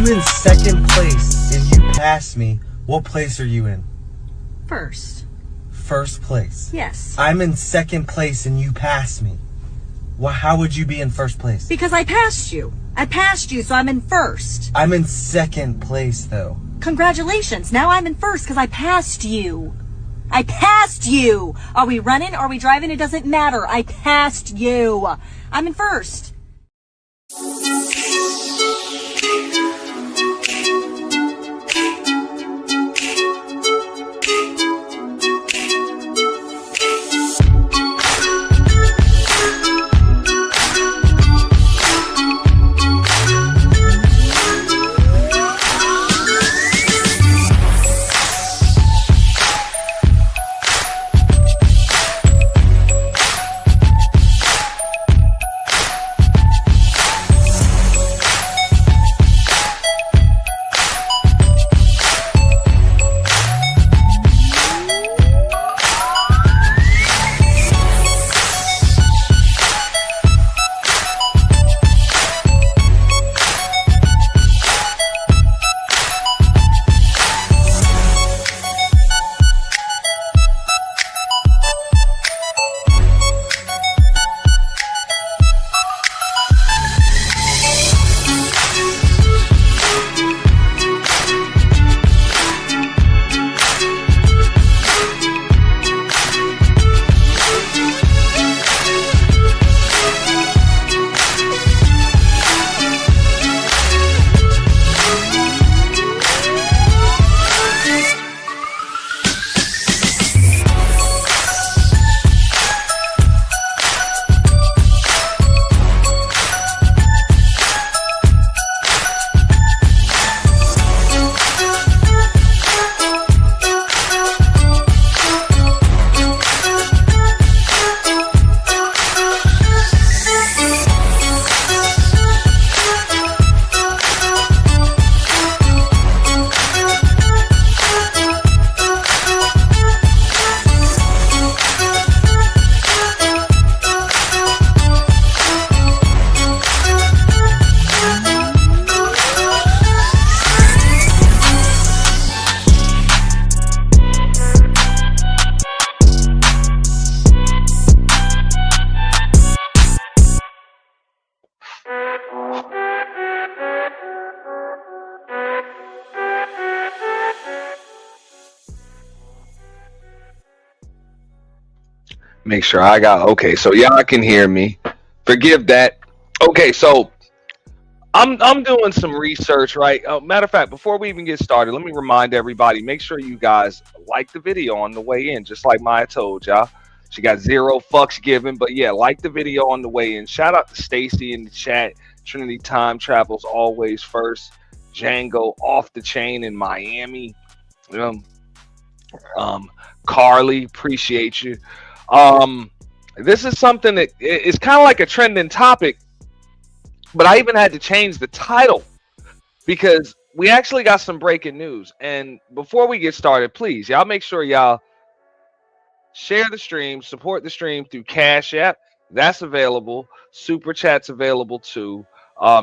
I'm in second place and you passed me. What place are you in? First. First place? Yes. I'm in second place and you passed me. Well, how would you be in first place? Because I passed you. I passed you, so I'm in first. I'm in second place, though. Congratulations. Now I'm in first because I passed you. I passed you. Are we running? Are we driving? It doesn't matter. I passed you. I'm in first. Make sure I got okay. So y'all can hear me. Forgive that. Okay, so I'm doing some research, right? Matter of fact, before we even get started, let me remind everybody: make sure you guys like the video on the way in, just like Maya told y'all. She got 0 fucks given, but yeah, like the video on the way in. Shout out to Stacy in the chat. Trinity Time Travels always first. Django off the chain in Miami. Um, Carly, appreciate you. This is something that it's kind of like a trending topic, but I even had to change the title because we actually got some breaking news. And before we get started, please, y'all make sure y'all share the stream, support the stream through Cash App. That's available. Super Chat's available too.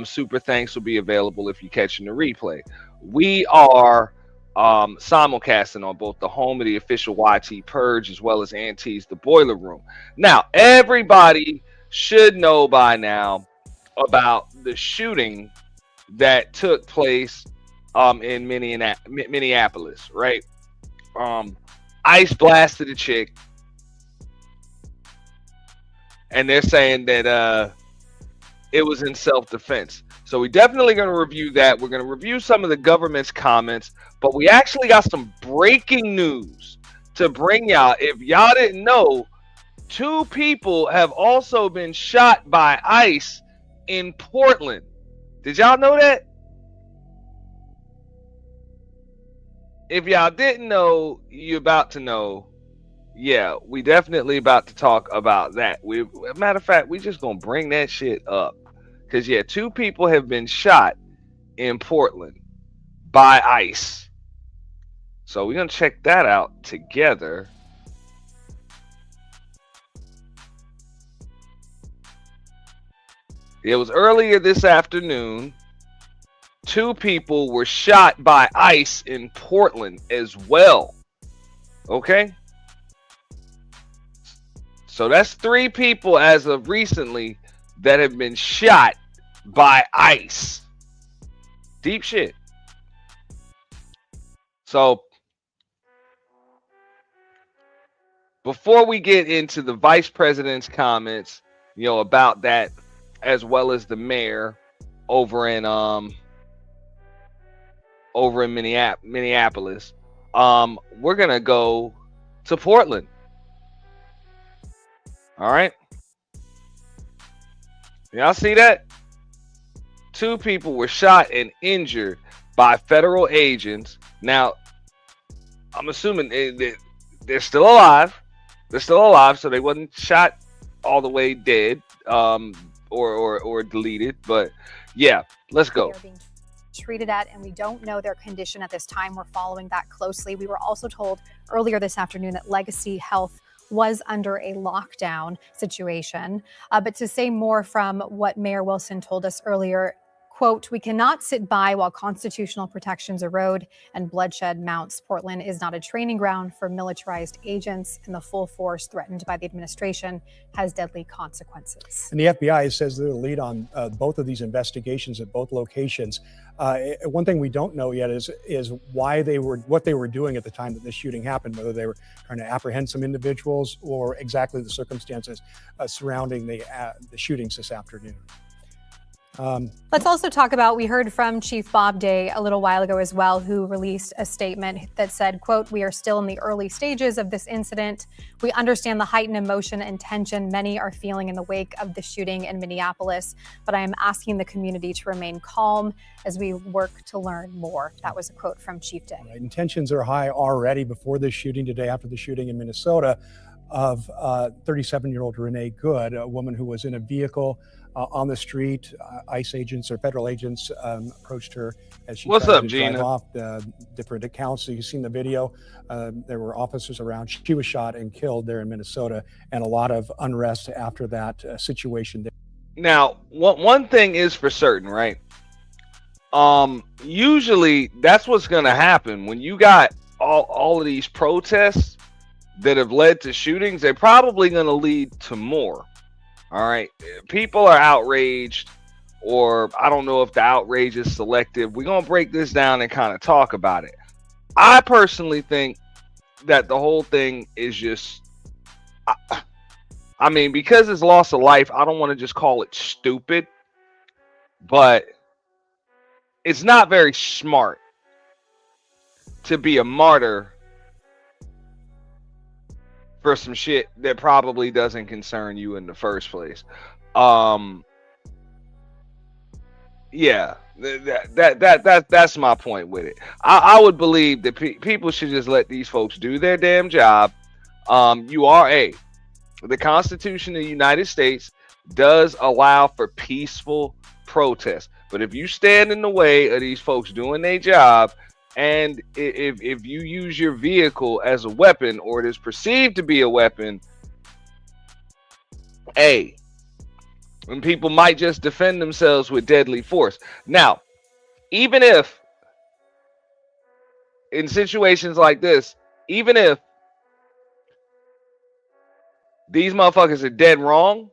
Super Thanks will be available if you're catching the replay. We are simulcasting on both the home of the official YT Purge as well as Auntie's The Boiler Room. Now, everybody should know by now about the shooting that took place in Minneapolis, right? ICE blasted a chick, and they're saying that it was in self-defense. So we definitely going to review that. We're going to review some of the government's comments, but we actually got some breaking news to bring y'all. If y'all didn't know, 2 people have also been shot by ICE in Portland. Did y'all know that? If y'all didn't know, you're about to know. Yeah, we definitely about to talk about that. Matter of fact, we just gonna bring that shit up. Because, yeah, 2 people have been shot in Portland by ICE. So we're going to check that out together. It was earlier this afternoon. 2 people were shot by ICE in Portland as well. Okay? So that's 3 people as of recently that have been shot by ICE. Deep shit. So, before we get into the vice president's comments, about that, as well as the mayor over in Minneapolis, we're gonna go to Portland. All right. Y'all see that? 2 people were shot and injured by federal agents. Now, I'm assuming they're still alive. They're still alive, so they wasn't shot all the way dead or deleted. But yeah, let's go. They're being treated at, and we don't know their condition at this time. We're following that closely. We were also told earlier this afternoon that Legacy Health was under a lockdown situation. But to say more from what Mayor Wilson told us earlier, quote, "We cannot sit by while constitutional protections erode and bloodshed mounts. Portland is not a training ground for militarized agents, and the full force threatened by the administration has deadly consequences." And the FBI says they're the lead on both of these investigations at both locations. One thing we don't know yet is what they were doing at the time that this shooting happened, whether they were trying to apprehend some individuals or exactly the circumstances surrounding the shootings this afternoon. Let's also talk about, we heard from Chief Bob Day a little while ago as well, who released a statement that said, quote, "We are still in the early stages of this incident. We understand the heightened emotion and tension many are feeling in the wake of the shooting in Minneapolis, but I am asking the community to remain calm as we work to learn more." That was a quote from Chief Day. Right. And tensions are high already before this shooting today, after the shooting in Minnesota of 37-year-old Renee Good, a woman who was in a vehicle on the street. ICE agents or federal agents approached her as she tried to drive off. Different accounts. So you've seen the video. There were officers around. She was shot and killed there in Minnesota, and a lot of unrest after that situation there. Now, one thing is for certain, right? Usually that's what's going to happen when you got all of these protests that have led to shootings. They're probably going to lead to more. All right, people are outraged, or I don't know if the outrage is selective. We're going to break this down and kind of talk about it. I personally think that the whole thing is just, I mean, because it's loss of life, I don't want to just call it stupid, but it's not very smart to be a martyr for some shit that probably doesn't concern you in the first place. Yeah, that's my point with it. I would believe that people should just let these folks do their damn job. The Constitution of the United States does allow for peaceful protest, but if you stand in the way of these folks doing their job, and if you use your vehicle as a weapon, or it is perceived to be a weapon, and people might just defend themselves with deadly force. Now, even if in situations like this, even if these motherfuckers are dead wrong,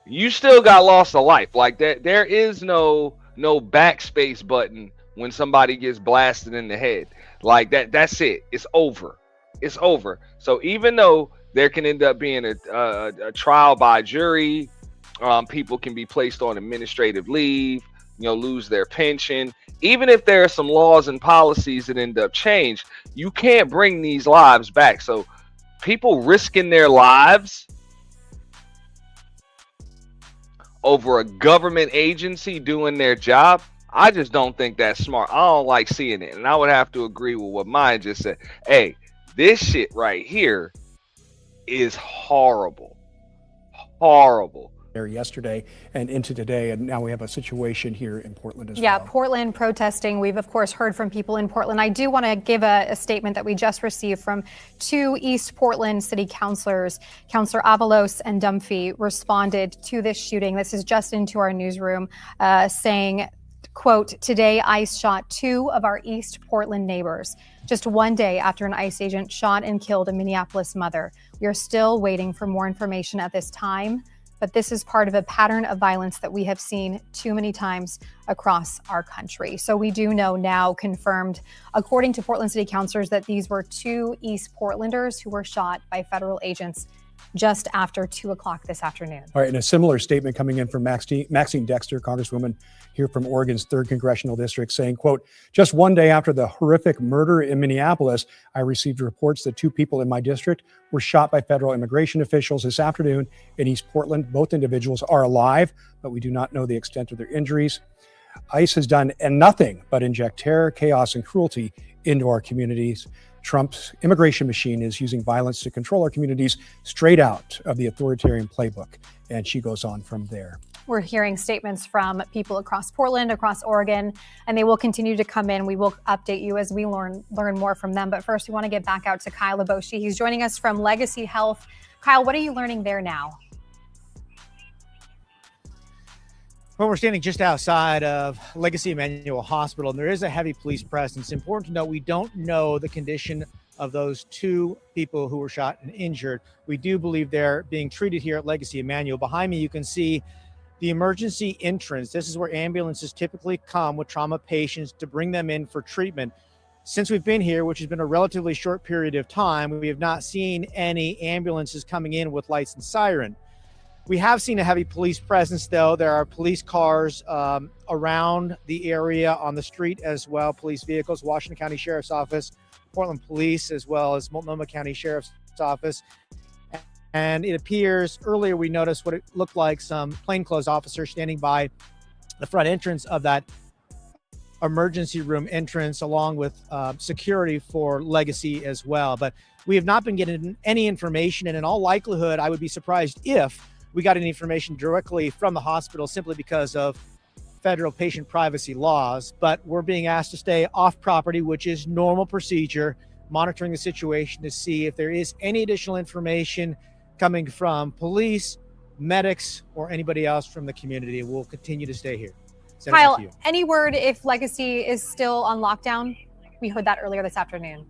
you still got lost a life. Like that, there is no backspace button when somebody gets blasted in the head. Like that's it. It's over. It's over. So even though there can end up being a trial by jury, people can be placed on administrative leave, lose their pension. Even if there are some laws and policies that end up changed, you can't bring these lives back. So people risking their lives over a government agency doing their job, I just don't think that's smart. I don't like seeing it. And I would have to agree with what mine just said. Hey, this shit right here is horrible. Horrible. Yesterday and into today, and now we have a situation here in Portland as well. Yeah, Portland protesting. We've of course heard from people in Portland. I do want to give a statement that we just received from two East Portland city councilors. Councilor Avalos and Dunphy responded to this shooting. This is just into our newsroom, saying, quote, "Today ICE shot two of our East Portland neighbors, just one day after an ICE agent shot and killed a Minneapolis mother. We are still waiting for more information at this time, but this is part of a pattern of violence that we have seen too many times across our country." So we do know now, confirmed, according to Portland City Councilors, that these were two East Portlanders who were shot by federal agents just after 2 o'clock this afternoon. All right, and a similar statement coming in from Maxine Dexter, Congresswoman here from Oregon's 3rd Congressional District, saying, quote, "Just one day after the horrific murder in Minneapolis, I received reports that two people in my district were shot by federal immigration officials this afternoon in East Portland. Both individuals are alive, but we do not know the extent of their injuries. ICE has done nothing but inject terror, chaos, and cruelty into our communities. Trump's immigration machine is using violence to control our communities straight out of the authoritarian playbook." And she goes on from there. We're hearing statements from people across Portland, across Oregon, and they will continue to come in. We will update you as we learn more from them. But first, we want to get back out to Kyle Aboshi. He's joining us from Legacy Health. Kyle, what are you learning there now? Well, we're standing just outside of Legacy Emmanuel Hospital, and there is a heavy police presence. Important to note, we don't know the condition of those two people who were shot and injured. We do believe they're being treated here at Legacy Emmanuel. Behind me, you can see the emergency entrance. This is where ambulances typically come with trauma patients to bring them in for treatment. Since we've been here, which has been a relatively short period of time, we have not seen any ambulances coming in with lights and siren. We have seen a heavy police presence, though. There are police cars around the area on the street as well, police vehicles, Washington County Sheriff's Office, Portland Police, as well as Multnomah County Sheriff's Office. And it appears, earlier we noticed what it looked like some plainclothes officers standing by the front entrance of that emergency room entrance, along with security for Legacy as well. But we have not been getting any information, and in all likelihood, I would be surprised if we got any information directly from the hospital, simply because of federal patient privacy laws. But we're being asked to stay off property, which is normal procedure, monitoring the situation to see if there is any additional information coming from police, medics, or anybody else from the community. We'll continue to stay here. Kyle, any word if Legacy is still on lockdown? We heard that earlier this afternoon.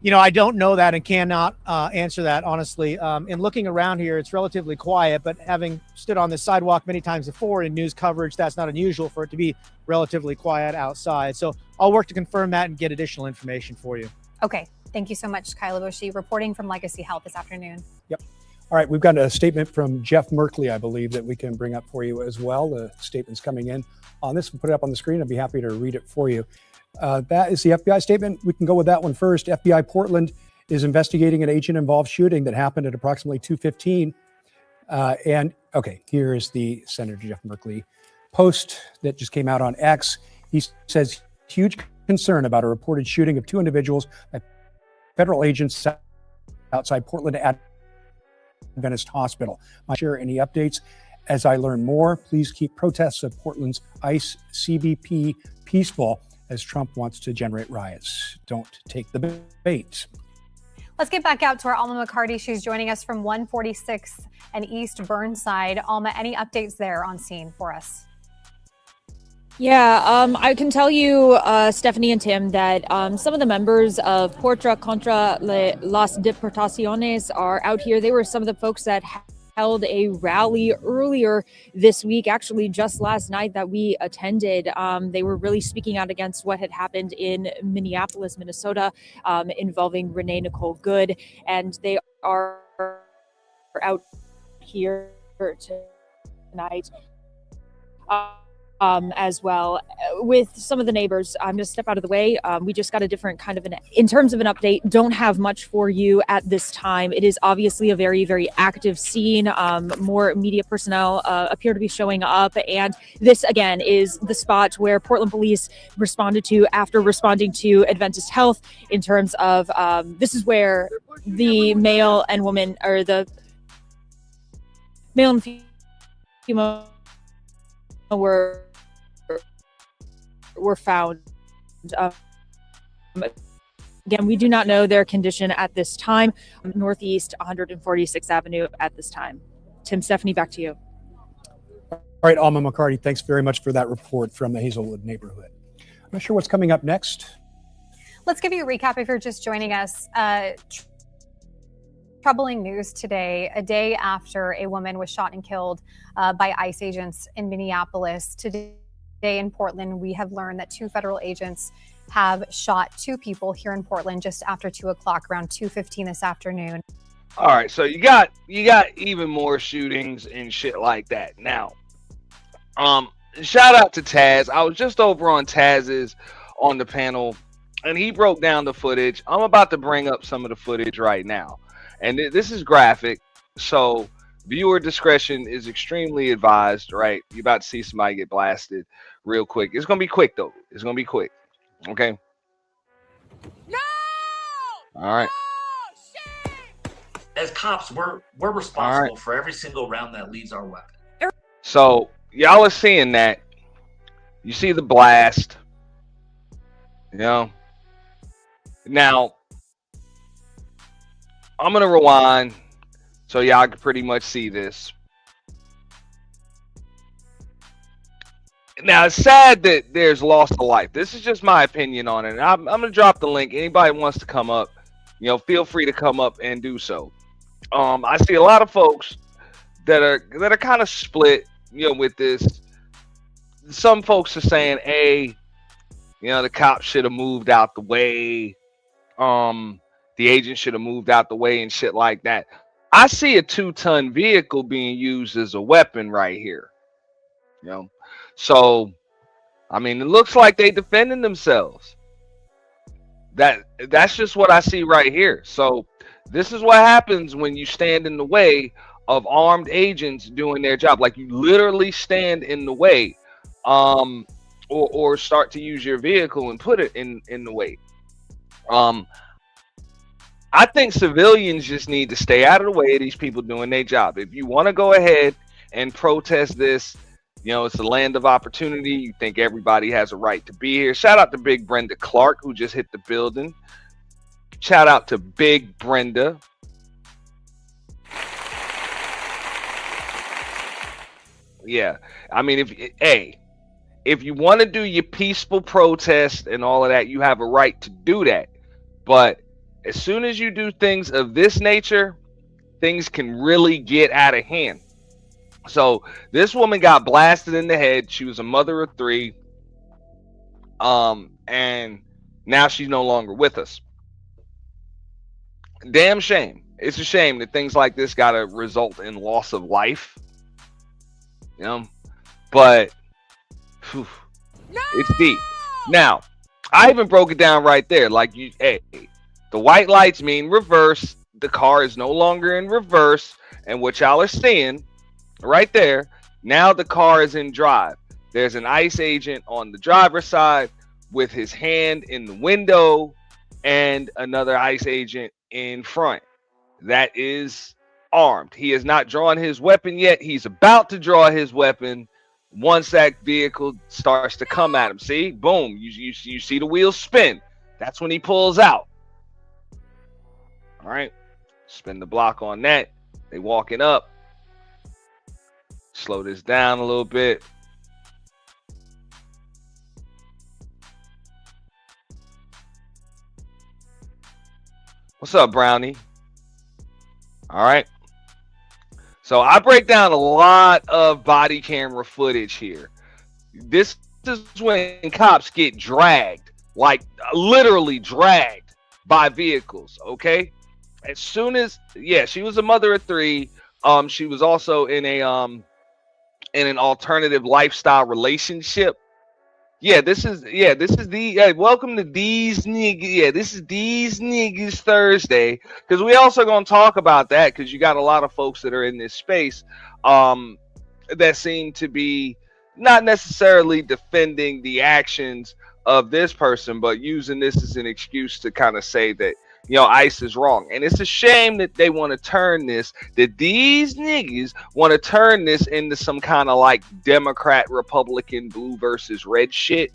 You know, I don't know that and cannot answer that, honestly. In looking around here, it's relatively quiet, but having stood on the sidewalk many times before in news coverage, that's not unusual for it to be relatively quiet outside. So I'll work to confirm that and get additional information for you. Okay, Thank you so much, Kyla Bushey, reporting from Legacy Health this afternoon. Yep. All right, we've got a statement from Jeff Merkley, I believe, that we can bring up for you as well. The statement's coming in on this. We'll put it up on the screen. I'd be happy to read it for you. That is the FBI statement. We can go with that one first. FBI Portland is investigating an agent-involved shooting that happened at approximately 2:15. Here is the Senator Jeff Merkley post that just came out on X. He says, huge concern about a reported shooting of two individuals by federal agents outside Portland Adventist Hospital. I share any updates as I learn more. Please keep protests of Portland's ICE CBP peaceful as Trump wants to generate riots. Don't take the bait. Let's get back out to our Alma McCarty. She's joining us from 146th and East Burnside. Alma, any updates there on scene for us? Yeah, I can tell you, Stephanie and Tim, that some of the members of Portra contra las Deportaciones are out here. They were some of the folks that held a rally earlier this week, actually just last night, that we attended. They were really speaking out against what had happened in Minneapolis, Minnesota, involving Renee Nicole Good, and they are out here tonight. As well with some of the neighbors. I'm going to step out of the way. We just got a different kind of in terms of an update, don't have much for you at this time. It is obviously a very, very active scene. More media personnel appear to be showing up. And this, again, is the spot where Portland police responded to after responding to Adventist Health in terms of this is where the male and woman, or the male and female were found. Again, we do not know their condition at this time. Northeast 146th Avenue at this time. Tim, Stephanie, back to you. All right, Alma McCarty, thanks very much for that report from the Hazelwood neighborhood. I'm not sure what's coming up next. Let's give you a recap if you're just joining us. Troubling news today, a day after a woman was shot and killed by ICE agents in Minneapolis. Today in Portland, we have learned that two federal agents have shot two people here in Portland just after 2 o'clock, around 2:15 this afternoon. All right, so you got even more shootings and shit like that. Now, shout out to Taz. I was just over on Taz's on the panel, and he broke down the footage. I'm about to bring up some of the footage right now, and this is graphic, so viewer discretion is extremely advised, right? You're about to see somebody get blasted real quick. It's going to be quick, though. It's going to be quick. Okay? No! All right. No! As cops, we're responsible for every single round that leaves our weapon. So, y'all are seeing that. You see the blast. You know? Now, I'm going to rewind so y'all can pretty much see this. Now, it's sad that there's loss of life. This is just my opinion on it. I'm going to drop the link. Anybody wants to come up, feel free to come up and do so. I see a lot of folks that are kind of split, with this. Some folks are saying, hey, the cops should have moved out the way. The agent should have moved out the way and shit like that. I see a 2-ton vehicle being used as a weapon right here. So, I mean, it looks like they defending themselves. That's just what I see right here. So, this is what happens when you stand in the way of armed agents doing their job. Like, you literally stand in the way, or start to use your vehicle and put it in the way. I think civilians just need to stay out of the way of these people doing their job. If you want to go ahead and protest this, it's a land of opportunity. You think everybody has a right to be here. Shout out to Big Brenda Clark, who just hit the building. Shout out to Big Brenda. Yeah, I mean, if you want to do your peaceful protest and all of that, you have a right to do that. But as soon as you do things of this nature, things can really get out of hand. So this woman got blasted in the head. She was a mother of 3. And now she's no longer with us. Damn shame. It's a shame that things like this gotta result in loss of life. You know, but whew, it's deep. Now, I even broke it down right there. Like hey, the white lights mean reverse. The car is no longer in reverse, and what y'all are seeing right there, now the car is in drive. There's an ICE agent on the driver's side with his hand in the window, and another ICE agent in front that is armed. He has not drawn his weapon yet. He's about to draw his weapon once that vehicle starts to come at him. See, boom, you see the wheels spin. That's when he pulls out. All right, spin the block on that. They walking up. Slow this down a little bit. What's up, Brownie? All right. So I break down a lot of body camera footage here. This is when cops get dragged, like literally dragged by vehicles. Okay. As soon as, yeah, she was a mother of 3. She was also in an alternative lifestyle relationship. This is the welcome to these niggas. Yeah, this is these niggas Thursday, because we also gonna talk about that, because you got a lot of folks that are in this space that seem to be not necessarily defending the actions of this person, but using this as an excuse to kind of say that, you know, ICE is wrong. And it's a shame that they want to turn this, that these niggas want to turn this into some kind of like Democrat, Republican, blue versus red shit.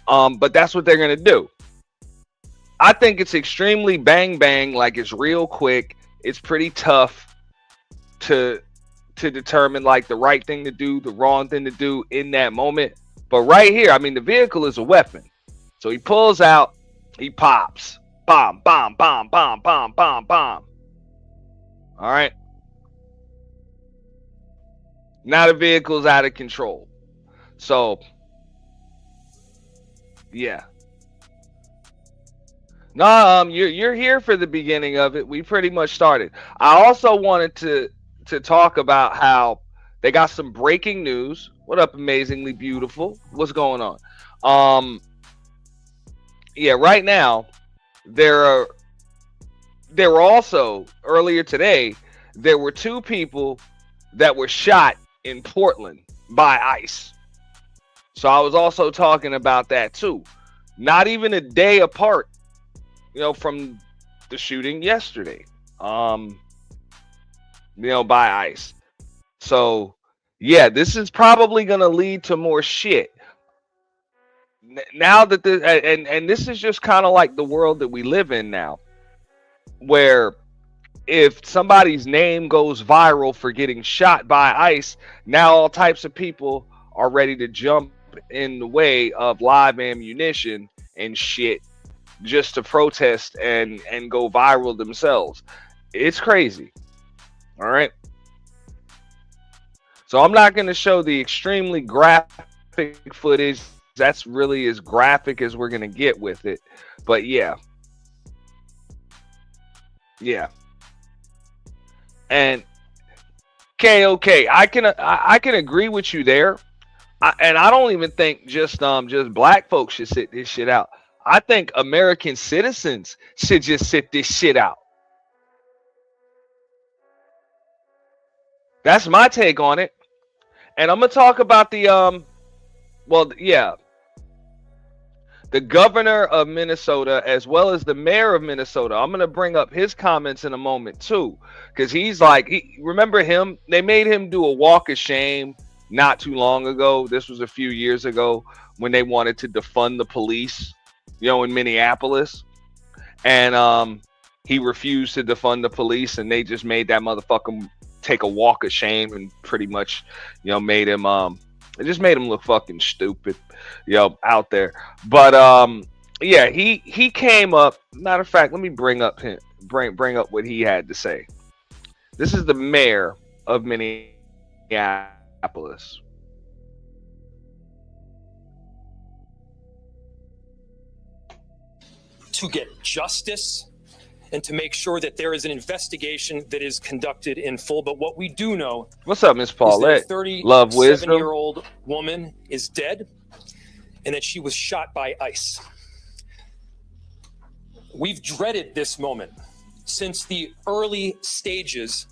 But that's what they're going to do. I think it's extremely bang bang, like it's real quick. It's pretty tough to determine like the right thing to do, the wrong thing to do in that moment. But right here, I mean, the vehicle is a weapon. So he pulls out, he pops. Bomb, bomb, bomb, bomb, bomb, bomb, bomb. All right. Now the vehicle's out of control. So, yeah. No, you're here for the beginning of it. We pretty much started. I also wanted to talk about how they got some breaking news. What up, Amazingly Beautiful? What's going on? Yeah, right now there were also, earlier today, there were 2 people that were shot in Portland by ICE. So I was also talking about that too. Not even a day apart, you know, from the shooting yesterday. You know, by ICE. So yeah, this is probably gonna lead to more shit. Now that and this is just kind of like the world that we live in now, where if somebody's name goes viral for getting shot by ICE, now all types of people are ready to jump in the way of live ammunition and shit just to protest and go viral themselves. It's crazy. All right. So I'm not going to show the extremely graphic footage. That's really as graphic as we're going to get with it. But yeah. Yeah. And KOK, I can agree with you there. And I don't even think just black folks should sit this shit out. I think American citizens should just sit this shit out. That's my take on it. And I'm gonna talk about the the governor of Minnesota as well as the mayor of Minnesota. I'm gonna bring up his comments in a moment too, because he's like, remember him? They made him do a walk of shame not too long ago. This was a few years ago when they wanted to defund the police, you know, in Minneapolis, and he refused to defund the police, and they just made that motherfucker take a walk of shame and pretty much, you know, made him it just made him look fucking stupid, you know, out there. But yeah, he came up. Matter of fact, let me bring up what he had to say. This is the mayor of Minneapolis. To get justice and to make sure that there is an investigation that is conducted in full. But what we do know, what's up, Miss Paulette? is that a Love wisdom. 37-year-old woman is dead, and that she was shot by ICE. We've dreaded this moment since the early stages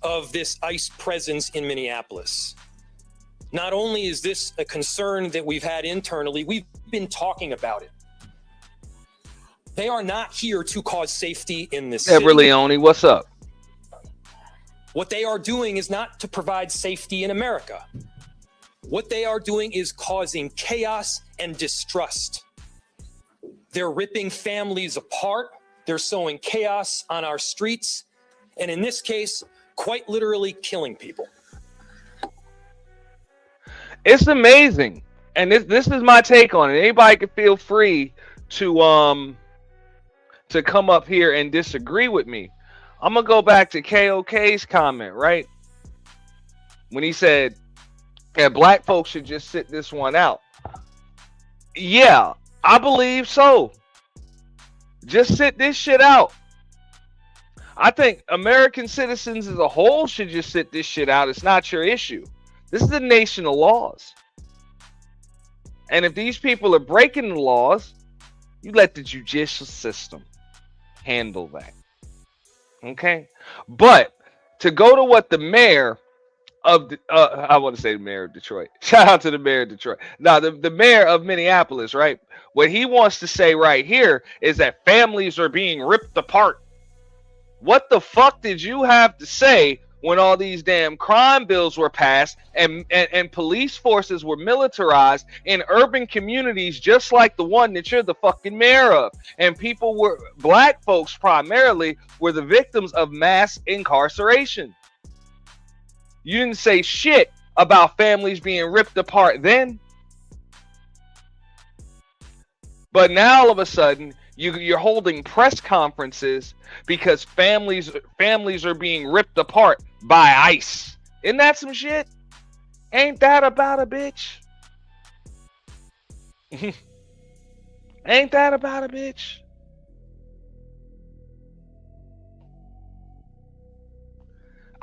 of this ICE presence in Minneapolis. Not only is this a concern that we've had internally, we've been talking about it. They are not here to cause safety in this city. Leone, what's up? What they are doing is not to provide safety in America. What they are doing is causing chaos and distrust. They're ripping families apart. They're sowing chaos on our streets. And in this case, quite literally killing people. It's amazing. And this is my take on it. Anybody can feel free to come up here and disagree with me. I'm going to go back to KOK's comment, right? When he said, yeah, black folks should just sit this one out. Yeah, I believe so. Just sit this shit out. I think American citizens as a whole should just sit this shit out. It's not your issue. This is a nation of laws. And if these people are breaking the laws, you let the judicial system handle that. Okay? But to go to what the mayor of I want to say the mayor of Detroit. Shout out to the mayor of Detroit. Now, the mayor of Minneapolis, right? What he wants to say right here is that families are being ripped apart. What the fuck did you have to say when all these damn crime bills were passed and police forces were militarized in urban communities just like the one that you're the fucking mayor of? And people were, black folks primarily, were the victims of mass incarceration. You didn't say shit about families being ripped apart then. But now all of a sudden, you're holding press conferences because families are being ripped apart by ICE. Isn't that some shit? Ain't that about a bitch? Ain't that about a bitch?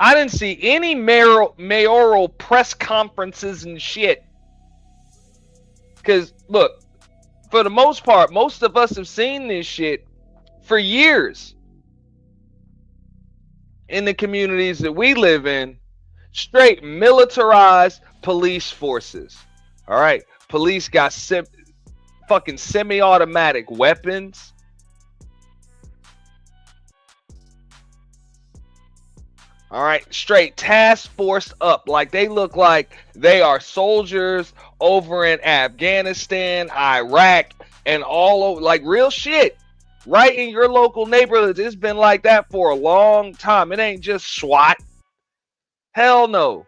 I didn't see any mayoral press conferences and shit. Because, look, for the most part, most of us have seen this shit for years in the communities that we live in. Straight militarized police forces. All right. Police got fucking semi-automatic weapons. All right, straight task force up. Like they look like they are soldiers over in Afghanistan, Iraq, and all over, like real shit. Right in your local neighborhoods. It's been like that for a long time. It ain't just SWAT. Hell no.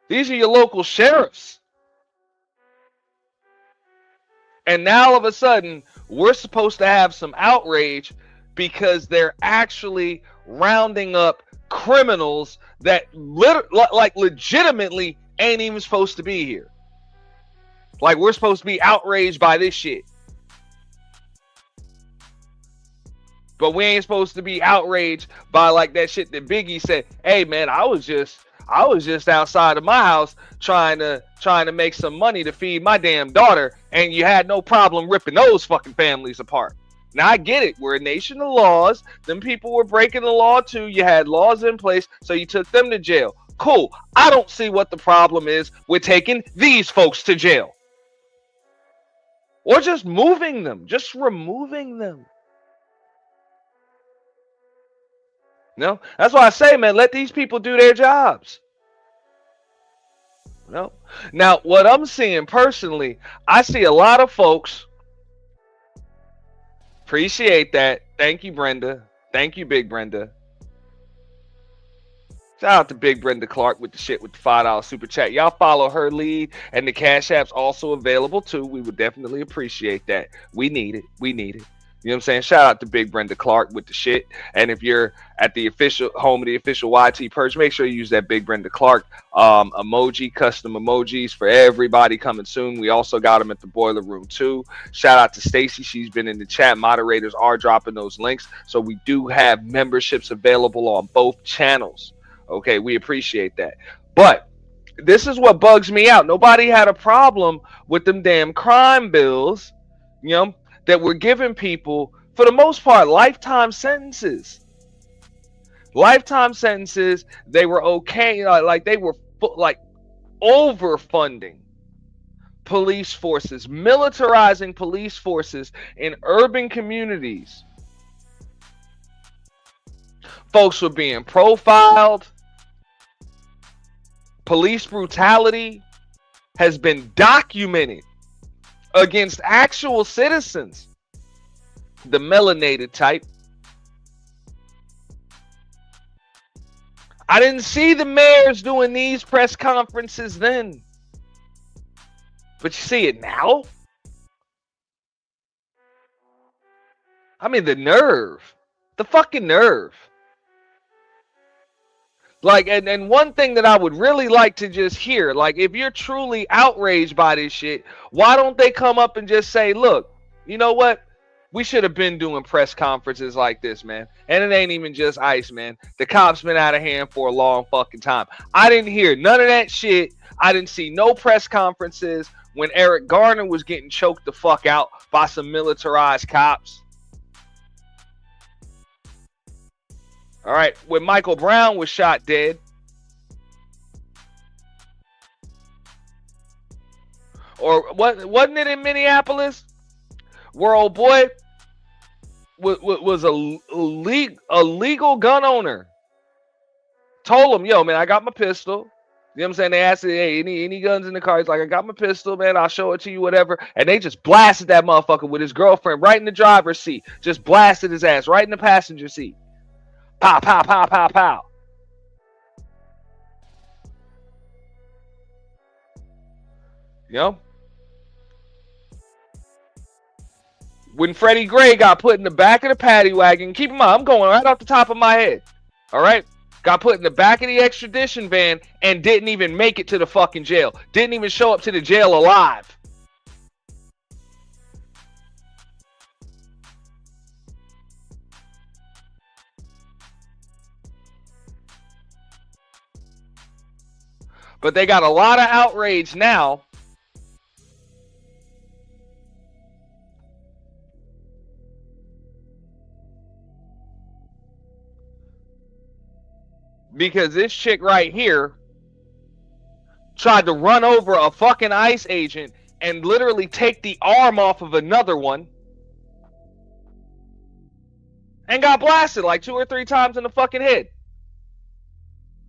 These are your local sheriffs. And now all of a sudden, we're supposed to have some outrage because they're actually rounding up criminals that legitimately ain't even supposed to be here. Like we're supposed to be outraged by this shit. But we ain't supposed to be outraged by like that shit that Biggie said, hey man, I was just outside of my house trying to make some money to feed my damn daughter, and you had no problem ripping those fucking families apart. Now I get it. We're a nation of laws. Them people were breaking the law too. You had laws in place, so you took them to jail. Cool. I don't see what the problem is with taking these folks to jail. Or just moving them. Just removing them. No? That's why I say, man, let these people do their jobs. No? Now, what I'm seeing personally, I see a lot of folks. Appreciate that. Thank you, Brenda. Thank you, Big Brenda. Shout out to Big Brenda Clark with the shit with the $5 super chat. Y'all follow her lead, and the Cash App's also available too. We would definitely appreciate that. We need it. We need it. You know what I'm saying? Shout out to Big Brenda Clark with the shit. And if you're at the official home of the official YT Purge, make sure you use that Big Brenda Clark emoji, custom emojis for everybody coming soon. We also got them at the Boiler Room too. Shout out to Stacy. She's been in the chat. Moderators are dropping those links. So we do have memberships available on both channels. Okay, we appreciate that. But this is what bugs me out. Nobody had a problem with them damn crime bills, you know, that we're giving people, for the most part, lifetime sentences. Lifetime sentences. They were okay. Like they were like overfunding police forces, militarizing police forces in urban communities. Folks were being profiled. Police brutality has been documented against actual citizens, the melanated type. I didn't see the mayors doing these press conferences then, but you see it now. I mean, the nerve, the fucking nerve. Like, and one thing that I would really like to just hear, like, if you're truly outraged by this shit, why don't they come up and just say, look, you know what? We should have been doing press conferences like this, man. And it ain't even just ICE, man. The cops been out of hand for a long fucking time. I didn't hear none of that shit. I didn't see no press conferences when Eric Garner was getting choked the fuck out by some militarized cops. All right, when Michael Brown was shot dead. Or wasn't it in Minneapolis? Where old boy was a legal gun owner. Told him, yo, man, I got my pistol. You know what I'm saying? They asked, hey, any guns in the car? He's like, I got my pistol, man. I'll show it to you, whatever. And they just blasted that motherfucker with his girlfriend right in the driver's seat. Just blasted his ass right in the passenger seat. Pow, pow, pow, pow, pow. You know? When Freddie Gray got put in the back of the paddy wagon, keep in mind, I'm going right off the top of my head. All right? Got put in the back of the extradition van and didn't even make it to the fucking jail. Didn't even show up to the jail alive. But they got a lot of outrage now. Because this chick right here tried to run over a fucking ICE agent and literally take the arm off of another one. And got blasted like 2 or 3 times in the fucking head.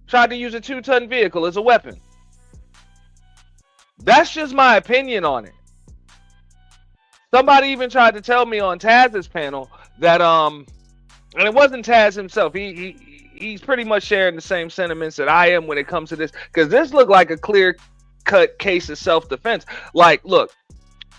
Tried to use a 2-ton vehicle as a weapon. That's just my opinion on it. Somebody even tried to tell me on Taz's panel that and it wasn't Taz himself. He's pretty much sharing the same sentiments that I am when it comes to this, because this looked like a clear-cut case of self-defense. Like, look,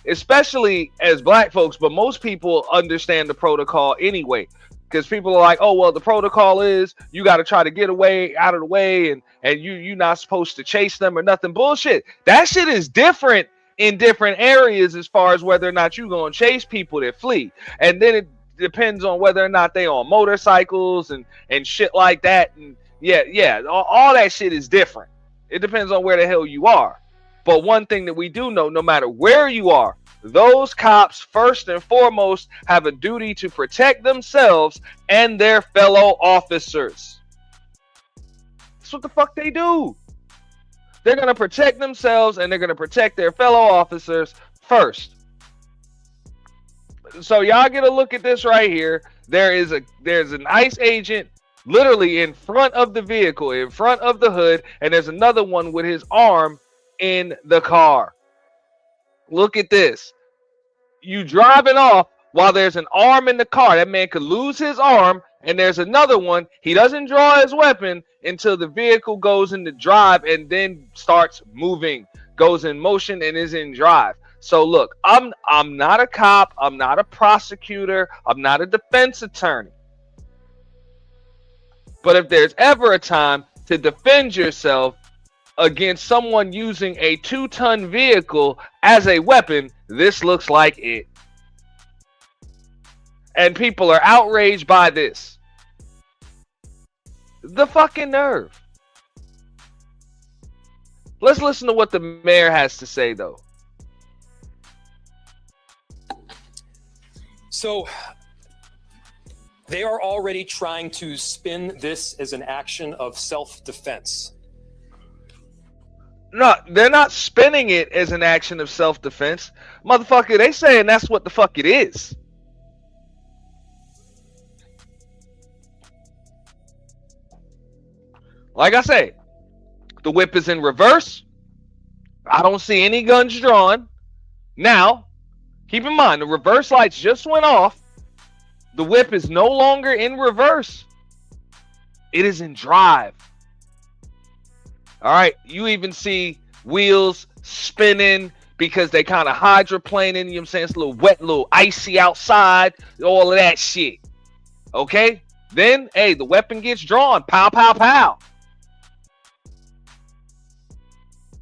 especially as black folks, but most people understand the protocol anyway. Because people are like, oh, well, the protocol is you got to try to get away out of the way, and you're not supposed to chase them or nothing. Bullshit. That shit is different in different areas as far as whether or not you're going to chase people that flee. And then it depends on whether or not they on motorcycles and shit like that. And yeah, all that shit is different. It depends on where the hell you are. But one thing that we do know, no matter where you are, those cops, first and foremost, have a duty to protect themselves and their fellow officers. That's what the fuck they do. They're going to protect themselves and they're going to protect their fellow officers first. So y'all get a look at this right here. There's an ICE agent literally in front of the vehicle, in front of the hood, and there's another one with his arm in the car. Look at this. You driving off while there's an arm in the car. That man could lose his arm, and there's another one. He doesn't draw his weapon until the vehicle goes into drive and then starts moving, goes in motion and is in drive. So look, I'm not a cop, I'm not a prosecutor, I'm not a defense attorney. But if there's ever a time to defend yourself against someone using a 2-ton vehicle as a weapon, this looks like it. And people are outraged by this. The fucking nerve. Let's listen to what the mayor has to say, though. So they are already trying to spin this as an action of self-defense. No, they're not spinning it as an action of self-defense. Motherfucker, they saying that's what the fuck it is. Like I say, the whip is in reverse. I don't see any guns drawn. Now, keep in mind, the reverse lights just went off. The whip is no longer in reverse. It is in drive. All right, you even see wheels spinning because they kind of hydroplaning, you know what I'm saying? It's a little wet, a little icy outside, all of that shit. Okay? Then, hey, the weapon gets drawn. Pow, pow, pow.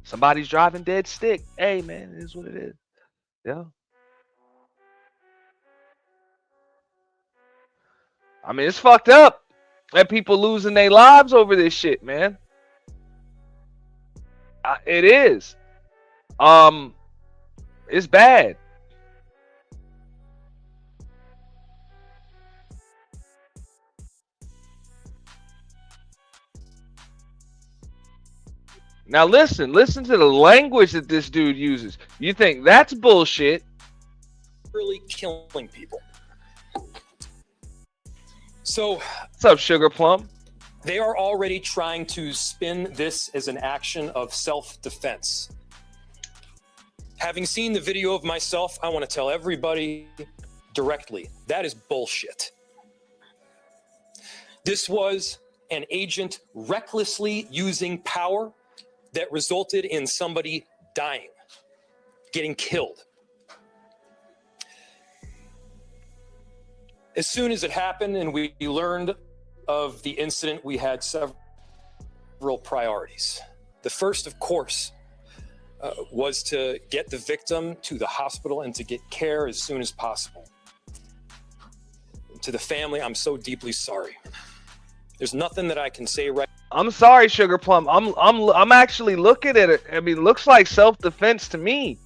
Somebody's driving dead stick. Hey, man, it is what it is. Yeah. I mean, it's fucked up that people losing their lives over this shit, man. It is. It's bad. Now listen to the language that this dude uses. You think that's bullshit? Really killing people. So, what's up, Sugar Plum? They are already trying to spin this as an action of self-defense. Having seen the video of myself, I want to tell everybody directly, that is bullshit. This was an agent recklessly using power that resulted in somebody dying, getting killed. As soon as it happened and we learned of the incident, we had several priorities. The first, of course, was to get the victim to the hospital and to get care as soon as possible. To the family, I'm so deeply sorry. There's nothing that I can say right. I'm sorry, Sugar Plum. I'm actually looking at it. I mean, it looks like self-defense to me.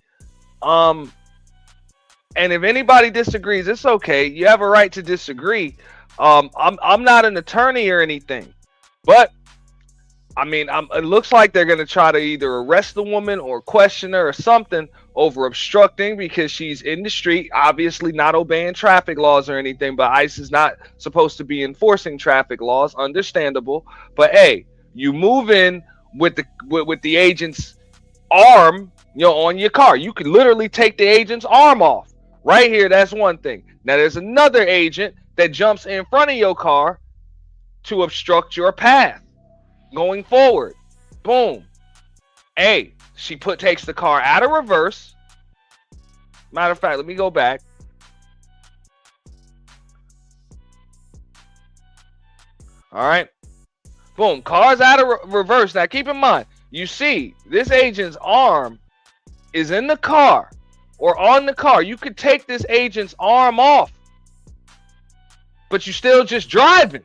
And if anybody disagrees, it's okay. You have a right to disagree. I'm not an attorney or anything, but I mean, it looks like they're gonna try to either arrest the woman or question her or something over obstructing because she's in the street, obviously not obeying traffic laws or anything. But ICE is not supposed to be enforcing traffic laws, understandable. But hey, you move in with the agent's arm, you know, on your car. You could literally take the agent's arm off. Right here, that's one thing. Now there's another agent that jumps in front of your car to obstruct your path going forward. Boom. Hey, she takes the car out of reverse. Matter of fact, let me go back. All right. Boom. Car's out of reverse. Now keep in mind, you see this agent's arm is in the car or on the car. You could take this agent's arm off, but you still just driving.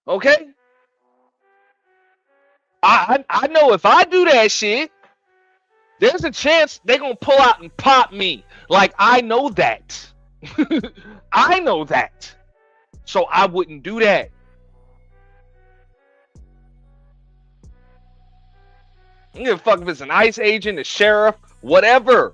Okay? I know if I do that shit, there's a chance they're gonna pull out and pop me. Like, I know that. I know that. So I wouldn't do that. I don't give a fuck if it's an ICE agent, a sheriff, whatever.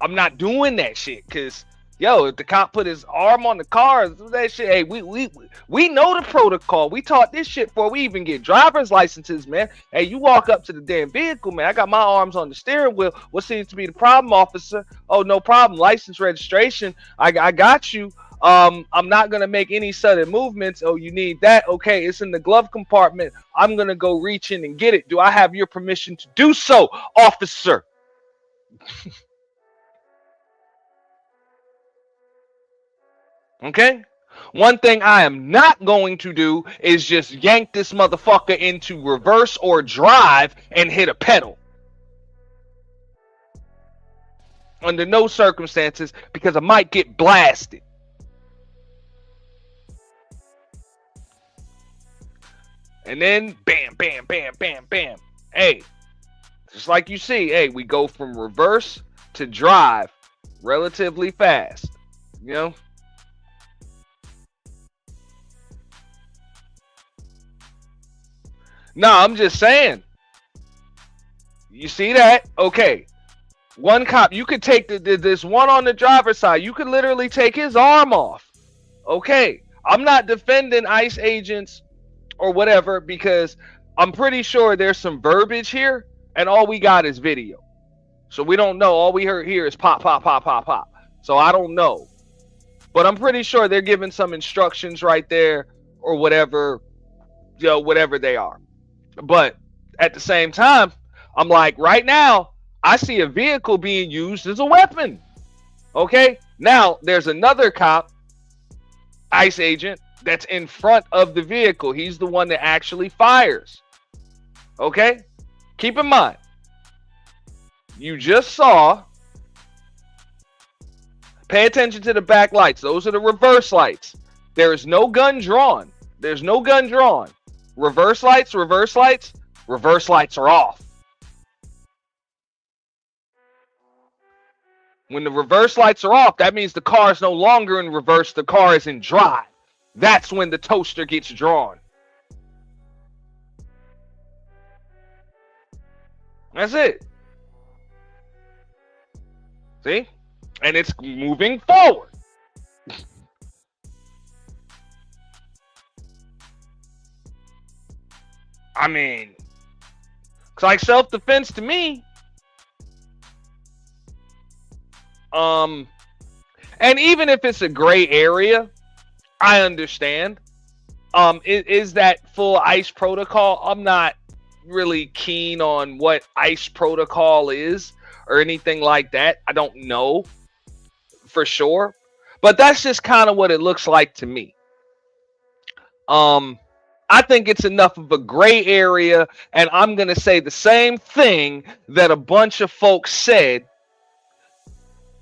I'm not doing that shit, because yo, if the cop put his arm on the car, that shit, hey, we know the protocol. We taught this shit before we even get driver's licenses, man. Hey, you walk up to the damn vehicle, man. I got my arms on the steering wheel. What seems to be the problem, officer? Oh, no problem. License, registration. I got you. I'm not gonna make any sudden movements. Oh, you need that? Okay, it's in the glove compartment. I'm gonna go reach in and get it. Do I have your permission to do so, officer? Okay? One thing I am not going to do is just yank this motherfucker into reverse or drive and hit a pedal. Under no circumstances, because I might get blasted. And then bam, bam, bam, bam, bam. Hey, just like you see, hey, we go from reverse to drive relatively fast. You know? No, I'm just saying. You see that? Okay. One cop, you could take this one on the driver's side. You could literally take his arm off. Okay. I'm not defending ICE agents or whatever, because I'm pretty sure there's some verbiage here, and all we got is video. So we don't know. All we heard here is pop, pop, pop, pop, pop. So I don't know. But I'm pretty sure they're giving some instructions right there or whatever, you know, whatever they are. But at the same time, I'm like, right now, I see a vehicle being used as a weapon. Okay? Now, there's another cop, ICE agent, that's in front of the vehicle. He's the one that actually fires. Okay? Keep in mind, you just saw, pay attention to the back lights. Those are the reverse lights. There is no gun drawn. There's no gun drawn. Reverse lights, reverse lights, reverse lights are off. When the reverse lights are off, that means the car is no longer in reverse. The car is in drive. That's when the toaster gets drawn. That's it. See? And it's moving forward. I mean, it's like self-defense to me. And even if it's a gray area, I understand. Is that full ICE protocol? I'm not really keen on what ICE protocol is or anything like that. I don't know for sure, but that's just kind of what it looks like to me. I think it's enough of a gray area, and I'm going to say the same thing that a bunch of folks said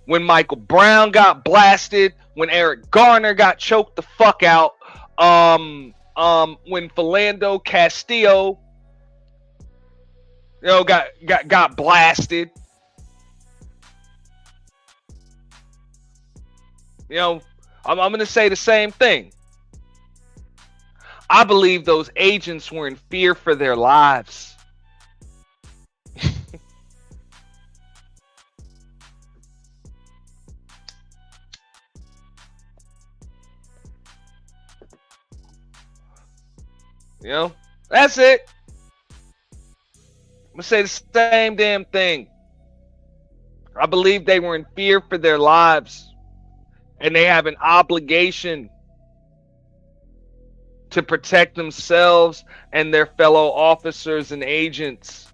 when Michael Brown got blasted, when Eric Garner got choked the fuck out, when Philando Castillo, you know, got blasted. You know, I'm going to say the same thing. I believe those agents were in fear for their lives. You know, that's it. I'm going to say the same damn thing. I believe they were in fear for their lives, and they have an obligation to protect themselves and their fellow officers and agents.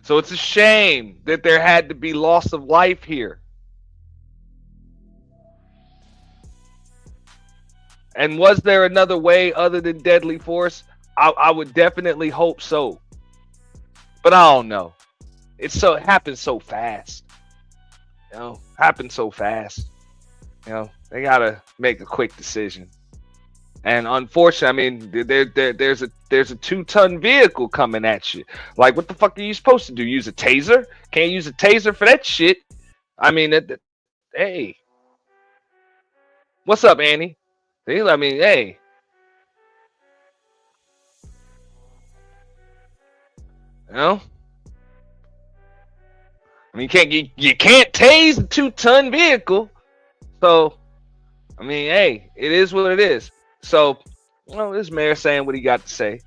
So it's a shame that there had to be loss of life here. And was there another way other than deadly force? I would definitely hope so. But I don't know. It happens so fast. You know, happens so fast. You know, they gotta make a quick decision. And unfortunately, I mean, there's a 2-ton vehicle coming at you. Like, what the fuck are you supposed to do? Use a taser? Can't use a taser for that shit. I mean, hey, what's up, Annie? See, I mean, hey, you know, I mean, you can't tase a 2-ton vehicle. So, I mean, hey, it is what it is. So, you know, this mayor saying what he got to say.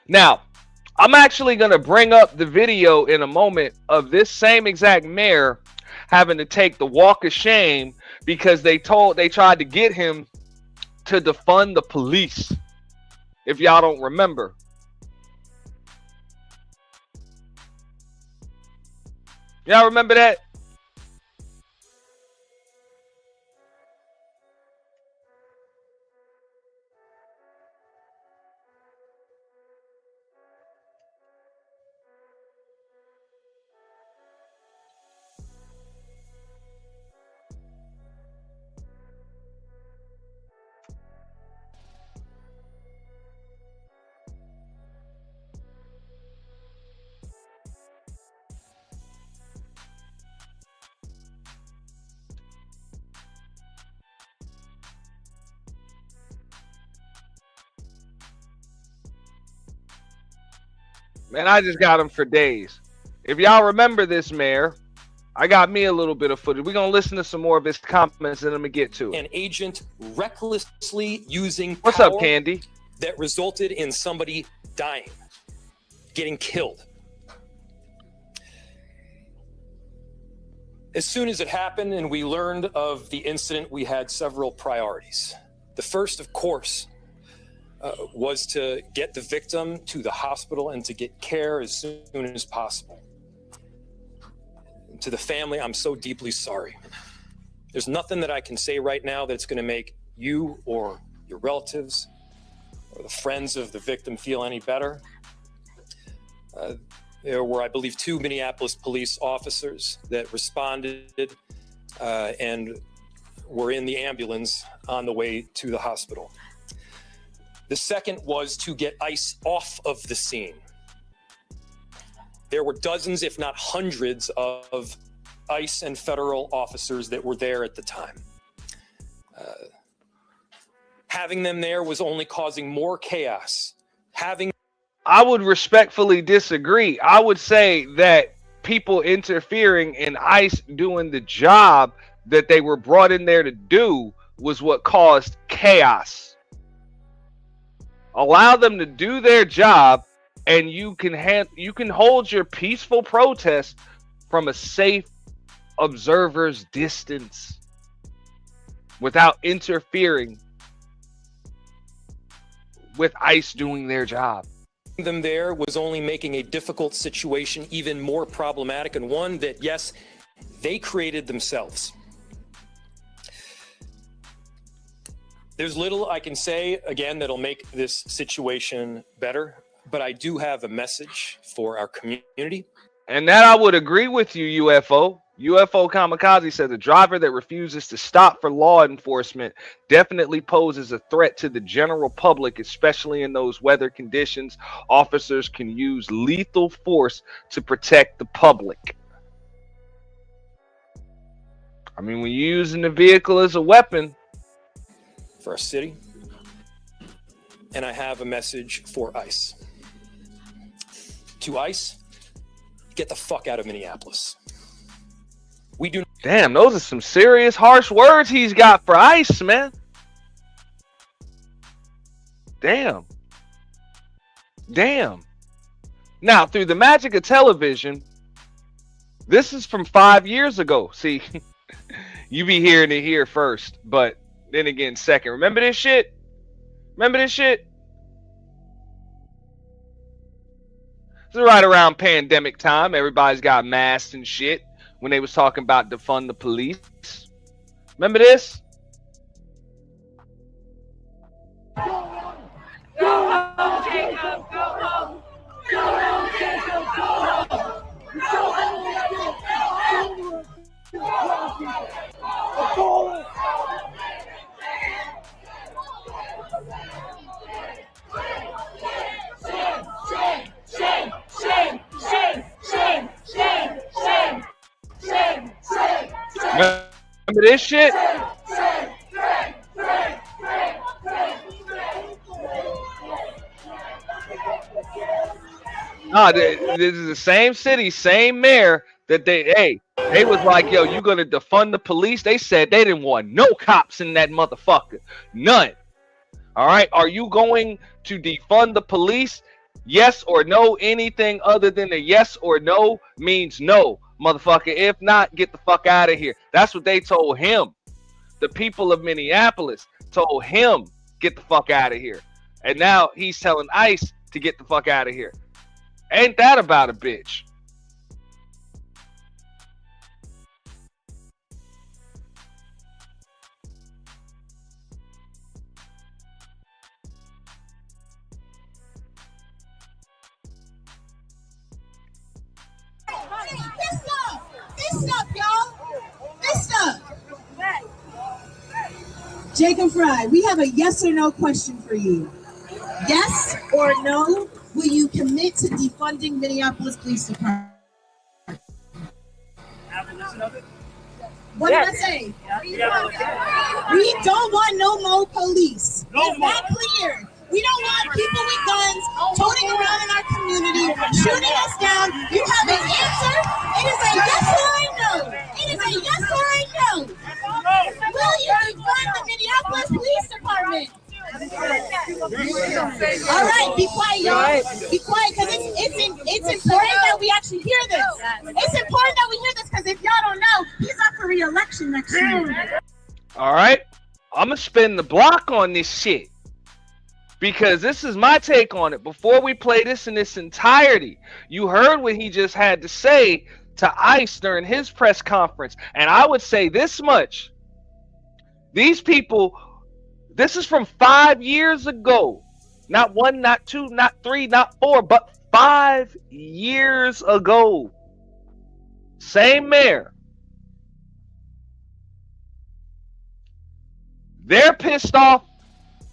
Now, I'm actually going to bring up the video in a moment of this same exact mayor having to take the walk of shame because they tried to get him to defund the police. if y'all don't remember. Y'all remember that? Man, I just got him for days. If y'all remember this, Mayor, I got me a little bit of footage. We're going to listen to some more of his comments and then we get to it. An agent recklessly using What's power up, Candy? that resulted in somebody dying, getting killed. As soon as it happened and we learned of the incident, we had several priorities. The first, of course, was to get the victim to the hospital and to get care as soon as possible. To the family, I'm so deeply sorry. There's nothing that I can say right now that's going to make you or your relatives or the friends of the victim feel any better. There were, I believe, 2 Minneapolis police officers that responded and were in the ambulance on the way to the hospital. The second was to get ICE off of the scene. There were dozens, if not hundreds, of ICE and federal officers that were there at the time. Having them there was only causing more chaos. I would respectfully disagree. I would say that people interfering and ICE doing the job that they were brought in there to do was what caused chaos. Allow them to do their job, and you can hold your peaceful protest from a safe observer's distance without interfering with ICE doing their job. Them there was only making a difficult situation even more problematic, and one that, yes, they created themselves. There's little I can say, again, that'll make this situation better, but I do have a message for our community. And that I would agree with you, UFO. UFO Kamikaze said the driver that refuses to stop for law enforcement definitely poses a threat to the general public, especially in those weather conditions. Officers can use lethal force to protect the public. I mean, when you're using the vehicle as a weapon, for our city, and I have a message for ICE. To ICE, get the fuck out of Minneapolis. We do. Damn, those are some serious harsh words he's got for ICE, man. Damn. Now, through the magic of television, this is from 5 years ago. See, you be hearing it here first, but then again second. Remember this shit? This is right around pandemic time. Everybody's got masks and shit when they was talking about defund the police. Remember this? Go home, Jacob, go home. Go home, Jacob, go home. Go home, Jacob, go home. Remember this shit? Nah, this is the same city, same mayor that they was like, yo, you gonna defund the police? They said they didn't want no cops in that motherfucker. None. All right. Are you going to defund the police? Yes or no. Anything other than a yes or no means no, motherfucker. If not, get the fuck out of here. That's what they told him. The people of Minneapolis told him, get the fuck out of here. And now he's telling ICE to get the fuck out of here. Ain't that about a bitch? Listen up, y'all. Listen up. Jacob Fry, we have a yes or no question for you. Yes or no, will you commit to defunding Minneapolis Police Department? What did I say? We don't want no more police. Is that clear? We don't want people with guns toting around in our community, shooting us down. You have an answer? It is a yes or a no. It is a yes or a no. Will you defund the Minneapolis Police Department? All right, be quiet, y'all. Be quiet, because it's important that we actually hear this. It's important that we hear this, because if y'all don't know, he's up for re-election next year. All right, I'm gonna spin the block on this shit because this is my take on it. Before we play this in its entirety, you heard what he just had to say to ICE during his press conference, and I would say this much: these people. This is from 5 years ago. Not 1, not 2, not 3, not 4, but 5 years ago. Same mayor. They're pissed off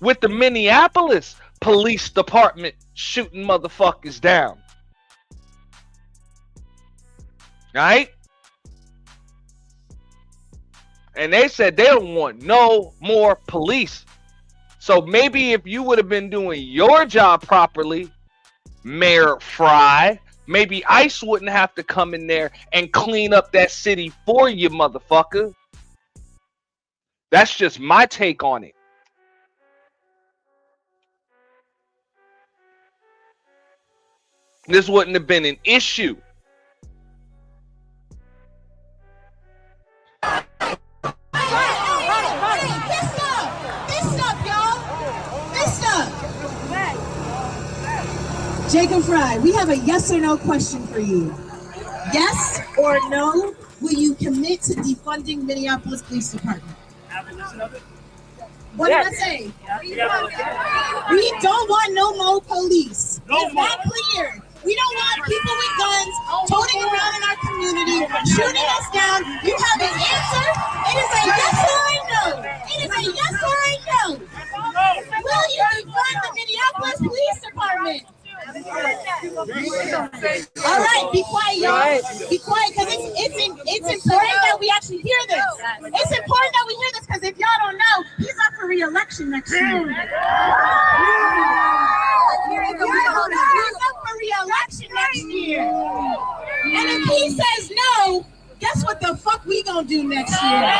with the Minneapolis Police Department shooting motherfuckers down. Right? And they said they don't want no more police. So maybe if you would have been doing your job properly, Mayor Fry, maybe ICE wouldn't have to come in there and clean up that city for you, motherfucker. That's just my take on it. This wouldn't have been an issue. Jacob Fry, we have a yes or no question for you. Yes or no, will you commit to defunding Minneapolis Police Department? What did I say? We don't want no more police. Is that clear? We don't want people with guns toting around in our community, shooting us down. You have an answer? It is a yes or a no. It is a yes or a no. Will you defund the Minneapolis Police Department? All right, be quiet, y'all. Be quiet, because it's important that we actually hear this. It's important that we hear this, because if y'all don't know, he's up for re-election next year. He's up for re-election next year. And if he says no, guess what the fuck we gonna do next year?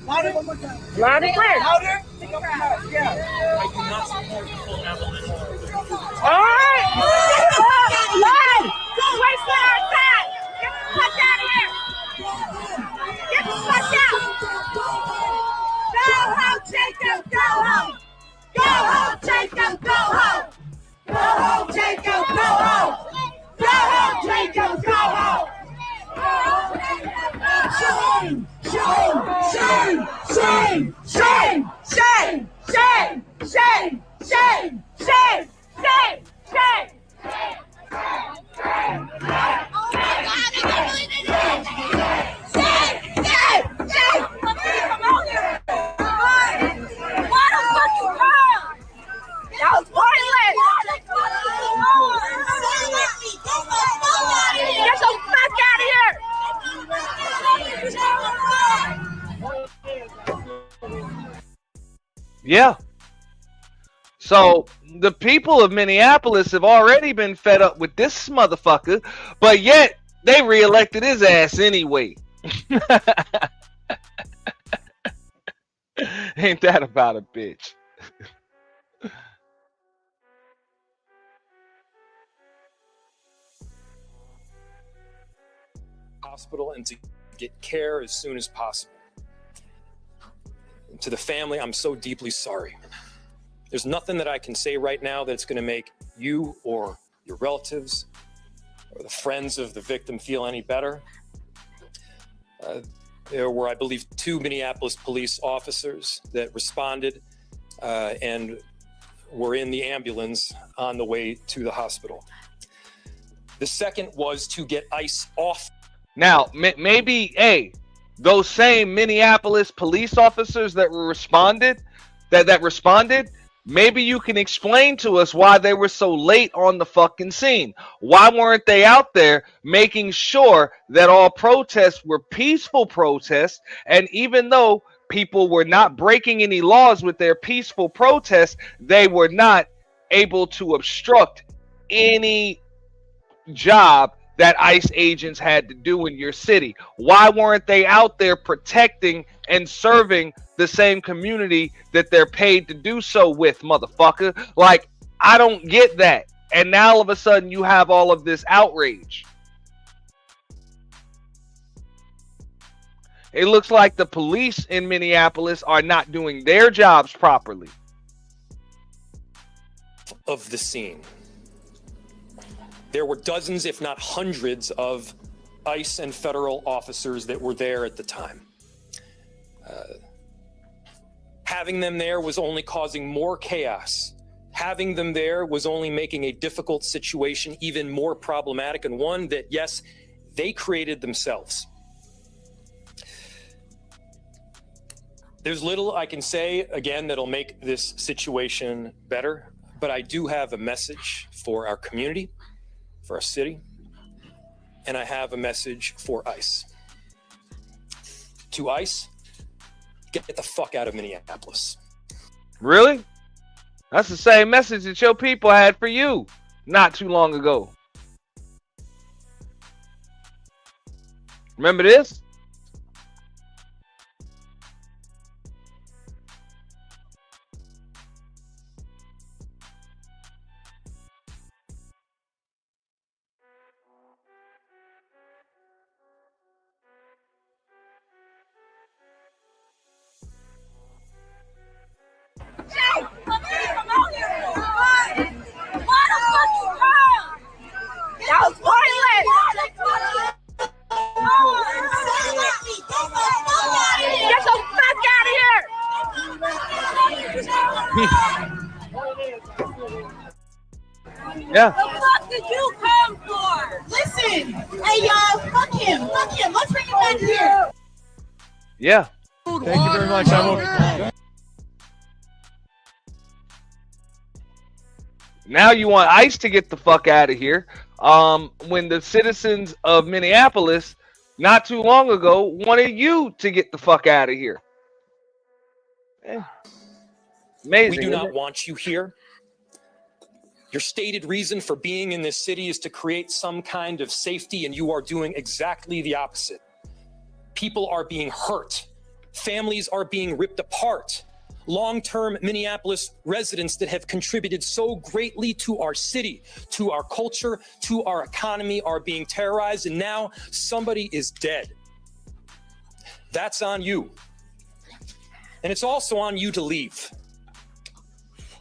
Louder, one more time. Loud and clear. Louder. Yeah. I do not support full abolition. All right. Loud. Don't waste our time. Get the fuck out of here. Get the fuck out. Go home, Jacob. Go home. Go home, Jacob. Go home. Go home, Jacob. Go home. Go home, Jacob. Go home. Shame! Shame! Shame! Shame! Shame! Shame! Shame! Shame! Shame! Shame! Shame! Shame! Oh my God! I can't believe it! Shame! Shame! Shame! Come on here! What the fuck you wrong? That was pointless! Get the fuck out of here! Yeah. So the people of Minneapolis have already been fed up with this motherfucker, but yet they reelected his ass anyway. Ain't that about a bitch? Hospital and to get care as soon as possible. And to the family, I'm so deeply sorry. There's nothing that I can say right now that's going to make you or your relatives or the friends of the victim feel any better. There were, I believe, 2 Minneapolis police officers that responded and were in the ambulance on the way to the hospital. The second was to get ICE off. Now, maybe, hey, those same Minneapolis police officers that responded, maybe you can explain to us why they were so late on the fucking scene. Why weren't they out there making sure that all protests were peaceful protests? And even though people were not breaking any laws with their peaceful protests, they were not able to obstruct any job that ICE agents had to do in your city. Why weren't they out there protecting and serving the same community that they're paid to do so with, motherfucker? Like, I don't get that. And now all of a sudden you have all of this outrage. It looks like the police in Minneapolis are not doing their jobs properly. Of the scene. There were dozens, if not hundreds, of ICE and federal officers that were there at the time. Having them there was only causing more chaos. Having them there was only making a difficult situation even more problematic, and one that, yes, they created themselves. There's little I can say, again, that'll make this situation better, but I do have a message for our community, for our city, and I have a message for ICE. To ICE, get the fuck out of Minneapolis. Really? That's the same message that your people had for you not too long ago. Remember this? That was pointless! Get the fuck out of here! Yeah. The fuck did you come for? Listen! Hey y'all, fuck him! Fuck him! Let's bring him back here! Yeah. Thank you very much. Now you want ICE to get the fuck out of here, when the citizens of Minneapolis not too long ago wanted you to get the fuck out of here. Amazing. We do not want you here. Your stated reason for being in this city is to create some kind of safety, and you are doing exactly the opposite. People are being hurt. Families are being ripped apart. Long-term Minneapolis residents that have contributed so greatly to our city, to our culture, to our economy are being terrorized, and now somebody is dead. That's on you. And it's also on you to leave.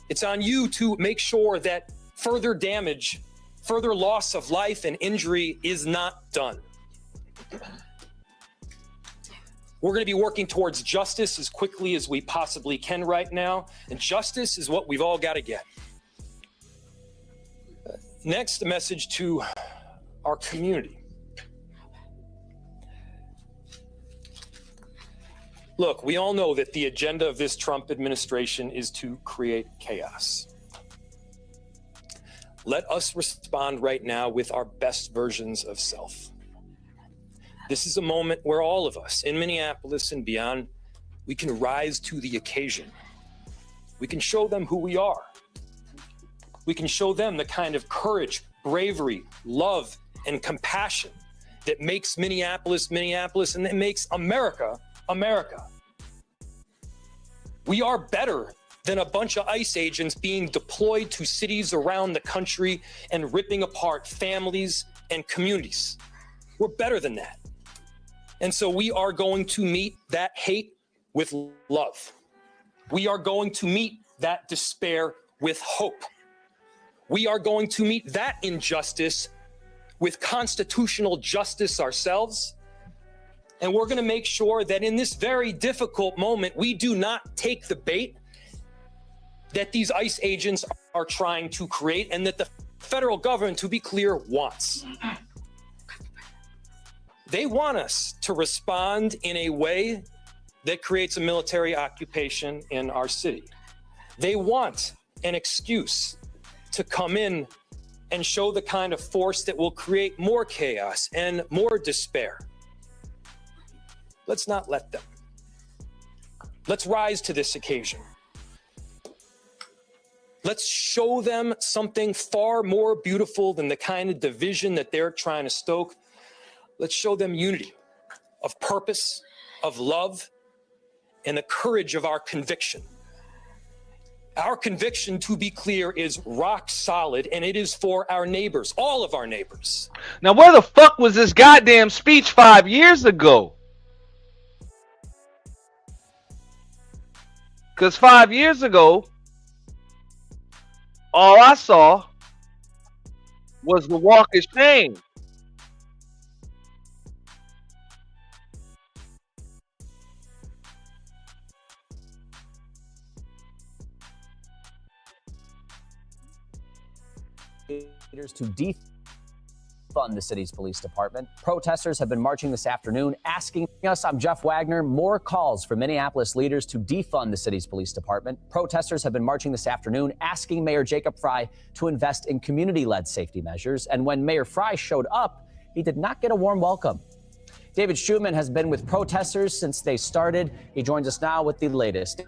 It's on you to make sure that further damage, further loss of life and injury is not done. We're going to be working towards justice as quickly as we possibly can right now, and justice is what we've all got to get. Next, a message to our community. Look, we all know that the agenda of this Trump administration is to create chaos. Let us respond right now with our best versions of self. This is a moment where all of us in Minneapolis and beyond, we can rise to the occasion. We can show them who we are. We can show them the kind of courage, bravery, love, and compassion that makes Minneapolis, Minneapolis, and that makes America, America. We are better than a bunch of ICE agents being deployed to cities around the country and ripping apart families and communities. We're better than that. And so we are going to meet that hate with love. We are going to meet that despair with hope. We are going to meet that injustice with constitutional justice ourselves. And we're going to make sure that in this very difficult moment, we do not take the bait that these ICE agents are trying to create and that the federal government, to be clear, wants. They want us to respond in a way that creates a military occupation in our city. They want an excuse to come in and show the kind of force that will create more chaos and more despair. Let's not let them. Let's rise to this occasion. Let's show them something far more beautiful than the kind of division that they're trying to stoke. Let's show them unity of purpose, of love, and the courage of our conviction. Our conviction, to be clear, is rock solid, and it is for our neighbors, all of our neighbors. Now, where the fuck was this goddamn speech 5 years ago? Because 5 years ago, all I saw was the walk of shame. To defund the city's police department. Protesters have been marching this afternoon asking us. I'm Jeff Wagner. More calls from Minneapolis leaders to defund the city's police department. Protesters have been marching this afternoon asking Mayor Jacob Frey to invest in community-led safety measures. And when Mayor Frey showed up, he did not get a warm welcome. David Schumann has been with protesters since they started. He joins us now with the latest.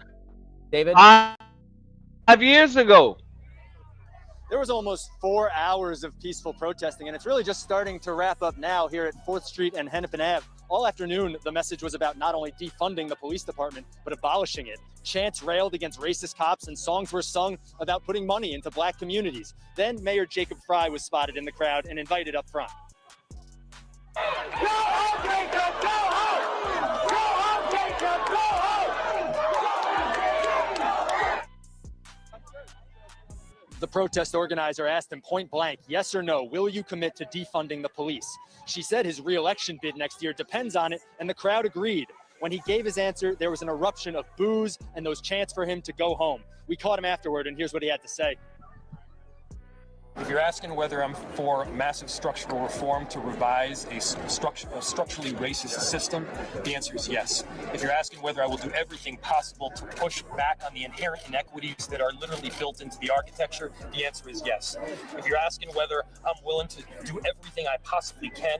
David? 5 years ago. There was almost 4 hours of peaceful protesting, and it's really just starting to wrap up now here at 4th Street and Hennepin Ave. All afternoon, the message was about not only defunding the police department, but abolishing it. Chants railed against racist cops, and songs were sung about putting money into black communities. Then Mayor Jacob Frey was spotted in the crowd and invited up front. Go home, Jacob! Go home! Go home, Jacob! Go home! The protest organizer asked him point blank, yes or no, will you commit to defunding the police? She said his re-election bid next year depends on it, and the crowd agreed. When he gave his answer, there was an eruption of boos and those chants for him to go home. We caught him afterward, and here's what he had to say. If you're asking whether I'm for massive structural reform to revise a structurally racist system, the answer is yes. If you're asking whether I will do everything possible to push back on the inherent inequities that are literally built into the architecture, the answer is yes. If you're asking whether I'm willing to do everything I possibly can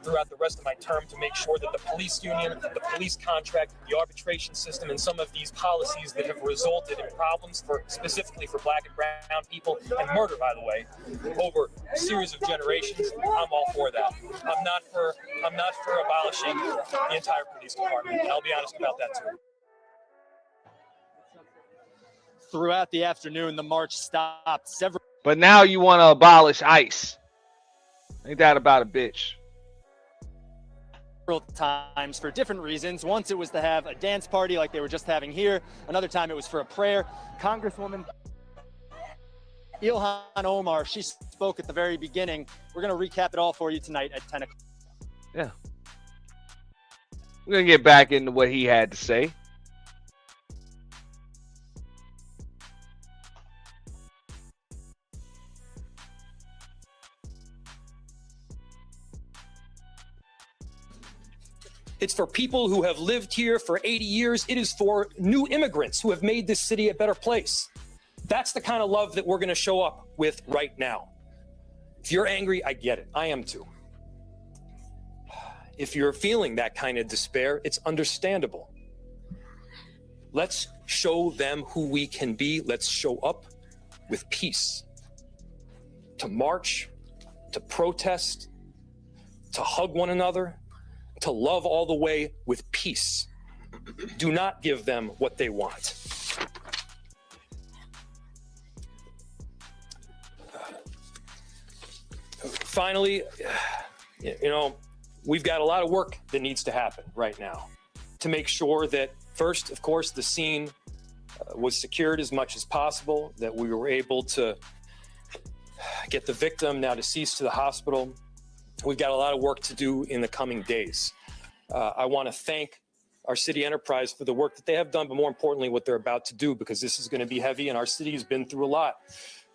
throughout the rest of my term to make sure that the police union, the police contract, the arbitration system, and some of these policies that have resulted in problems specifically for black and brown people, and murder, by the way, over a series of generations, I'm all for that. I'm not for abolishing the entire police department. And I'll be honest about that too. Throughout the afternoon, the march stopped several. But now you want to abolish ICE. Ain't that about a bitch? Times for different reasons. Once it was to have a dance party like they were just having here. Another time it was for a prayer. Congresswoman Ilhan Omar, she spoke at the very beginning. We're going to recap it all for you tonight at 10 o'clock. Yeah. We're going to get back into what he had to say. It's for people who have lived here for 80 years. It is for new immigrants who have made this city a better place. That's the kind of love that we're going to show up with right now. If you're angry, I get it. I am too. If you're feeling that kind of despair, it's understandable. Let's show them who we can be. Let's show up with peace. To march, to protest, to hug one another, to love all the way with peace. Do not give them what they want. Finally, we've got a lot of work that needs to happen right now to make sure that first, of course, the scene was secured as much as possible, that we were able to get the victim, now deceased, to the hospital. We've got a lot of work to do in the coming days. I want to thank our city enterprise for the work that they have done, but more importantly, what they're about to do, because this is going to be heavy and our city has been through a lot.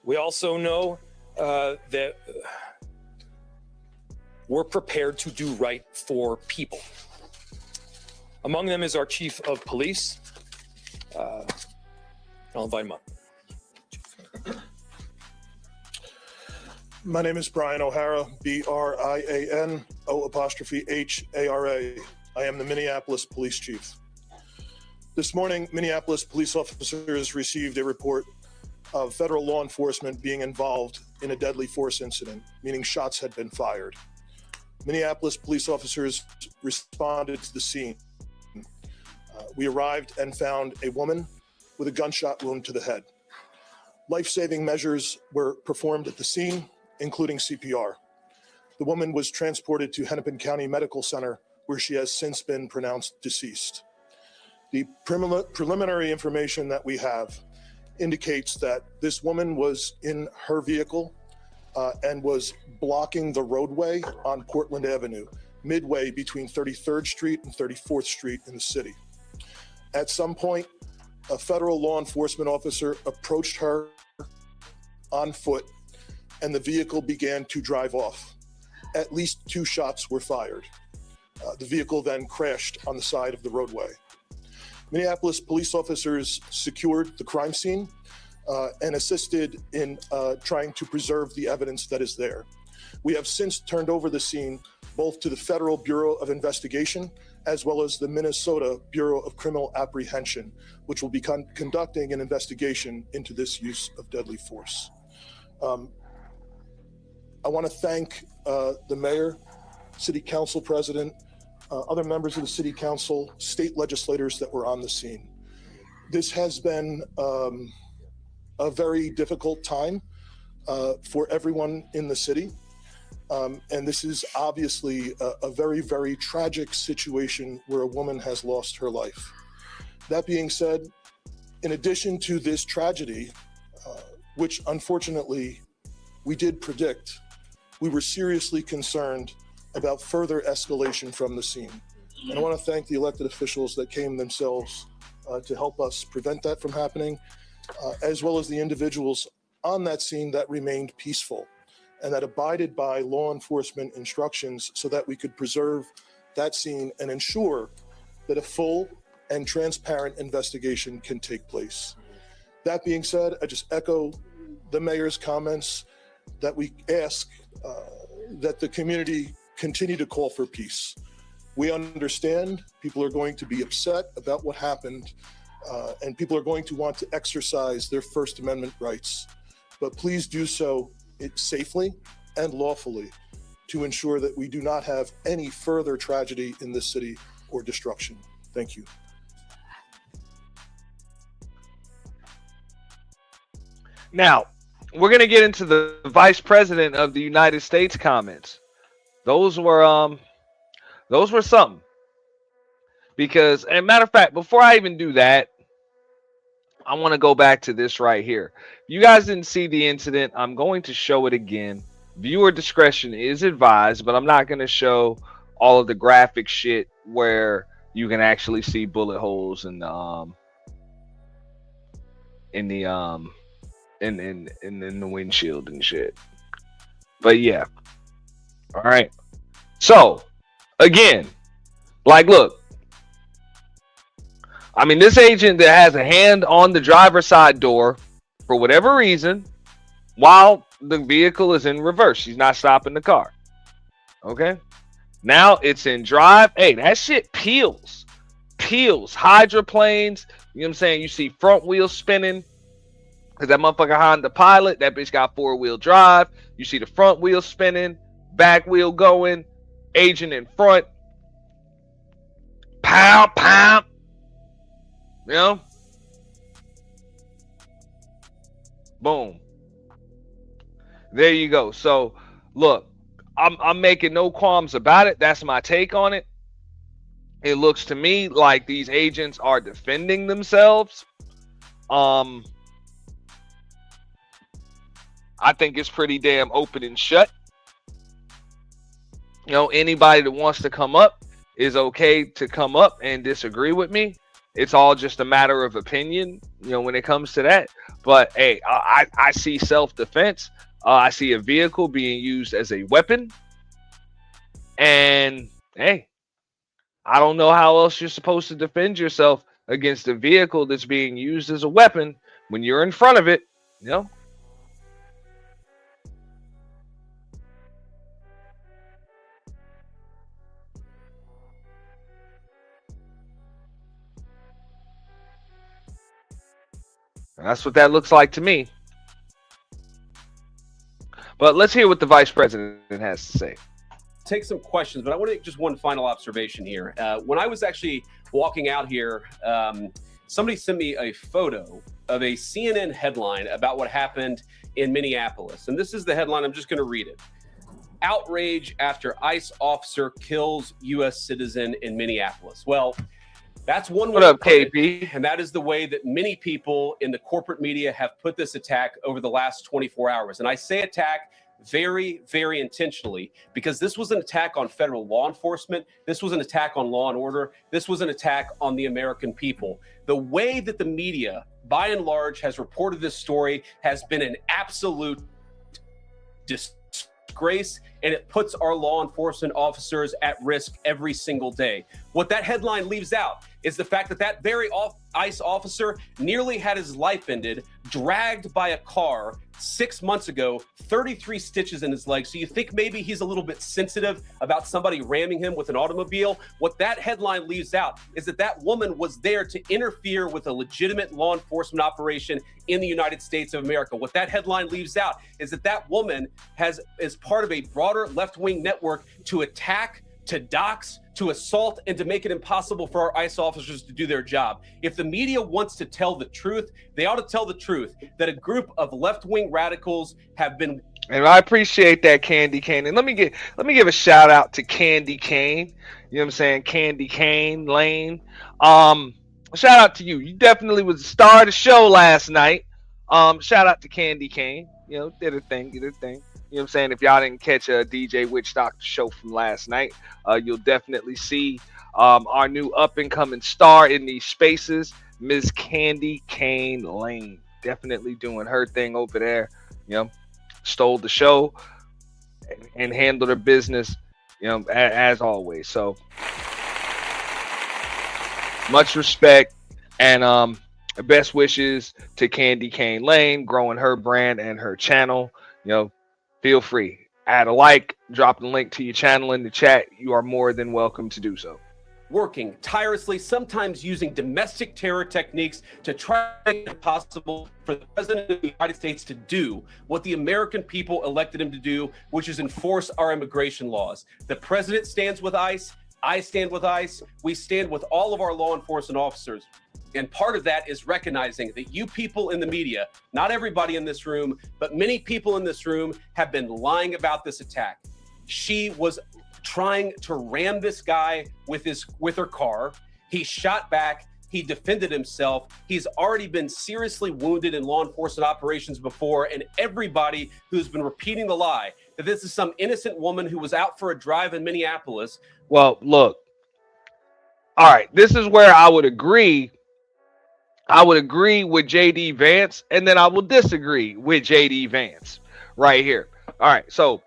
We also know that we're prepared to do right for people. Among them is our chief of police. I'll invite him up. My name is Brian O'Hara, BRIANO''HARA. I am the Minneapolis Police Chief. This morning, Minneapolis police officers received a report of federal law enforcement being involved in a deadly force incident, meaning shots had been fired. Minneapolis police officers responded to the scene. We arrived and found a woman with a gunshot wound to the head. Life-saving measures were performed at the scene, including CPR. The woman was transported to Hennepin County Medical Center, where she has since been pronounced deceased. The preliminary information that we have indicates that this woman was in her vehicle and was blocking the roadway on Portland Avenue, midway between 33rd Street and 34th Street in the city. At some point, a federal law enforcement officer approached her on foot, and the vehicle began to drive off. At least 2 shots were fired. The vehicle then crashed on the side of the roadway. Minneapolis police officers secured the crime scene and assisted in trying to preserve the evidence that is there. We have since turned over the scene both to the Federal Bureau of Investigation as well as the Minnesota Bureau of Criminal Apprehension, which will be conducting an investigation into this use of deadly force. I want to thank the mayor, city council president, other members of the city council, state legislators that were on the scene. This has been a very difficult time for everyone in the city. And this is obviously a very, very tragic situation where a woman has lost her life. That being said, in addition to this tragedy, which unfortunately we did predict, we were seriously concerned about further escalation from the scene. And I want to thank the elected officials that came themselves to help us prevent that from happening, as well as the individuals on that scene that remained peaceful and that abided by law enforcement instructions so that we could preserve that scene and ensure that a full and transparent investigation can take place. That being said, I just echo the mayor's comments that we ask that the community continue to call for peace. We understand people are going to be upset about what happened, and people are going to want to exercise their First Amendment rights, but please do so safely and lawfully to ensure that we do not have any further tragedy in this city or destruction. Thank you. Now, we're going to get into the Vice President of the United States comments. Those were something. Because, as a matter of fact, before I even do that, I want to go back to this right here. If you guys didn't see the incident, I'm going to show it again. Viewer discretion is advised, but I'm not going to show all of the graphic shit where you can actually see bullet holes in the windshield and shit. But yeah. All right. So, again, like, look. I mean, this agent that has a hand on the driver's side door, for whatever reason, while the vehicle is in reverse, she's not stopping the car. Okay? Now it's in drive. Hey, that shit peels. Hydroplanes. You know what I'm saying? You see front wheels spinning. Because that motherfucker Honda Pilot, that bitch got 4-wheel drive. You see the front wheel spinning, back wheel going, agent in front. Pow, pow. You know? Boom. There you go. So, look, I'm making no qualms about it. That's my take on it. It looks to me like these agents are defending themselves. I think it's pretty damn open and shut. You know, anybody that wants to come up is okay to come up and disagree with me. It's all just a matter of opinion, you know, when it comes to that. But hey, I see self-defense. I see a vehicle being used as a weapon. And hey, I don't know how else you're supposed to defend yourself against a vehicle that's being used as a weapon when you're in front of it, you know? That's what that looks like to me. But let's hear what the vice president has to say. Take some questions, but I want to make just one final observation here. When I was actually walking out here, somebody sent me a photo of a CNN headline about what happened in Minneapolis. And this is the headline. I'm just going to read it. Outrage after ICE officer kills U.S. citizen in Minneapolis. Well, that's one way. What up, KP? And that is the way that many people in the corporate media have put this attack over the last 24 hours. And I say attack very, very intentionally, because this was an attack on federal law enforcement. This was an attack on law and order. This was an attack on the American people. The way that the media, by and large, has reported this story has been an absolute disgrace, and it puts our law enforcement officers at risk every single day. What that headline leaves out is the fact that that very ICE officer nearly had his life ended, dragged by a car 6 months ago, 33 stitches in his leg. So you think maybe he's a little bit sensitive about somebody ramming him with an automobile? What that headline leaves out is that that woman was there to interfere with a legitimate law enforcement operation in the United States of America. What that headline leaves out is that that woman is part of a broader left-wing network to attack, to dox, to assault, and to make it impossible for our ICE officers to do their job. If the media wants to tell the truth, they ought to tell the truth that a group of left-wing radicals have been. And I appreciate that, Candy Cane. And let me give a shout out to Candy Cane. You know what I'm saying? Candy Cane Lane. Shout out to you. You definitely was the star of the show last night. Shout out to Candy Cane. You know, did her thing. You know what I'm saying? If y'all didn't catch a DJ Witch Doctor show from last night, you'll definitely see our new up-and-coming star in these spaces, Ms. Candy Cane Lane. Definitely doing her thing over there. You know, stole the show and handled her business, you know, as always. So much respect and best wishes to Candy Cane Lane, growing her brand and her channel. You know, feel free, add a like, drop the link to your channel in the chat. You are more than welcome to do so. Working tirelessly, sometimes using domestic terror techniques to try to make it possible for the president of the United States to do what the American people elected him to do, which is enforce our immigration laws. The president stands with ICE. I stand with ICE. We stand with all of our law enforcement officers. And part of that is recognizing that you people in the media, not everybody in this room, but many people in this room have been lying about this attack. She was trying to ram this guy with her car. He shot back. He defended himself. He's already been seriously wounded in law enforcement operations before. And everybody who's been repeating the lie that this is some innocent woman who was out for a drive in Minneapolis. Well, look. All right, this is where I would agree. I would agree with JD Vance, and then I will disagree with JD Vance right here. All right, so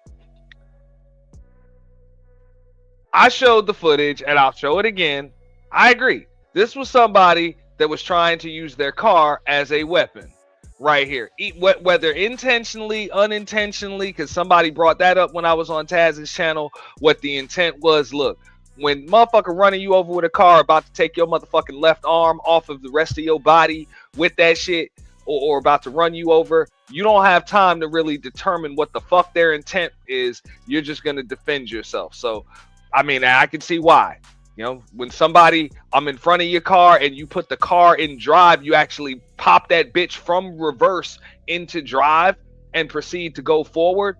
I showed the footage, and I'll show it again. I agree. This was somebody that was trying to use their car as a weapon right here. Whether intentionally, unintentionally, because somebody brought that up when I was on Taz's channel, what the intent was. Look, when motherfucker running you over with a car about to take your motherfucking left arm off of the rest of your body with that shit, or about to run you over, you don't have time to really determine what the fuck their intent is. You're just going to defend yourself. So, I mean, I can see why. You know, when I'm in front of your car and you put the car in drive, you actually pop that bitch from reverse into drive and proceed to go forward.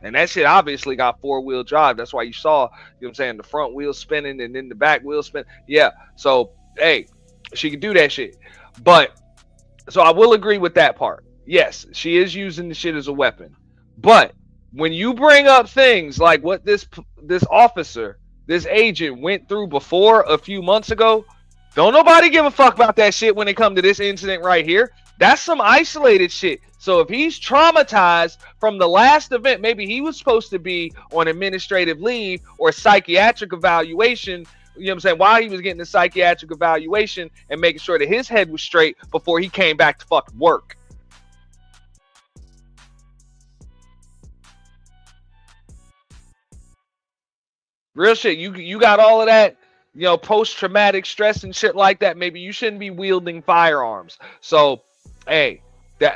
And that shit obviously got 4-wheel drive. That's why you saw, you know what I'm saying, the front wheel spinning and then the back wheel spin. Yeah. So, hey, she can do that shit. But, so I will agree with that part. Yes, she is using the shit as a weapon. But when you bring up things like what this officer, this agent went through before a few months ago, don't nobody give a fuck about that shit when it comes to this incident right here. That's some isolated shit. So if he's traumatized from the last event, maybe he was supposed to be on administrative leave or psychiatric evaluation, you know what I'm saying, while he was getting the psychiatric evaluation and making sure that his head was straight before he came back to fucking work. Real shit. You got all of that, you know, post-traumatic stress and shit like that. Maybe you shouldn't be wielding firearms. So, hey,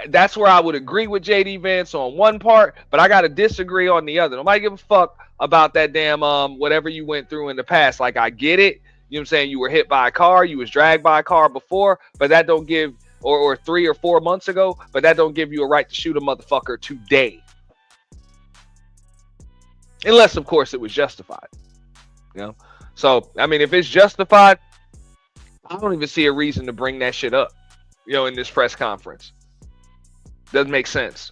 that's where I would agree with JD Vance on one part, but I got to disagree on the other. Nobody give a fuck about that damn whatever you went through in the past. Like, I get it. You know what I'm saying? You were hit by a car, you was dragged by a car before, but that don't give, or 3 or 4 months ago, but that don't give you a right to shoot a motherfucker today. Unless, of course, it was justified. You know? So, I mean, if it's justified, I don't even see a reason to bring that shit up, you know, in this press conference. Doesn't make sense.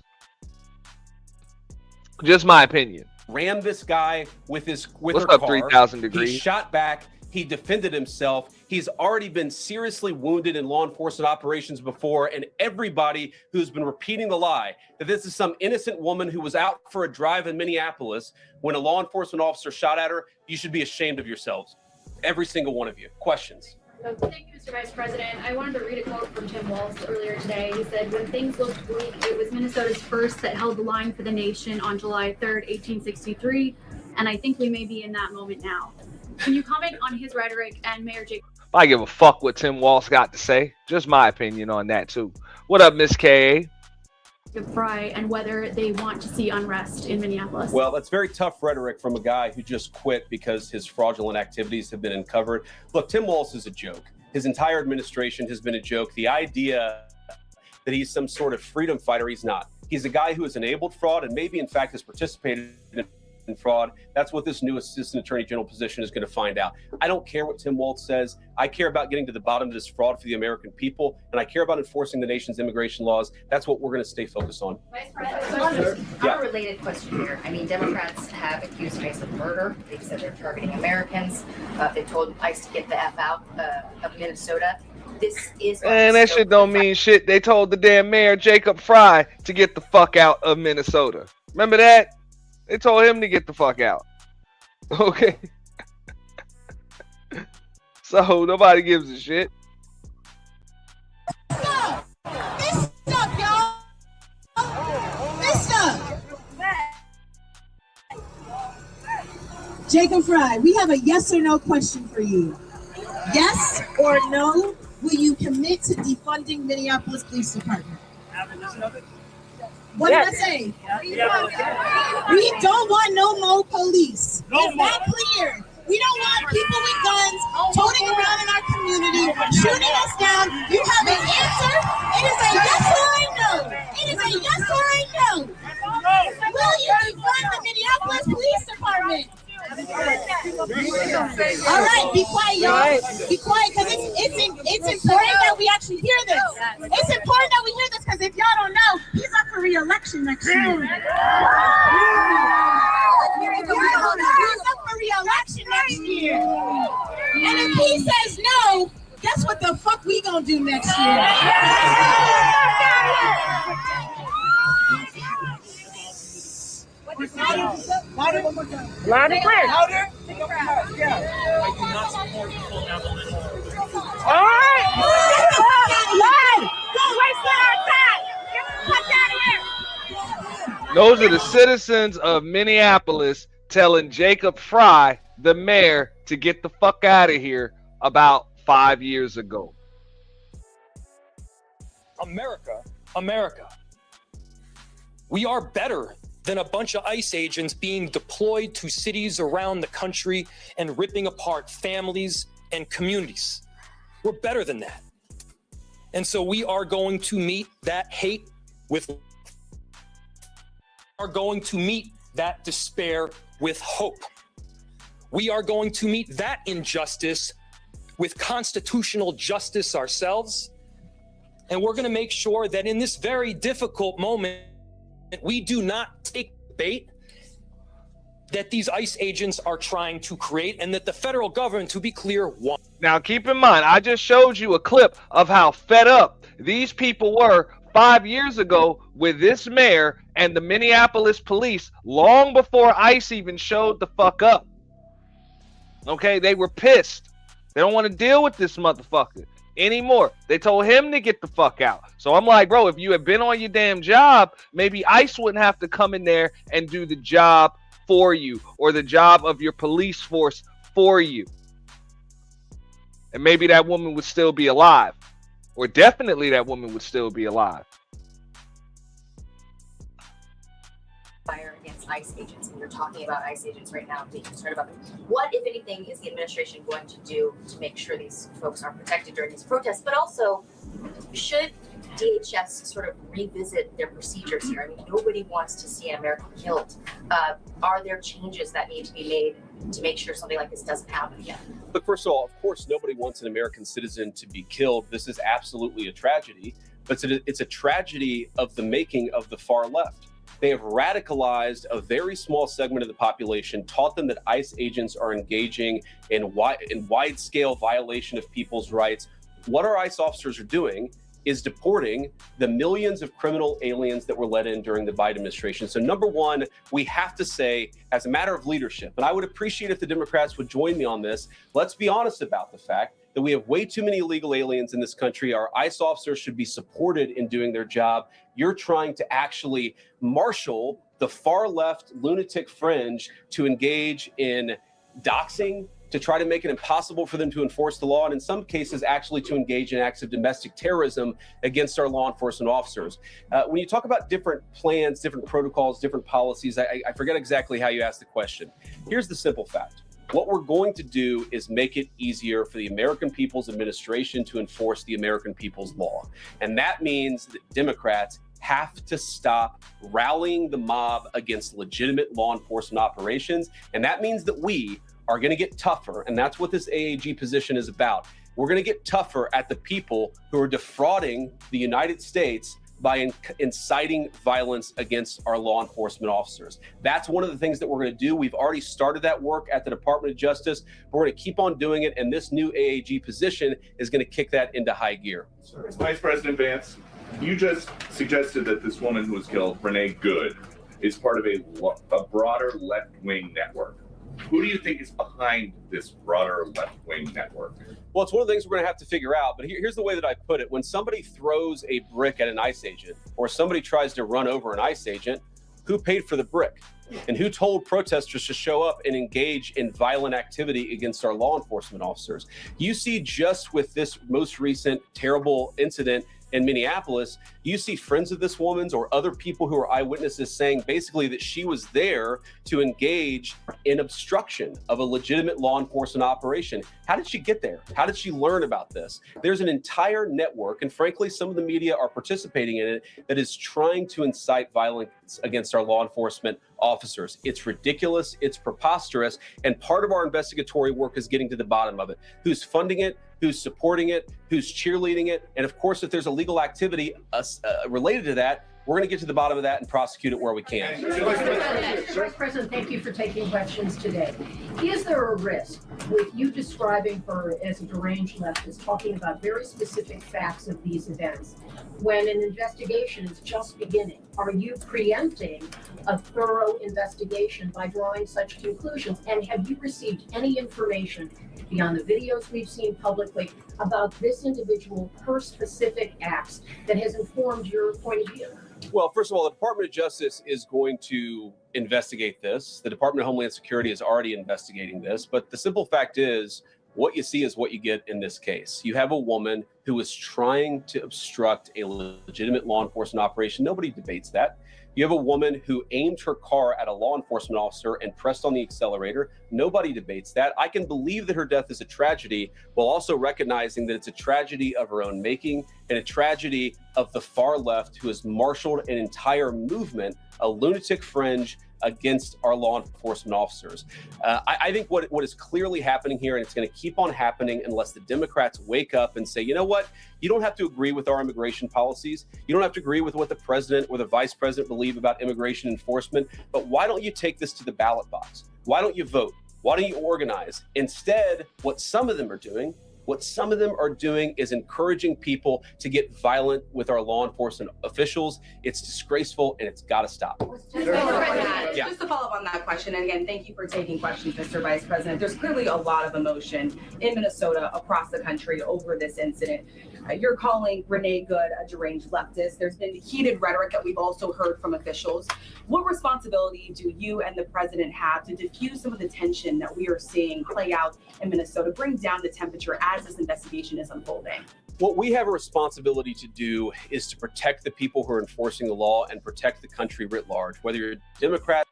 Just my opinion. Rammed this guy with What's her up, car. 3,000 degrees? He shot back. He defended himself. He's already been seriously wounded in law enforcement operations before, and everybody who's been repeating the lie that this is some innocent woman who was out for a drive in Minneapolis when a law enforcement officer shot at her, you should be ashamed of yourselves. Every single one of you. Questions? Thank you, Mr. Vice President. I wanted to read a quote from Tim Walz earlier today. He said, when things looked bleak, it was Minnesota's first that held the line for the nation on July 3rd, 1863. And I think we may be in that moment now. Can you comment on his rhetoric and Mayor Jake? I give a fuck what Tim Walz got to say. Just my opinion on that, too. What up, Miss K? Fry and whether they want to see unrest in Minneapolis? Well, that's very tough rhetoric from a guy who just quit because his fraudulent activities have been uncovered. Look, Tim Walz is a joke. His entire administration has been a joke. The idea that he's some sort of freedom fighter, he's not. He's a guy who has enabled fraud and maybe, in fact, has participated in fraud. That's what this new assistant attorney general position is going to find out. I don't care what Tim Walz says. I care about getting to the bottom of this fraud for the American people, and I care about enforcing the nation's immigration laws. That's what we're going to stay focused on. Vice President, a related question here. I mean, Democrats have accused ICE of murder. They've said they're targeting Americans. They told ICE to get the F out of Minnesota. This is Man, that shit don't mean shit. They told the damn mayor, Jacob Fry, to get the fuck out of Minnesota. Remember that? They told him to get the fuck out. Okay. So nobody gives a shit. Stop, y'all. Stop. Jacob Fry, we have a yes or no question for you. Yes or no, will you commit to defunding Minneapolis Police Department? What did I say? We don't want no more police. Is that clear? We don't want people with guns toting around in our community, shooting us down. You have an answer? It is a yes or a no. It is a yes or a no. Will you defund the Minneapolis Police Department? All right, be quiet, y'all. Be quiet, because it's important that we actually hear this. It's important that we hear this, because if y'all don't know, he's up for re-election next year. If y'all don't know, he's up for re-election next year. And if he says no, guess what the fuck we gonna do next year? Louder and clear. Louder. I do not support full abolition. All right. Lord, don't waste our time. Get the fuck out of here. Those are the citizens of Minneapolis telling Jacob Fry, the mayor, to get the fuck out of here about 5 years ago. America. We are better than a bunch of ICE agents being deployed to cities around the country and ripping apart families and communities. We're better than that. And so we are going to meet that hate with that despair with hope. We are going to meet that injustice with constitutional justice ourselves. And we're going to make sure that in this very difficult moment, we do not take bait that these ICE agents are trying to create, and that the federal government, to be clear, wants. Now, keep in mind, I just showed you a clip of how fed up these people were 5 years ago with this mayor and the Minneapolis police long before ICE even showed the fuck up. Okay, they were pissed. They don't want to deal with this motherfucker anymore. They told him to get the fuck out. So I'm like, bro, if you had been on your damn job, maybe ICE wouldn't have to come in there and do the job for you, or the job of your police force for you. And maybe that woman would still be alive, or definitely that woman would still be alive. Fire against ICE agents, and you're talking about ICE agents right now, being concerned about them. What, if anything, is the administration going to do to make sure these folks are protected during these protests? But also, should DHS sort of revisit their procedures here? I mean, nobody wants to see an American killed. Are there changes that need to be made to make sure something like this doesn't happen again? Look, first of all, of course, nobody wants an American citizen to be killed. This is absolutely a tragedy, but it's a tragedy of the making of the far left. They have radicalized a very small segment of the population, taught them that ICE agents are engaging in wide-scale violation of people's rights. What our ICE officers are doing is deporting the millions of criminal aliens that were let in during the Biden administration. So number one, we have to say, as a matter of leadership, and I would appreciate if the Democrats would join me on this, let's be honest about the fact that we have way too many illegal aliens in this country. Our ICE officers should be supported in doing their job. You're trying to actually marshal the far left lunatic fringe to engage in doxing, to try to make it impossible for them to enforce the law, and in some cases actually to engage in acts of domestic terrorism against our law enforcement officers. When you talk about different plans, different protocols, different policies, I forget exactly how you asked the question. Here's the simple fact. What we're going to do is make it easier for the American People's Administration to enforce the American people's law. And that means that Democrats have to stop rallying the mob against legitimate law enforcement operations. And that means that we are going to get tougher. And that's what this AAG position is about. We're going to get tougher at the people who are defrauding the United States by inciting violence against our law enforcement officers. That's one of the things that we're going to do. We've already started that work at the Department of Justice, but we're going to keep on doing it. And this new AAG position is going to kick that into high gear. Vice President Vance, you just suggested that this woman who was killed, Renee Good, is part of a broader left-wing network. Who do you think is behind this broader left-wing network? Well, it's one of the things we're going to have to figure out. But here's the way that I put it. When somebody throws a brick at an ICE agent, or somebody tries to run over an ICE agent, who paid for the brick? And who told protesters to show up and engage in violent activity against our law enforcement officers? You see, just with this most recent terrible incident in Minneapolis, you see friends of this woman's or other people who are eyewitnesses saying basically that she was there to engage in obstruction of a legitimate law enforcement operation. How did she get there? How did she learn about this? There's an entire network, and frankly, some of the media are participating in it, that is trying to incite violence against our law enforcement officers. It's ridiculous, it's preposterous, and part of our investigatory work is getting to the bottom of it. Who's funding it? Who's supporting it, who's cheerleading it, and of course, if there's illegal activity related to that, we're going to get to the bottom of that and prosecute it where we can. Vice President, thank you for taking questions today. Is there a risk with you describing her as a deranged leftist, talking about very specific facts of these events, when an investigation is just beginning? Are you preempting a thorough investigation by drawing such conclusions? And have you received any information beyond the videos we've seen publicly about this individual, her specific acts, that has informed your point of view? Well, first of all, the Department of Justice is going to investigate this. The Department of Homeland Security is already investigating this. But the simple fact is, what you see is what you get in this case. You have a woman who is trying to obstruct a legitimate law enforcement operation. Nobody debates that. You have a woman who aimed her car at a law enforcement officer and pressed on the accelerator. Nobody debates that. I can believe that her death is a tragedy, while also recognizing that it's a tragedy of her own making and a tragedy of the far left, who has marshaled an entire movement, a lunatic fringe, against our law enforcement officers. I think what is clearly happening here, and it's going to keep on happening unless the Democrats wake up and say, you know what, you don't have to agree with our immigration policies. You don't have to agree with what the president or the vice president believe about immigration enforcement, but why don't you take this to the ballot box? Why don't you vote? Why don't you organize? Instead, what some of them are doing is encouraging people to get violent with our law enforcement officials. It's disgraceful and it's got to stop. Just to follow up on that question, and again, thank you for taking questions, Mr. Vice President. There's clearly a lot of emotion in Minnesota, across the country, over this incident. You're calling Renee Good a deranged leftist. There's been heated rhetoric that we've also heard from officials. What responsibility do you and the president have to diffuse some of the tension that we are seeing play out in Minnesota, bring down the temperature as this investigation is unfolding? What we have a responsibility to do is to protect the people who are enforcing the law and protect the country writ large, whether you're a Democrat.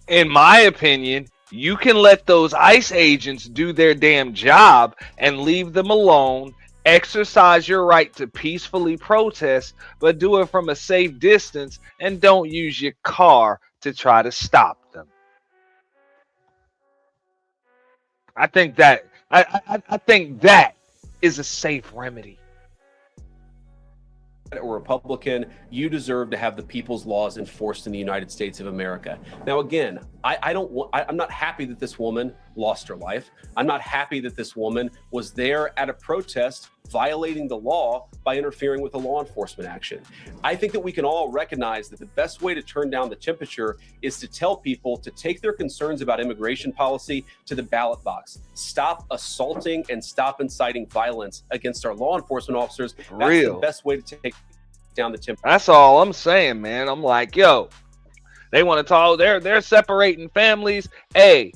In my opinion, you can let those ICE agents do their damn job and leave them alone. Exercise your right to peacefully protest, but do it from a safe distance and don't use your car to try to stop them. I think that I think that is a safe remedy. Or Republican, you deserve to have the people's laws enforced in the United States of America. Now, again, I'm not happy that this woman lost her life. I'm not happy that this woman was there at a protest violating the law by interfering with a law enforcement action. I think that we can all recognize that the best way to turn down the temperature is to tell people to take their concerns about immigration policy to the ballot box. Stop assaulting and stop inciting violence against our law enforcement officers. That's the best way to take down the temperature. That's all I'm saying, man. I'm like, yo, they want to talk. They're separating families. Hey,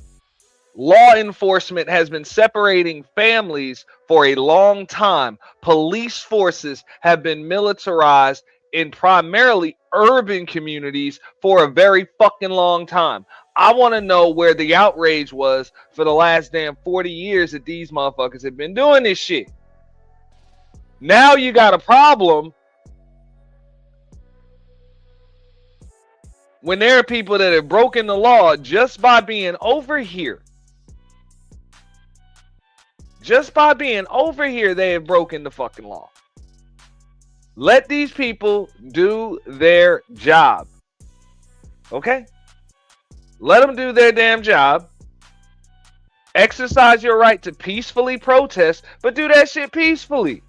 law enforcement has been separating families for a long time. Police forces have been militarized in primarily urban communities for a very fucking long time. I want to know where the outrage was for the last damn 40 years that these motherfuckers have been doing this shit. Now you got a problem when there are people that have broken the law just by being over here. Just by being over here, they have broken the fucking law. Let these people do their job. Okay? Let them do their damn job. Exercise your right to peacefully protest, but do that shit peacefully.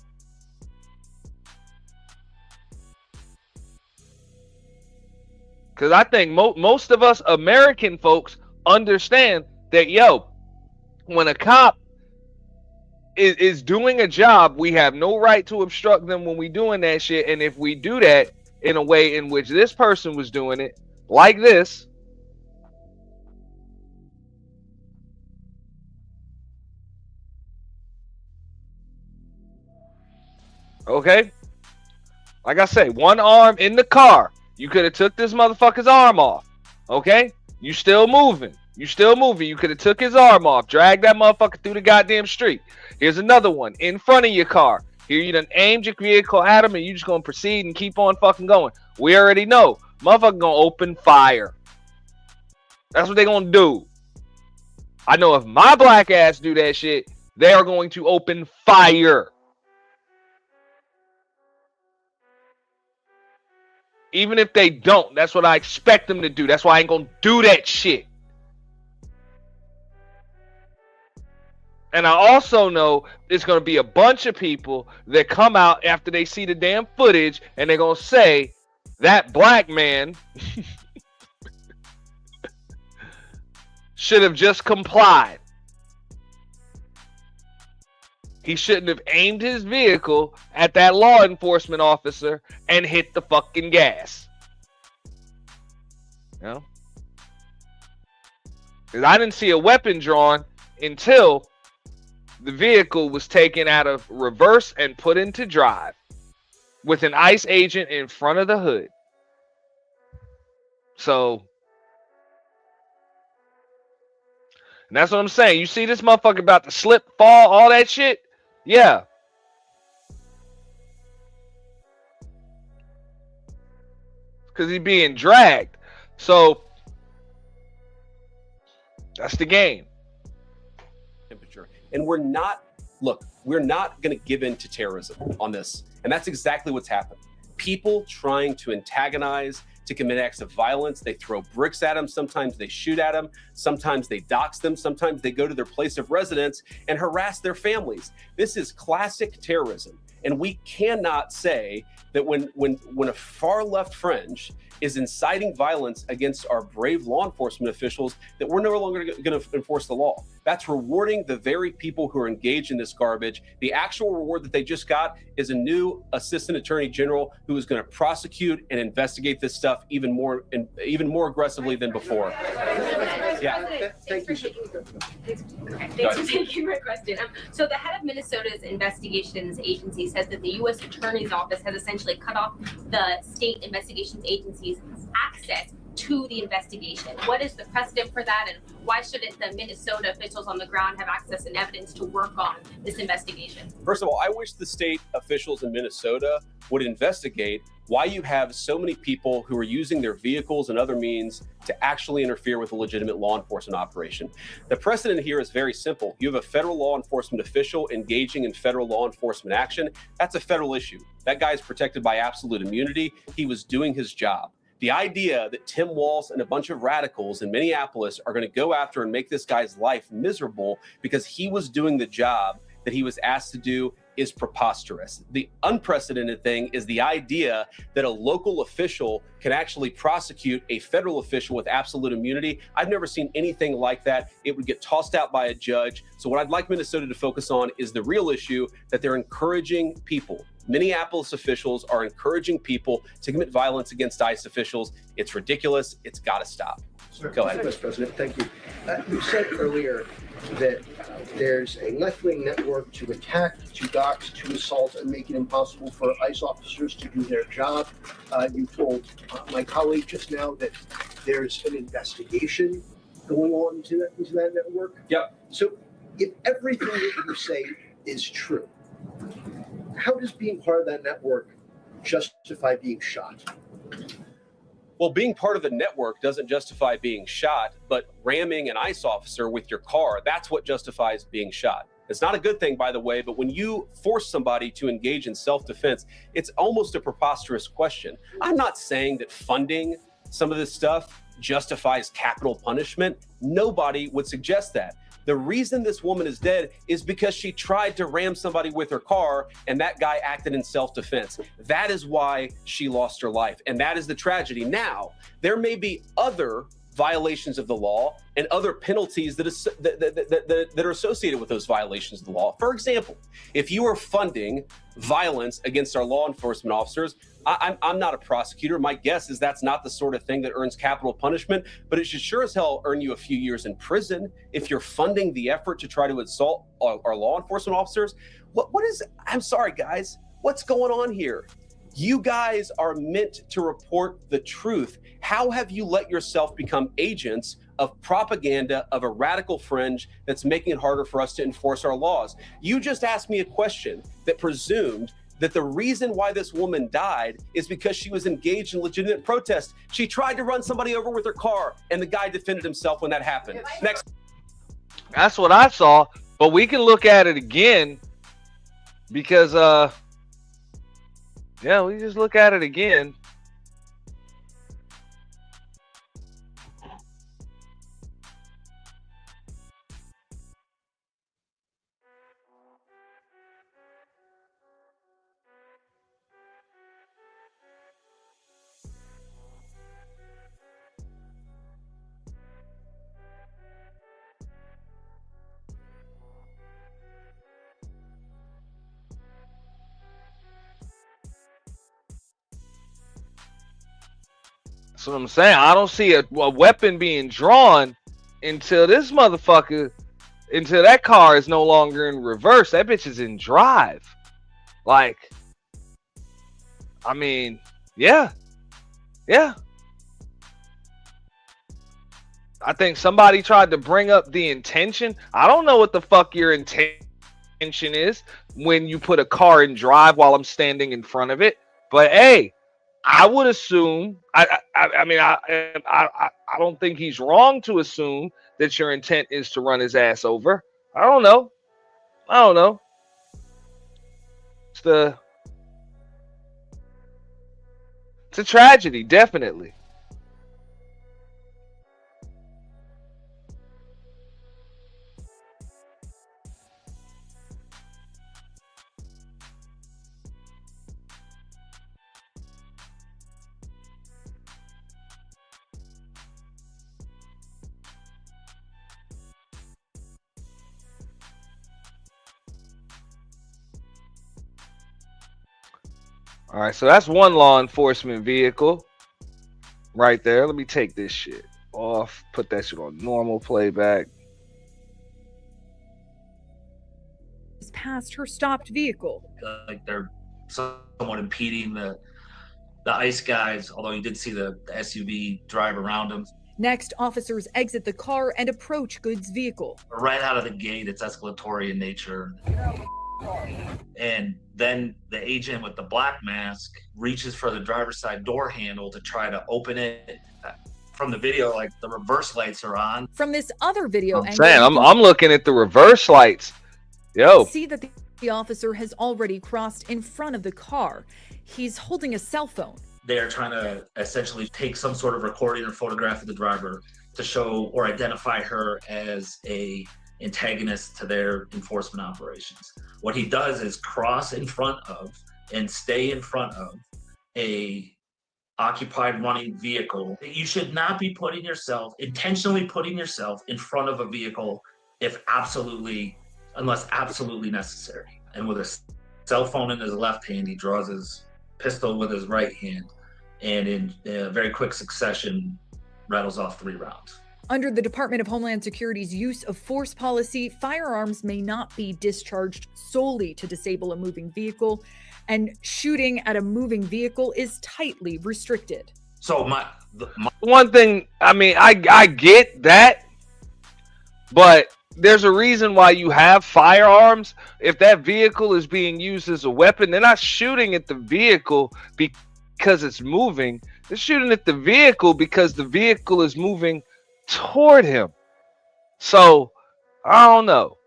Because I think most of us American folks understand that, yo, when a cop is doing a job, we have no right to obstruct them when we doing that shit. And if we do that in a way in which this person was doing it, like this, okay, like I say, one arm in the car, you could have took this motherfucker's arm off. Okay, you still moving. You still moving. You could have took his arm off, dragged that motherfucker through the goddamn street. Here's another one in front of your car. Here you done aimed your vehicle at him and you just gonna proceed and keep on fucking going. We already know. Motherfucker gonna open fire. That's what they gonna do. I know if my black ass do that shit, they are going to open fire. Even if they don't, that's what I expect them to do. That's why I ain't gonna do that shit. And I also know there's going to be a bunch of people that come out after they see the damn footage and they're going to say that black man should have just complied. He shouldn't have aimed his vehicle at that law enforcement officer and hit the fucking gas. You know? Because I didn't see a weapon drawn until the vehicle was taken out of reverse and put into drive with an ICE agent in front of the hood. So, and that's what I'm saying. You see this motherfucker about to slip, fall, all that shit? Yeah. Because he's being dragged. So, That's the game. Temperature. And we're not going to give in to terrorism on this. And that's exactly what's happened. People trying to antagonize, to commit acts of violence. They throw bricks at them. Sometimes they shoot at them. Sometimes they dox them. Sometimes they go to their place of residence and harass their families. This is classic terrorism. And we cannot say that when a far left fringe is inciting violence against our brave law enforcement officials, that we're no longer going to enforce the law. That's rewarding the very people who are engaged in this garbage. The actual reward that they just got is a new assistant attorney general who is going to prosecute and investigate this stuff even more aggressively than before. Yeah. Thanks for taking my question. So the head of Minnesota's investigations agency says that the U.S. Attorney's Office has essentially cut off the state investigations agency's access to the investigation. What is the precedent for that, and why shouldn't the Minnesota officials on the ground have access and evidence to work on this investigation? First of all, I wish the state officials in Minnesota would investigate why you have so many people who are using their vehicles and other means to actually interfere with a legitimate law enforcement operation. The precedent here is very simple. You have a federal law enforcement official engaging in federal law enforcement action. That's a federal issue. That guy is protected by absolute immunity. He was doing his job. The idea that Tim Walz and a bunch of radicals in Minneapolis are going to go after and make this guy's life miserable because he was doing the job that he was asked to do is preposterous. The unprecedented thing is the idea that a local official can actually prosecute a federal official with absolute immunity. I've never seen anything like that. It would get tossed out by a judge. So what I'd like Minnesota to focus on is the real issue, that they're encouraging people. Minneapolis officials are encouraging people to commit violence against ICE officials. It's ridiculous. It's got to stop. Go ahead. Mr. President, thank you. You said earlier that there's a left-wing network to attack, to dox, to assault, and make it impossible for ICE officers to do their job. You told my colleague just now that there's an investigation going on into that network. Yep. So if everything that you say is true, how does being part of that network justify being shot? Well, being part of the network doesn't justify being shot, but ramming an ICE officer with your car, that's what justifies being shot. It's not a good thing, by the way, but when you force somebody to engage in self-defense, it's almost a preposterous question. I'm not saying that funding some of this stuff justifies capital punishment. Nobody would suggest that. The reason this woman is dead is because she tried to ram somebody with her car and that guy acted in self-defense. That is why she lost her life. And that is the tragedy. Now, there may be other violations of the law and other penalties that are associated with those violations of the law. For example, if you are funding violence against our law enforcement officers, I'm not a prosecutor. My guess is that's not the sort of thing that earns capital punishment, but it should sure as hell earn you a few years in prison if you're funding the effort to try to assault our law enforcement officers. I'm sorry, guys, what's going on here? You guys are meant to report the truth. How have you let yourself become agents of propaganda of a radical fringe that's making it harder for us to enforce our laws? You just asked me a question that presumed that the reason why this woman died is because she was engaged in legitimate protest. She tried to run somebody over with her car, and the guy defended himself when that happened. Next. That's what I saw, but we can look at it again because, yeah, we just look at it again. That's what I'm saying. I don't see a weapon being drawn until this motherfucker, until that car is no longer in reverse. That bitch is in drive. Like, I mean, yeah. Yeah. I think somebody tried to bring up the intention. I don't know what the fuck your intention is when you put a car in drive while I'm standing in front of it. But hey, I would assume. I mean, I don't think he's wrong to assume that your intent is to run his ass over. I don't know. It's a tragedy, definitely. All right, so that's one law enforcement vehicle right there. Let me take this shit off, put that shit on normal playback. Past her stopped vehicle. Like they're somewhat impeding the ICE guys, although you did see the SUV drive around them. Next, officers exit the car and approach Goods' vehicle. Right out of the gate, it's escalatory in nature. And then the agent with the black mask reaches for the driver's side door handle to try to open it. From the video, like the reverse lights are on. From this other video, I'm saying, I'm looking at the reverse lights. Yo. See that the officer has already crossed in front of the car. He's holding a cell phone. They're trying to essentially take some sort of recording or photograph of the driver to show or identify her as a antagonist to their enforcement operations. What he does is cross in front of and stay in front of a occupied running vehicle. You should not be intentionally putting yourself in front of a vehicle unless absolutely necessary. And with a cell phone in his left hand, he draws his pistol with his right hand, and in a very quick succession, rattles off 3 rounds. Under the Department of Homeland Security's use of force policy, firearms may not be discharged solely to disable a moving vehicle, and shooting at a moving vehicle is tightly restricted. So my one thing, I mean, I get that, but there's a reason why you have firearms. If that vehicle is being used as a weapon, they're not shooting at the vehicle because it's moving. They're shooting at the vehicle because the vehicle is moving toward him. So I don't know.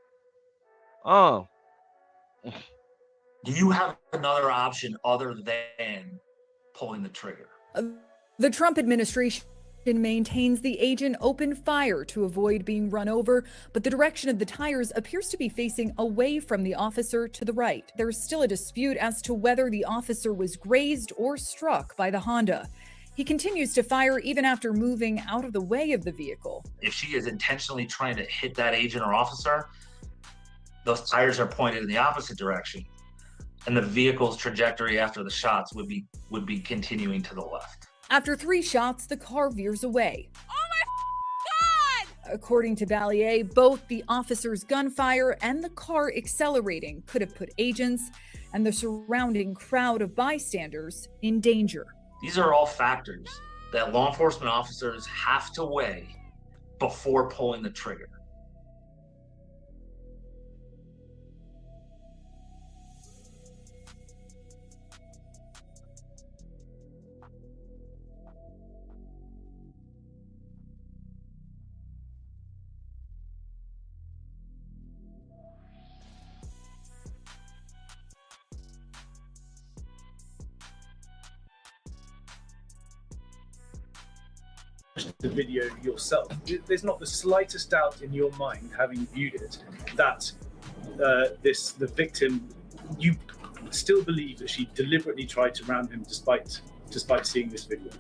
Do you have another option other than pulling the trigger? The Trump administration maintains the agent opened fire to avoid being run over, but the direction of the tires appears to be facing away from the officer to the right. There's still a dispute as to whether the officer was grazed or struck by the Honda. He continues to fire even after moving out of the way of the vehicle. If she is intentionally trying to hit that agent or officer, those tires are pointed in the opposite direction, and the vehicle's trajectory after the shots would be continuing to the left. After 3 shots, the car veers away. Oh my God! According to Ballier, both the officer's gunfire and the car accelerating could have put agents and the surrounding crowd of bystanders in danger. These are all factors that law enforcement officers have to weigh before pulling the trigger. The video yourself, there's not the slightest doubt in your mind, having viewed it, that the victim, you still believe that she deliberately tried to ram him despite seeing this video.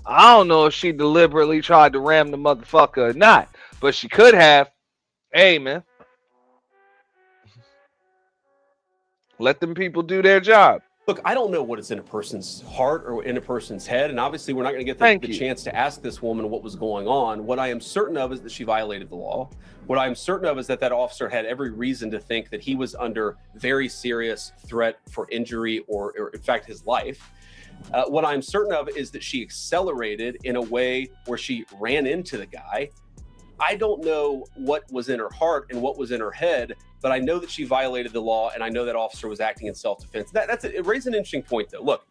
I don't know if she deliberately tried to ram the motherfucker or not, but she could have. Hey, man, let them people do their job. Look, I don't know what is in a person's heart or in a person's head, and obviously we're not going to get the chance to ask this woman what was going on. What I am certain of is that she violated the law. What I'm certain of is that that officer had every reason to think that he was under very serious threat for injury or in fact, his life. What I'm certain of is that she accelerated in a way where she ran into the guy. I don't know what was in her heart and what was in her head, but I know that she violated the law, and I know that officer was acting in self-defense. It raises an interesting point, though. Look,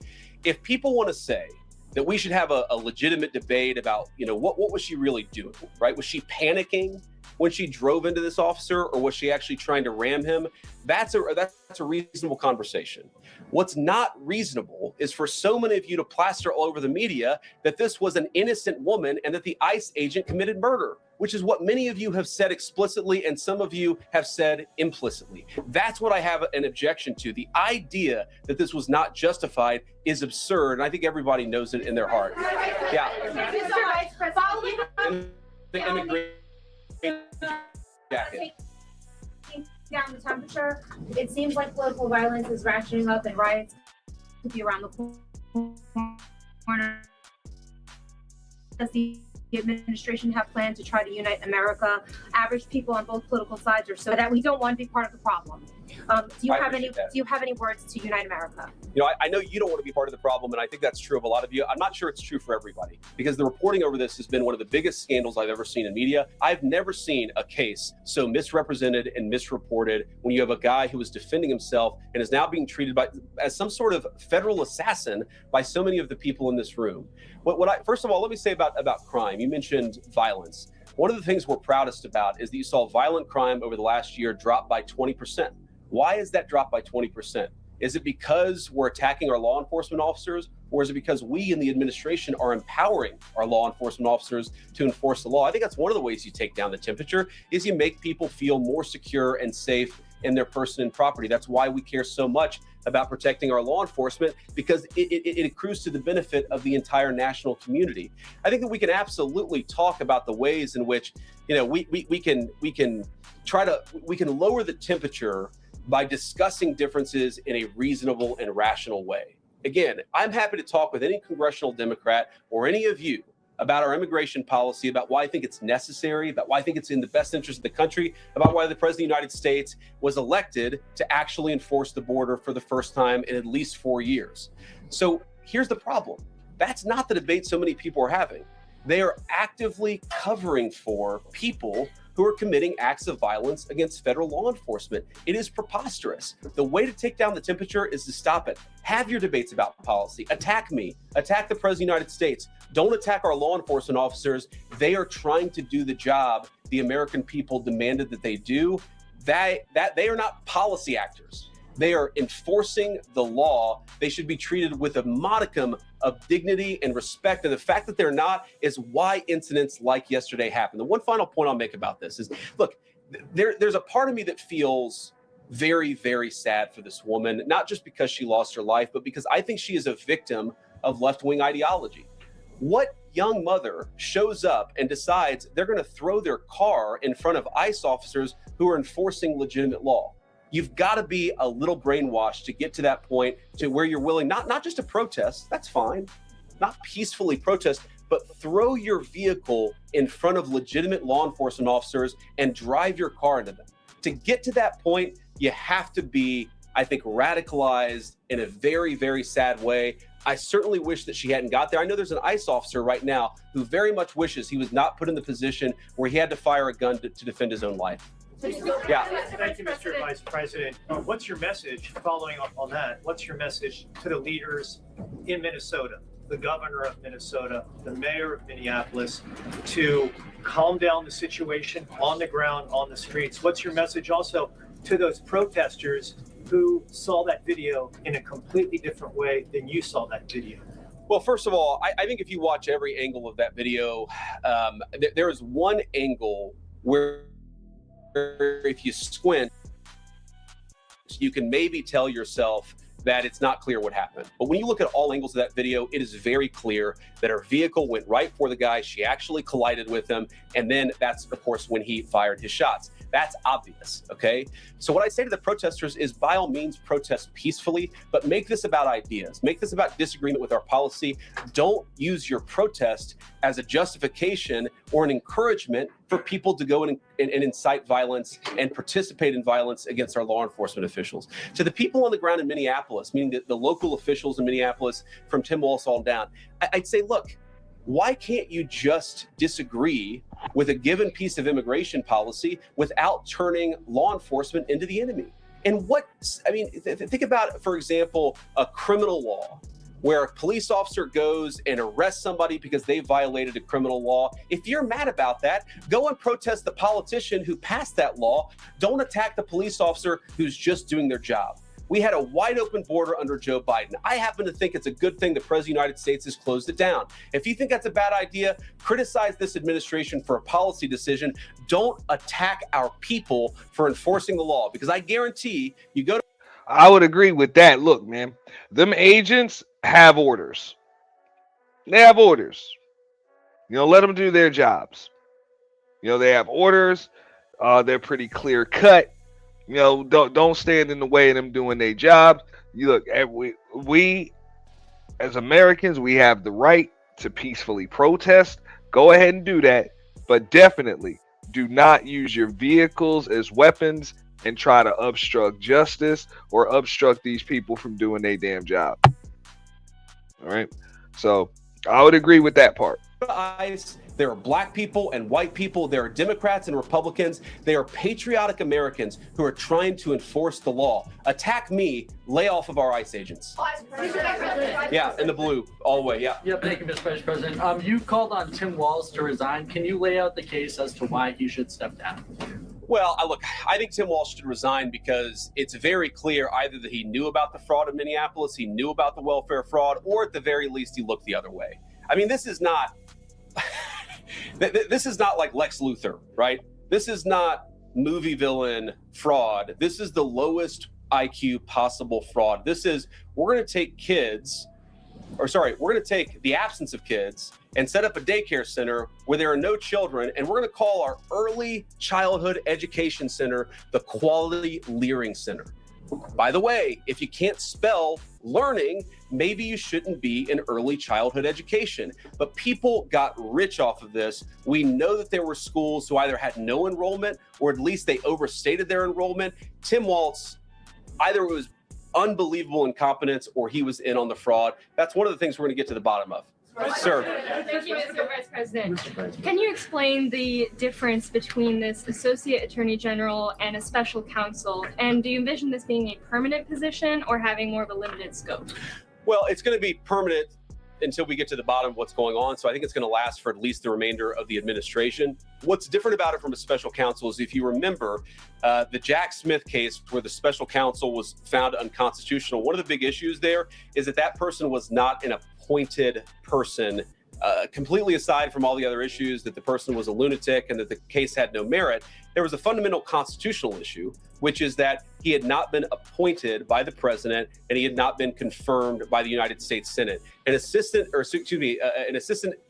if people want to say that we should have a legitimate debate about, what was she really doing, right? Was she panicking when she drove into this officer, or was she actually trying to ram him? That's a reasonable conversation. What's not reasonable is for so many of you to plaster all over the media that this was an innocent woman and that the ICE agent committed murder, which is what many of you have said explicitly and some of you have said implicitly. That's what I have an objection to. The idea that this was not justified is absurd, and I think everybody knows it in their heart. Yeah. The immigration jacket. Down the temperature. It seems like political violence is ratcheting up and riots could be around the corner. Does the administration have plans to try to unite America? Average people on both political sides are so that we don't want to be part of the problem. Do you have any words to unite America? I know you don't want to be part of the problem, and I think that's true of a lot of you. I'm not sure it's true for everybody, because the reporting over this has been one of the biggest scandals I've ever seen in media. I've never seen a case so misrepresented and misreported when you have a guy who was defending himself and is now being treated as some sort of federal assassin by so many of the people in this room. First of all, let me say about crime. You mentioned violence. One of the things we're proudest about is that you saw violent crime over the last year drop by 20%. Why is that drop by 20%? Is it because we're attacking our law enforcement officers, or is it because we in the administration are empowering our law enforcement officers to enforce the law? I think that's one of the ways you take down the temperature, is you make people feel more secure and safe in their person and property. That's why we care so much about protecting our law enforcement, because it accrues to the benefit of the entire national community. I think that we can absolutely talk about the ways in which, we can lower the temperature by discussing differences in a reasonable and rational way. Again, I'm happy to talk with any congressional Democrat or any of you about our immigration policy, about why I think it's necessary, about why I think it's in the best interest of the country, about why the President of the United States was elected to actually enforce the border for the first time in at least 4 years. So here's the problem. That's not the debate so many people are having. They are actively covering for people who are committing acts of violence against federal law enforcement. It is preposterous. The way to take down the temperature is to stop it. Have your debates about policy. Attack me. Attack the President of the United States. Don't attack our law enforcement officers. They are trying to do the job the American people demanded that they do. They are not policy actors. They are enforcing the law. They should be treated with a modicum of dignity and respect. And the fact that they're not is why incidents like yesterday happened. The one final point I'll make about this is, look, there's a part of me that feels very, very sad for this woman, not just because she lost her life, but because I think she is a victim of left-wing ideology. What young mother shows up and decides they're going to throw their car in front of ICE officers who are enforcing legitimate law? You've got to be a little brainwashed to get to that point to where you're willing, not just to protest, that's fine, not peacefully protest, but throw your vehicle in front of legitimate law enforcement officers and drive your car into them. To get to that point, you have to be, I think, radicalized in a very, very sad way. I certainly wish that she hadn't got there. I know there's an ICE officer right now who very much wishes he was not put in the position where he had to fire a gun to defend his own life. Yeah. Thank you, Mr. Vice President. What's your message, following up on that, what's your message to the leaders in Minnesota, the governor of Minnesota, the mayor of Minneapolis, to calm down the situation on the ground, on the streets? What's your message also to those protesters who saw that video in a completely different way than you saw that video? Well, first of all, I think if you watch every angle of that video, there is one angle where if you squint, you can maybe tell yourself that it's not clear what happened. But when you look at all angles of that video, it is very clear that her vehicle went right for the guy. She actually collided with him. And then that's, of course, when he fired his shots. That's obvious, okay? So what I say to the protesters is, by all means, protest peacefully, but make this about ideas. Make this about disagreement with our policy. Don't use your protest as a justification or an encouragement for people to go and incite violence and participate in violence against our law enforcement officials. To the people on the ground in Minneapolis, meaning the local officials in Minneapolis from Tim Walz all down, I'd say, look, why can't you just disagree with a given piece of immigration policy without turning law enforcement into the enemy? And think about, for example, a criminal law. where a police officer goes and arrests somebody because they violated a criminal law. If you're mad about that, go and protest the politician who passed that law. Don't attack the police officer who's just doing their job. We had a wide open border under Joe Biden. I happen to think it's a good thing the President of the United States has closed it down. If you think that's a bad idea, criticize this administration for a policy decision. Don't attack our people for enforcing the law, because I guarantee you go to... I would agree with that. Look, man, them agents have orders. They have orders. You know, let them do their jobs. You know, they have orders. They're pretty clear cut. You know, don't stand in the way of them doing their jobs. You look, we as Americans, we have the right to peacefully protest. Go ahead and do that, but definitely do not use your vehicles as weapons and try to obstruct justice or obstruct these people from doing their damn job. All right, so I would agree with that part. There are black people and white people. There are Democrats and Republicans. They are patriotic Americans who are trying to enforce the law. Attack me, lay off of our ICE agents. Yeah, in the blue, all the way, yeah. Yeah, thank you, Mr. Vice President. You called on Tim Walz to resign. Can you lay out the case as to why he should step down? Well, look, I think Tim Walz should resign because it's very clear either that he knew about the fraud in Minneapolis, he knew about the welfare fraud, or at the very least, he looked the other way. I mean, this is not... This is not like Lex Luthor, right? This is not movie villain fraud. This is the lowest IQ possible fraud. This is, we're going to take we're going to take the absence of kids and set up a daycare center where there are no children, and we're going to call our early childhood education center the Quality Learning Center. By the way, if you can't spell learning, maybe you shouldn't be in early childhood education. But people got rich off of this. We know that there were schools who either had no enrollment or at least they overstated their enrollment. Tim Walz, either it was unbelievable incompetence or he was in on the fraud. That's one of the things we're going to get to the bottom of. Sir. Thank you, Mr. Vice President. Can you explain the difference between this Associate Attorney General and a special counsel? And do you envision this being a permanent position or having more of a limited scope? Well, it's going to be permanent until we get to the bottom of what's going on. So I think it's going to last for at least the remainder of the administration. What's different about it from a special counsel is, if you remember, the Jack Smith case where the special counsel was found unconstitutional, one of the big issues there is that that person was not an appointed person, completely aside from all the other issues, that the person was a lunatic and that the case had no merit. There was a fundamental constitutional issue, which is that he had not been appointed by the president and he had not been confirmed by the United States Senate. An assistant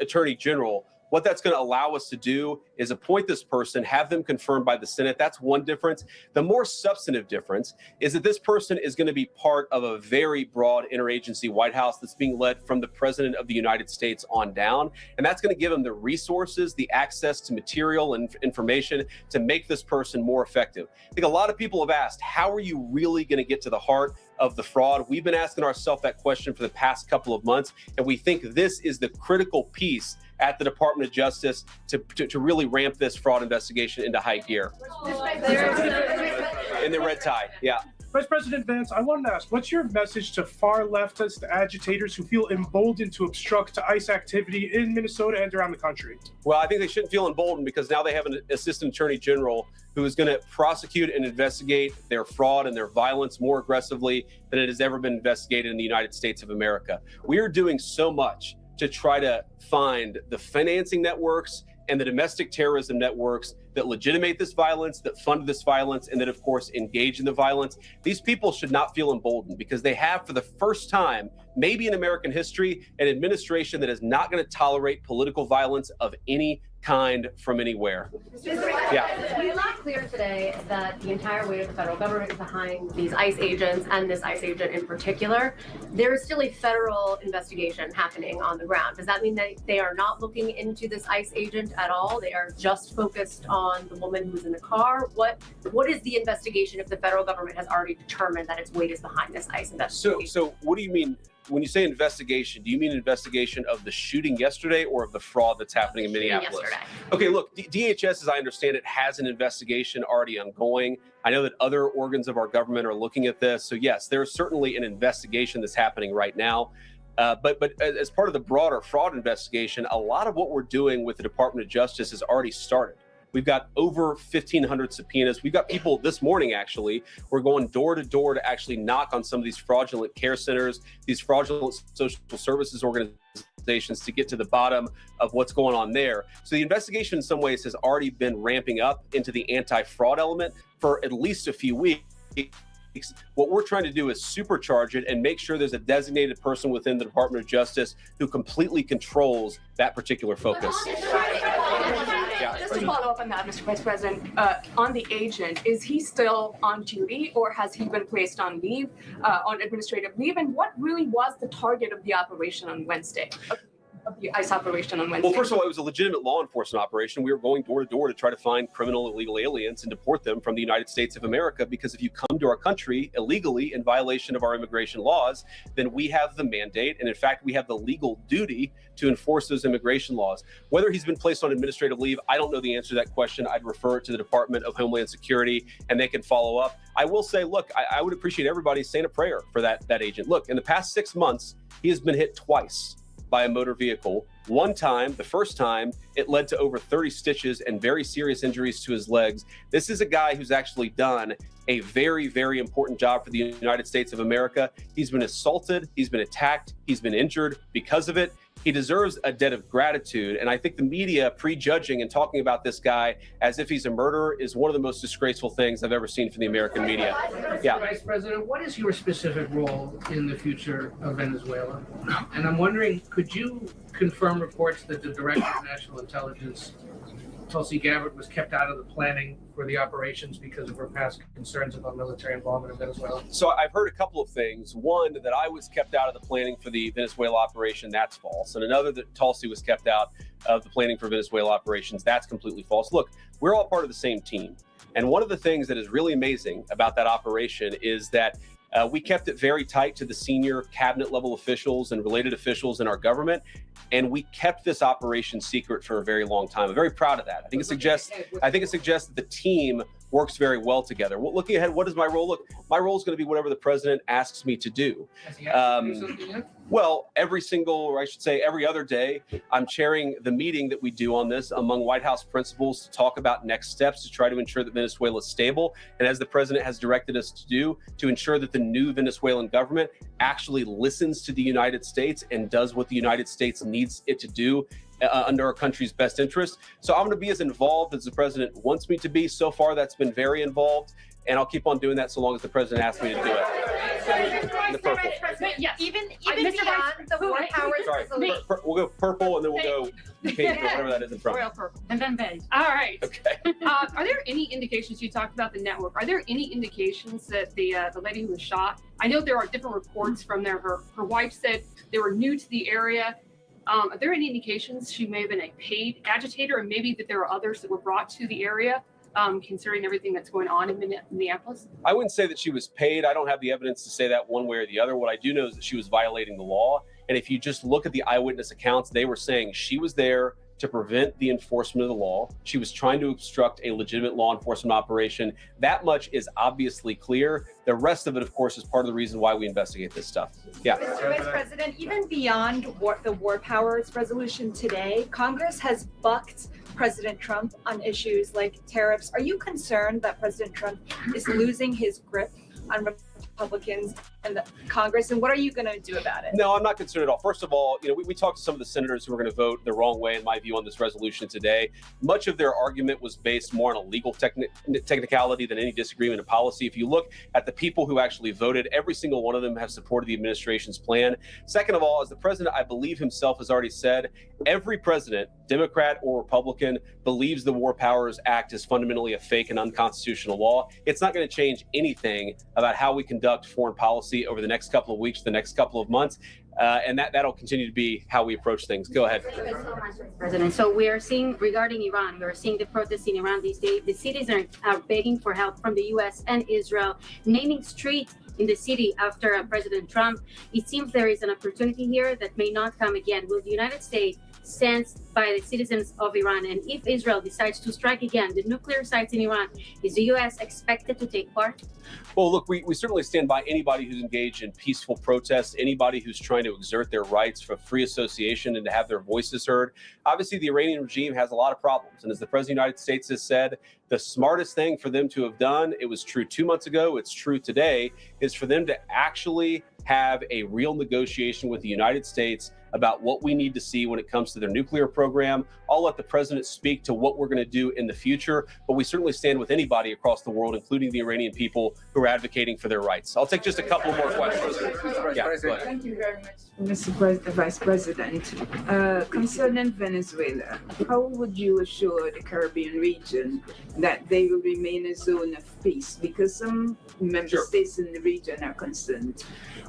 attorney general, what that's going to allow us to do is appoint this person, have them confirmed by the Senate. That's one difference. The more substantive difference is that this person is going to be part of a very broad interagency White House that's being led from the President of the United States on down. And that's going to give them the resources, the access to material and information to make this person more effective. I think a lot of people have asked, how are you really going to get to the heart of the fraud? We've been asking ourselves that question for the past couple of months, and we think this is the critical piece at the Department of Justice to really ramp this fraud investigation into high gear. In the red tie, yeah. Vice President Vance, I wanted to ask, what's your message to far leftist agitators who feel emboldened to obstruct ICE activity in Minnesota and around the country? Well, I think they shouldn't feel emboldened because now they have an assistant attorney general who is going to prosecute and investigate their fraud and their violence more aggressively than it has ever been investigated in the United States of America. We are doing so much to try to find the financing networks and the domestic terrorism networks that legitimate this violence, that fund this violence, and that, of course, engage in the violence. These people should not feel emboldened because they have, for the first time, maybe in American history, an administration that is not going to tolerate political violence of any kind from anywhere. Yeah. We not clear today that the entire weight of the federal government is behind these ICE agents and this ICE agent in particular. There is still a federal investigation happening on the ground. Does that mean that they are not looking into this ICE agent at all? They are just focused on the woman who's in the car? What is the investigation if the federal government has already determined that its weight is behind this ICE investigation? So what do you mean? When you say investigation, do you mean investigation of the shooting yesterday or of the fraud that's happening in Minneapolis? Yesterday. Okay, look, DHS, as I understand it, has an investigation already ongoing. I know that other organs of our government are looking at this. So yes, there's certainly an investigation that's happening right now. But as part of the broader fraud investigation, a lot of what we're doing with the Department of Justice has already started. We've got over 1,500 subpoenas. We've got people this morning, actually, we're going door to door to actually knock on some of these fraudulent care centers, these fraudulent social services organizations to get to the bottom of what's going on there. So the investigation in some ways has already been ramping up into the anti-fraud element for at least a few weeks. What we're trying to do is supercharge it and make sure there's a designated person within the Department of Justice who completely controls that particular focus. Just to follow up on that, Mr. Vice President, on the agent, is he still on duty or has he been placed on leave, on administrative leave? And what really was the target of the operation on Wednesday? Of the ICE operation on Wednesday? Well, first of all, it was a legitimate law enforcement operation. We were going door to door to try to find criminal illegal aliens and deport them from the United States of America, because if you come to our country illegally in violation of our immigration laws, then we have the mandate, and in fact, we have the legal duty to enforce those immigration laws. Whether he's been placed on administrative leave, I don't know the answer to that question. I'd refer it to the Department of Homeland Security, and they can follow up. I will say, look, I would appreciate everybody saying a prayer for that agent. Look, in the past 6 months, he has been hit twice by a motor vehicle. One time, the first time, it led to over 30 stitches and very serious injuries to his legs. This is a guy who's actually done a very, very important job for the United States of America. He's been assaulted, he's been attacked, he's been injured because of it. He deserves a debt of gratitude. And I think the media prejudging and talking about this guy as if he's a murderer is one of the most disgraceful things I've ever seen from the American media. Yeah. Vice President, what is your specific role in the future of Venezuela? And I'm wondering, could you confirm reports that the Director of National Intelligence, Tulsi Gabbard, was kept out of the planning for the operations because of her past concerns about military involvement in Venezuela? So I've heard a couple of things. One, that I was kept out of the planning for the Venezuela operation. That's false. And another, that Tulsi was kept out of the planning for Venezuela operations. That's completely false. Look, we're all part of the same team. And one of the things that is really amazing about that operation is that we kept it very tight to the senior cabinet level officials and related officials in our government. And we kept this operation secret for a very long time. I'm very proud of that. I think it suggests that the team works very well together. Well, looking ahead, what is my role? Look, my role is going to be whatever the president asks me to do. Well, every other day, I'm chairing the meeting that we do on this among White House principals to talk about next steps to try to ensure that Venezuela is stable. And as the president has directed us to do, to ensure that the new Venezuelan government actually listens to the United States and does what the United States needs it to do under our country's best interest. So I'm going to be as involved as the president wants me to be. So far, that's been very involved, and I'll keep on doing that so long as the president asks me to do it. In the purple. Yes. Even beyond the war powers resolution. We'll go purple, and then we'll go pink or whatever that is in front. Royal purple. And then beige. All right. Okay. Are there any indications, you talked about the network, are there any indications that the lady who was shot, I know there are different reports from there, her wife said they were new to the area. Are there any indications she may have been a paid agitator, and maybe that there are others that were brought to the area, considering everything that's going on in Minneapolis? I wouldn't say that she was paid. I don't have the evidence to say that one way or the other. What I do know is that she was violating the law. And if you just look at the eyewitness accounts, they were saying she was there to prevent the enforcement of the law. She was trying to obstruct a legitimate law enforcement operation. That much is obviously clear. The rest of it, of course, is part of the reason why we investigate this stuff. Yeah. Mr. Vice President, even beyond the war powers resolution today, Congress has bucked President Trump on issues like tariffs. Are you concerned that President Trump is losing his grip on Republicans and the Congress, and what are you going to do about it? No, I'm not concerned at all. First of all, we talked to some of the senators who are going to vote the wrong way, in my view, on this resolution today. Much of their argument was based more on a legal technicality than any disagreement in policy. If you look at the people who actually voted, every single one of them have supported the administration's plan. Second of all, as the president, I believe himself, has already said, every president, Democrat or Republican, believes the War Powers Act is fundamentally a fake and unconstitutional law. It's not going to change anything about how we conduct foreign policy over the next couple of weeks, the next couple of months, and that'll continue to be how we approach things. Go ahead. Thank you so much, President. So we are seeing, regarding Iran, we are seeing the protests in Iran these days. The citizens are begging for help from the U.S. and Israel, naming streets in the city after President Trump. It seems there is an opportunity here that may not come again. Will the United States sensed by the citizens of Iran? And if Israel decides to strike again the nuclear sites in Iran, is the U.S. expected to take part? Well, look, we certainly stand by anybody who's engaged in peaceful protests, anybody who's trying to exert their rights for free association and to have their voices heard. Obviously, the Iranian regime has a lot of problems. And as the President of the United States has said, the smartest thing for them to have done, it was true 2 months ago, it's true today, is for them to actually have a real negotiation with the United States about what we need to see when it comes to their nuclear program. I'll let the president speak to what we're going to do in the future, but we certainly stand with anybody across the world, including the Iranian people who are advocating for their rights. I'll take just a couple more questions. Yeah, go ahead. Thank you very much, Mr. Vice President. Concerning Venezuela, how would you assure the Caribbean region that they will remain a zone of peace? Because some member states in the region are concerned.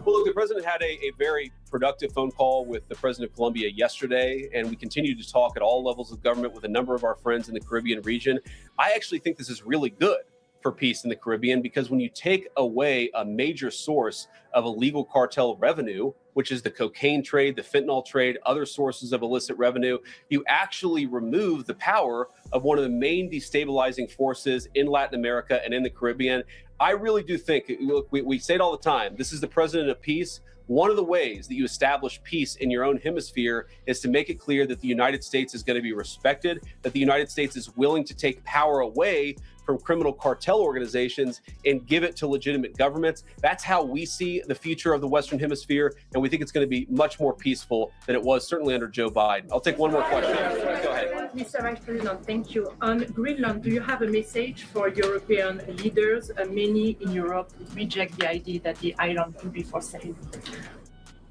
Well, look, the president had a very productive phone call with the president of Colombia yesterday, and we continue to talk at all levels of government with a number of our friends in the Caribbean region. I actually think this is really good for peace in the Caribbean, because when you take away a major source of illegal cartel revenue, which is the cocaine trade, the fentanyl trade, other sources of illicit revenue, you actually remove the power of one of the main destabilizing forces in Latin America and in the Caribbean. I really do think, look, we say it all the time, this is the president of peace. One of the ways that you establish peace in your own hemisphere is to make it clear that the United States is going to be respected, that the United States is willing to take power away from criminal cartel organizations and give it to legitimate governments. That's how we see the future of the Western Hemisphere, and we think it's going to be much more peaceful than it was certainly under Joe Biden. I'll take one more question. Go ahead. Mr. Vice President, thank you. On Greenland, do you have a message for European leaders? Many in Europe reject the idea that the island could be for sale.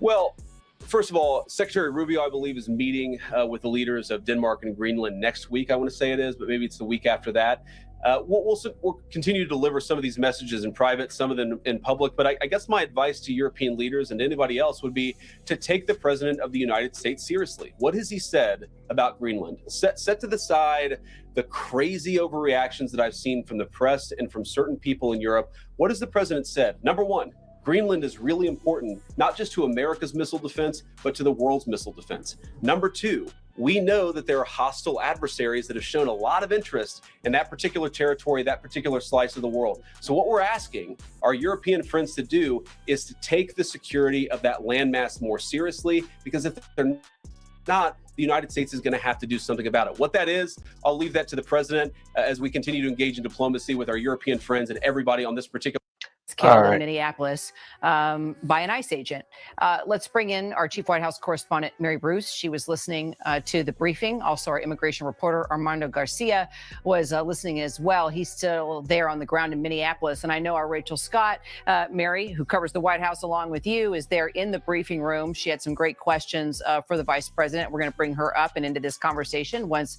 Well, first of all, Secretary Rubio, I believe, is meeting with the leaders of Denmark and Greenland next week. I want to say it is, but maybe it's the week after that. We'll continue to deliver some of these messages in private, some of them in public. But I guess my advice to European leaders and anybody else would be to take the president of the United States seriously. What has he said about Greenland? Set to the side the crazy overreactions that I've seen from the press and from certain people in Europe. What has the president said? Number one, Greenland is really important, not just to America's missile defense, but to the world's missile defense. Number two, we know that there are hostile adversaries that have shown a lot of interest in that particular territory, that particular slice of the world. So what we're asking our European friends to do is to take the security of that landmass more seriously, because if they're not, the United States is going to have to do something about it. What that is, I'll leave that to the president as we continue to engage in diplomacy with our European friends and everybody on this particular. Killed in Minneapolis by an ICE agent. Let's bring in our chief White House correspondent, Mary Bruce. She was listening to the briefing. Also, our immigration reporter, Armando Garcia, was listening as well. He's still there on the ground in Minneapolis. And I know our Rachel Scott, Mary, who covers the White House along with you, is there in the briefing room. She had some great questions for the vice president. We're going to bring her up and into this conversation once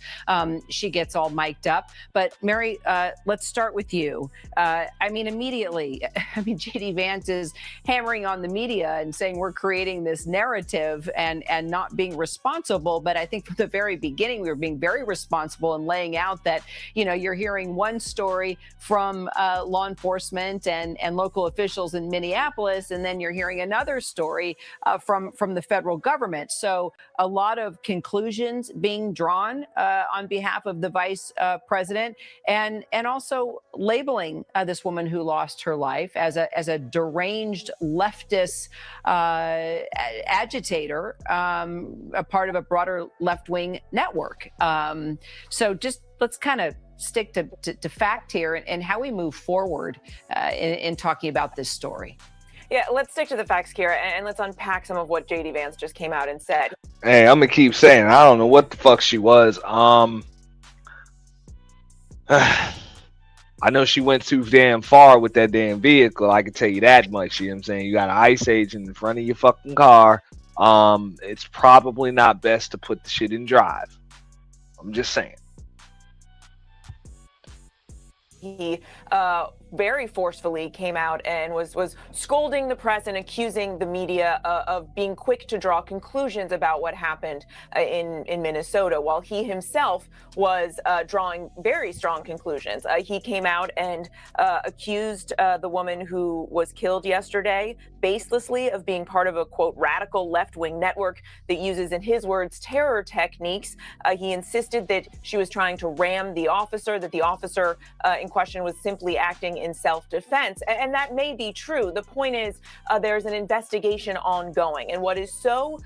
she gets all mic'd up. But Mary, let's start with you. I mean, immediately, J.D. Vance is hammering on the media and saying we're creating this narrative and not being responsible. But I think from the very beginning, we were being very responsible in laying out that, you know, you're hearing one story from law enforcement and local officials in Minneapolis, and then you're hearing another story from the federal government. So a lot of conclusions being drawn on behalf of the vice president, and also labeling this woman who lost her life as a deranged leftist agitator, a part of a broader left-wing network. So just let's kind of stick to fact here and how we move forward in talking about this story. Yeah, let's stick to the facts, Kira, and let's unpack some of what J.D. Vance just came out and said. Hey, I'm gonna keep saying I don't know what the fuck she was. I know she went too damn far with that damn vehicle. I can tell you that much. You know what I'm saying? You got an ICE agent in front of your fucking car. It's probably not best to put the shit in drive. I'm just saying. he very forcefully came out and was scolding the press and accusing the media of being quick to draw conclusions about what happened in Minnesota, while he himself was drawing very strong conclusions. He came out and accused the woman who was killed yesterday baselessly of being part of a, quote, radical left-wing network that uses, in his words, terror techniques. He insisted that she was trying to ram the officer, that the officer in question was simply acting in self-defense. And that may be true. The point is there's an investigation ongoing. And what is so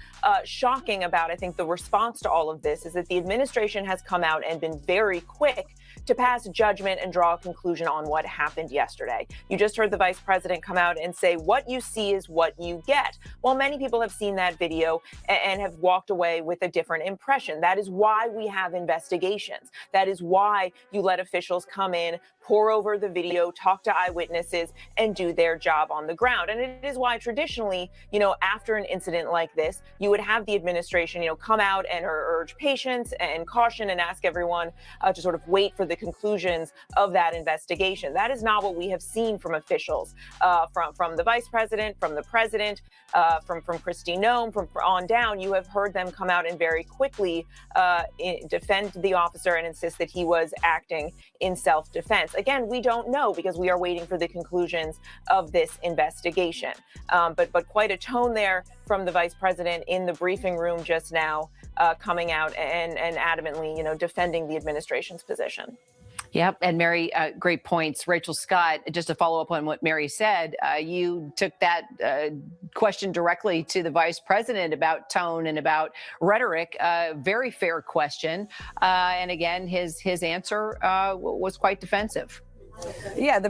shocking about, I think, the response to all of this is that the administration has come out and been very quick to pass judgment and draw a conclusion on what happened yesterday. You just heard the vice president come out and say, what you see is what you get. Well, many people have seen that video and have walked away with a different impression. That is why we have investigations. That is why you let officials come in, pour over the video, talk to eyewitnesses, and do their job on the ground. And it is why traditionally, after an incident like this, you would have the administration, come out and urge patience and caution and ask everyone to sort of wait for the conclusions of that investigation. That is not what we have seen from officials, from the vice president, from the president, from Kristi Noem, from on down. You have heard them come out and very quickly defend the officer and insist that he was acting in self-defense. Again, we don't know because we are waiting for the conclusions of this investigation. But quite a tone there from the vice president in the briefing room just now, coming out and adamantly, defending the administration's position. Yep. And Mary, great points. Rachel Scott, just to follow up on what Mary said, you took that question directly to the vice president about tone and about rhetoric. Very fair question. And again, his answer was quite defensive. Yeah, the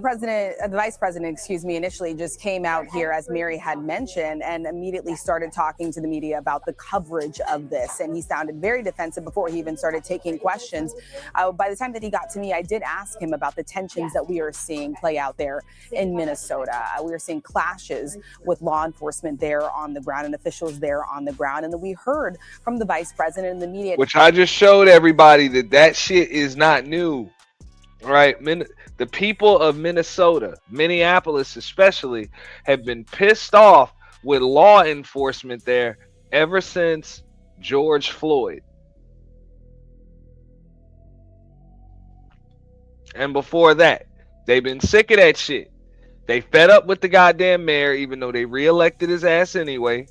vice president, initially just came out here, as Mary had mentioned, and immediately started talking to the media about the coverage of this. And he sounded very defensive before he even started taking questions. By the time that he got to me, I did ask him about the tensions that we are seeing play out there in Minnesota. We are seeing clashes with law enforcement there on the ground and officials there on the ground. And then we heard from the vice president and the media. Which I just showed everybody that shit is not new. Right, the people of Minnesota, Minneapolis especially, have been pissed off with law enforcement there ever since George Floyd. And before that, they've been sick of that shit. They fed up with the goddamn mayor, even though they reelected his ass anyway.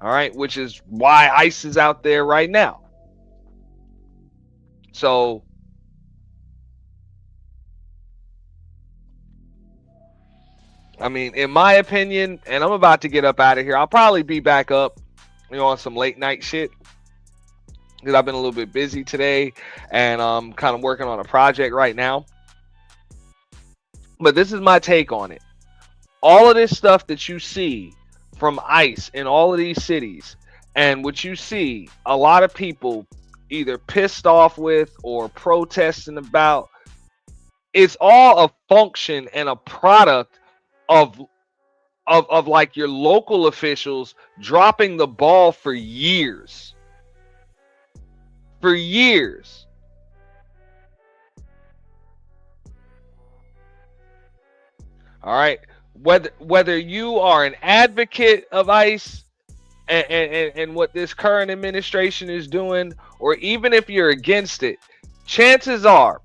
All right, which is why ICE is out there right now. So I mean, in my opinion, and I'm about to get up out of here. I'll probably be back up, on some late night shit, because I've been a little bit busy today and I'm kind of working on a project right now. But this is my take on it. All of this stuff that you see from ICE in all of these cities, and what you see a lot of people either pissed off with or protesting about, it's all a function and a product of like your local officials dropping the ball for years. For years. All right. Whether you are an advocate of ICE and what this current administration is doing, or even if you're against it, chances are,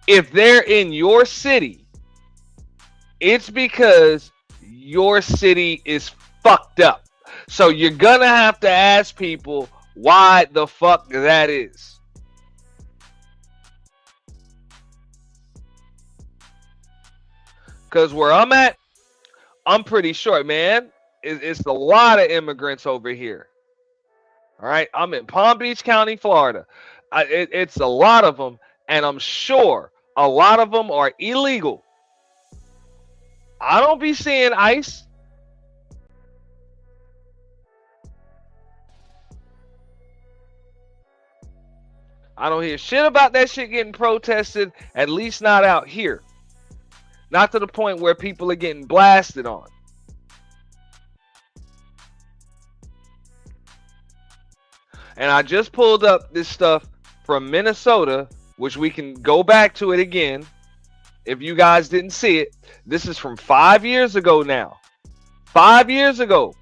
if they're in your city, it's because your city is fucked up. So you're gonna have to ask people why the fuck that is. Because where I'm at, I'm pretty sure, man, it's a lot of immigrants over here. All right, I'm in Palm Beach County, Florida. It's a lot of them, and I'm sure a lot of them are illegal. I don't be seeing ICE. I don't hear shit about that shit getting protested, at least not out here. Not to the point where people are getting blasted on. And I just pulled up this stuff from Minnesota which we can go back to it again if you guys didn't see it. This is from 5 years ago now. 5 years ago.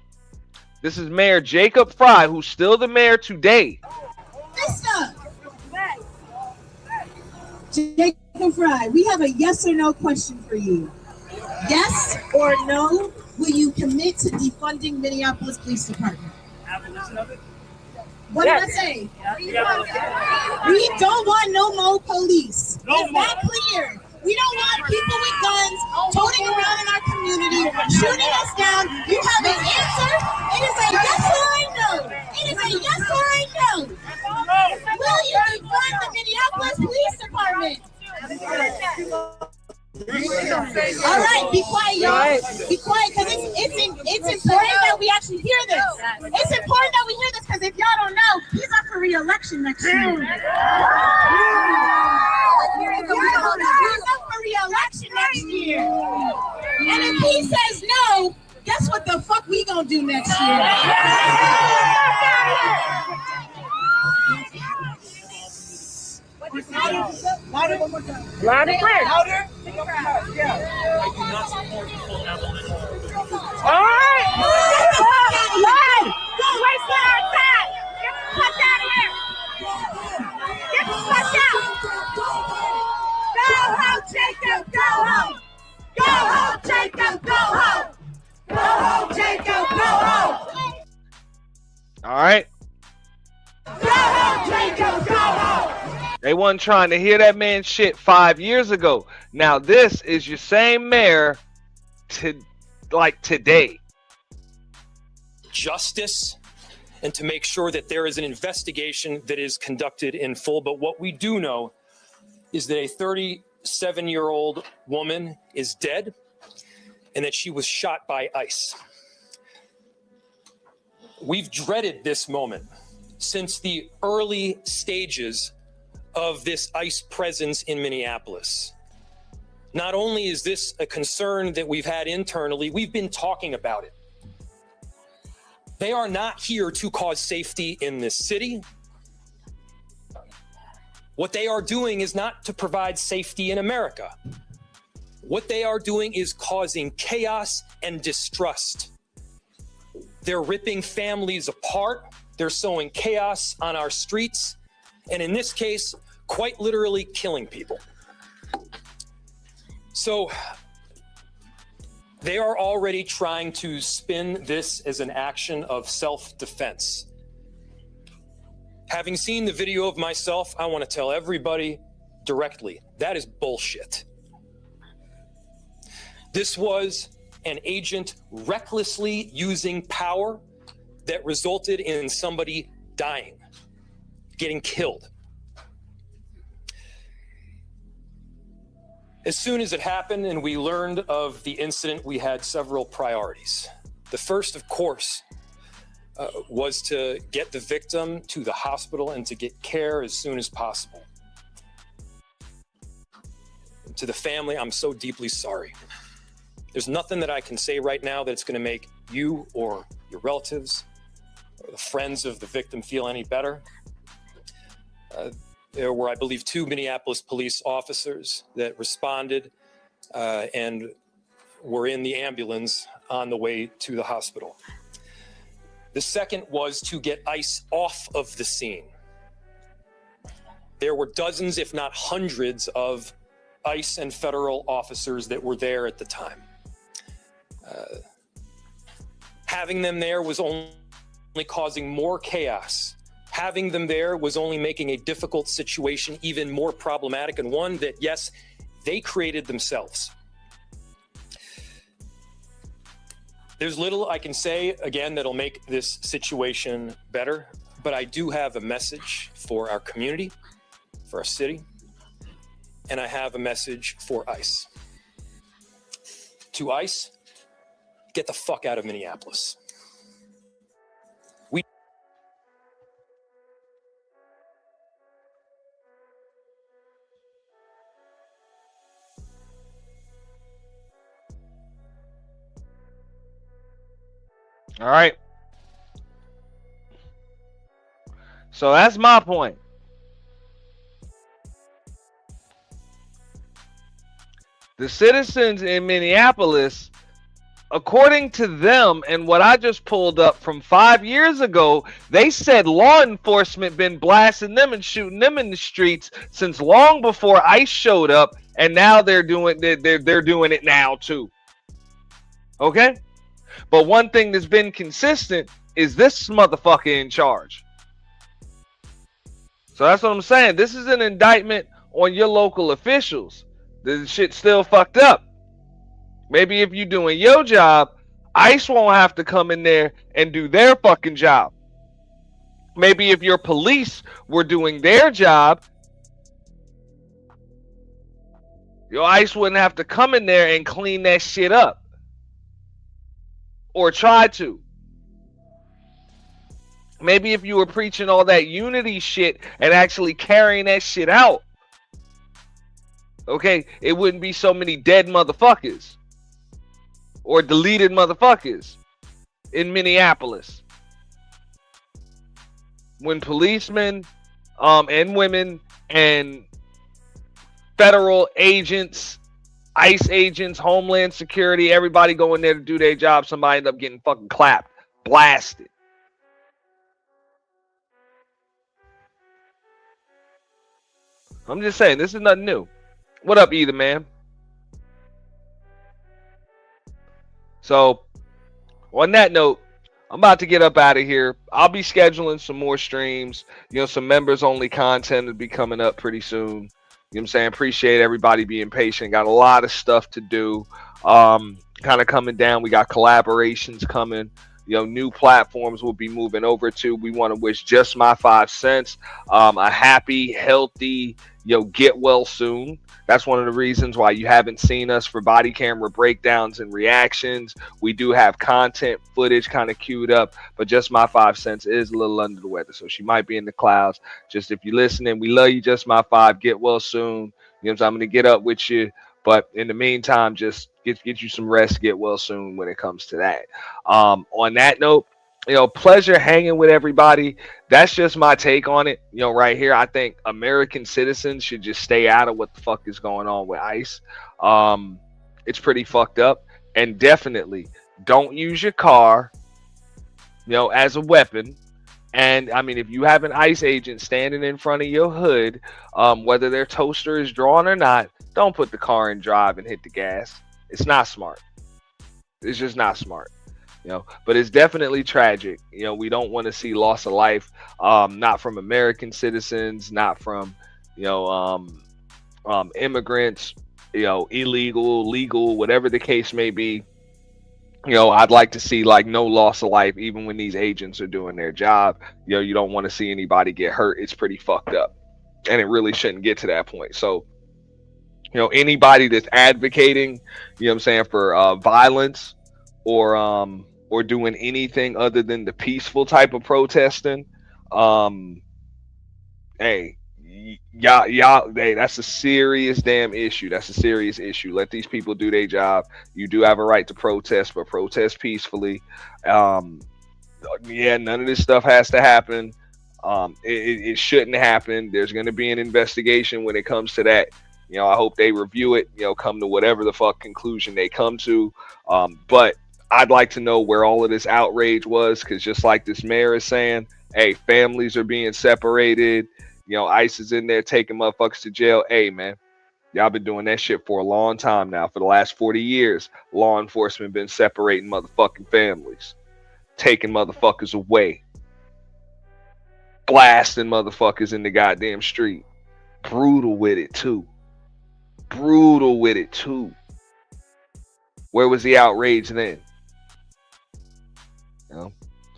This is Mayor Jacob Fry, who's still the mayor today. Mister Jacob Fry, we have a yes or no question for you. Yes or no, will you commit to defunding Minneapolis Police Department? What did I say? We don't want no more police. Is that clear? We don't want people with guns toting around in our community, shooting us down. You have an answer? It is a yes or a no. It is a yes or a no. Will you defund the Minneapolis Police Department? All right, be quiet, y'all. Be quiet, because it's important that we actually hear this. It's important that we hear this, because if y'all don't know, he's up for re-election next year. He's up for re-election next year. And if he says no, guess what the fuck we gonna do next year? Louder, one more time. Loud and clear. Louder. Yeah. All right. Loud. Don't waste our time. Get the fuck out of here. Get the fuck out. Go home, Jacob. Go home. Go home, Jacob. Go home. Go home, Jacob. Go home. All right. Go home, Jacob. Go home. They wasn't trying to hear that man shit 5 years ago. Now this is your same mayor today. Justice and to make sure that there is an investigation that is conducted in full. But what we do know is that a 37-year-old woman is dead and that she was shot by ICE. We've dreaded this moment since the early stages of this ICE presence in Minneapolis. Not only is this a concern that we've had internally, we've been talking about it. They are not here to cause safety in this city. What they are doing is not to provide safety in America. What they are doing is causing chaos and distrust. They're ripping families apart. They're sowing chaos on our streets. And in this case, quite literally killing people. So they are already trying to spin this as an action of self-defense. Having seen the video of myself, I want to tell everybody directly, that is bullshit. This was an agent recklessly using power that resulted in somebody dying, getting killed. As soon as it happened and we learned of the incident, we had several priorities. The first, of course, was to get the victim to the hospital and to get care as soon as possible. To the family, I'm so deeply sorry. There's nothing that I can say right now that's going to make you or your relatives or the friends of the victim feel any better. There were, I believe, 2 Minneapolis police officers that responded and were in the ambulance on the way to the hospital. The second was to get ICE off of the scene. There were dozens, if not hundreds, of ICE and federal officers that were there at the time. Having them there was only causing more chaos. Having them there was only making a difficult situation even more problematic, and one that, yes, they created themselves. There's little I can say, again, that'll make this situation better, but I do have a message for our community, for our city, and I have a message for ICE. To ICE, get the fuck out of Minneapolis. All right. So that's my point. The citizens in Minneapolis, according to them and what I just pulled up from 5 years ago, they said law enforcement been blasting them and shooting them in the streets since long before ICE showed up, and now they're doing it now too. Okay? But one thing that's been consistent is this motherfucker in charge. So that's what I'm saying. This is an indictment on your local officials. This shit's still fucked up. Maybe if you're doing your job, ICE won't have to come in there and do their fucking job. Maybe if your police were doing their job, your ICE wouldn't have to come in there and clean that shit up. Or try to. Maybe if you were preaching all that unity shit and actually carrying that shit out, okay, it wouldn't be so many dead motherfuckers. Or deleted motherfuckers in Minneapolis. When policemen and women and federal agents, ICE agents, Homeland Security, everybody go in there to do their job, somebody end up getting fucking clapped, blasted. I'm just saying, this is nothing new. What up, Either Man? So, on that note, I'm about to get up out of here. I'll be scheduling some more streams. You know, some members-only content will be coming up pretty soon. You know what I'm saying? Appreciate everybody being patient. Got a lot of stuff to do. Kind of coming down. We got collaborations coming. You know, new platforms we'll be moving over to. We want to wish Just My 5 Cents a happy, healthy, get well soon. That's one of the reasons why you haven't seen us for body camera breakdowns and reactions. We do have content footage kind of queued up, but Just My 5 Cents is a little under the weather, so she might be in the clouds. Just if you're listening, we love you, Just My 5. Get well soon. You know what I'm saying? I'm going to get up with you, but in the meantime, just get you some rest, get well soon when it comes to that. On that note, pleasure hanging with everybody. That's just my take on it. Right here, I think American citizens should just stay out of what the fuck is going on with ICE. It's pretty fucked up. And definitely don't use your car, as a weapon. And I mean, if you have an ICE agent standing in front of your hood, whether their toaster is drawn or not, don't put the car in drive and hit the gas. It's not smart. It's just not smart. But it's definitely tragic. We don't want to see loss of life, not from American citizens, not from, immigrants, illegal, legal, whatever the case may be. I'd like to see no loss of life, even when these agents are doing their job. You don't want to see anybody get hurt. It's pretty fucked up, and it really shouldn't get to that point. So, anybody that's advocating, for violence or doing anything other than the peaceful type of protesting, hey, that's a serious damn issue. That's a serious issue. Let these people do their job. You do have a right to protest, but protest peacefully. None of this stuff has to happen. It shouldn't happen. There's going to be an investigation when it comes to that. I hope they review it, come to whatever the fuck conclusion they come to. But I'd like to know where all of this outrage was, because just like this mayor is saying, hey, families are being separated. ICE is in there taking motherfuckers to jail. Hey, man, y'all been doing that shit for a long time now. For the last 40 years, law enforcement been separating motherfucking families, taking motherfuckers away, blasting motherfuckers in the goddamn street. Brutal with it, too. Brutal with it, too. Where was the outrage then?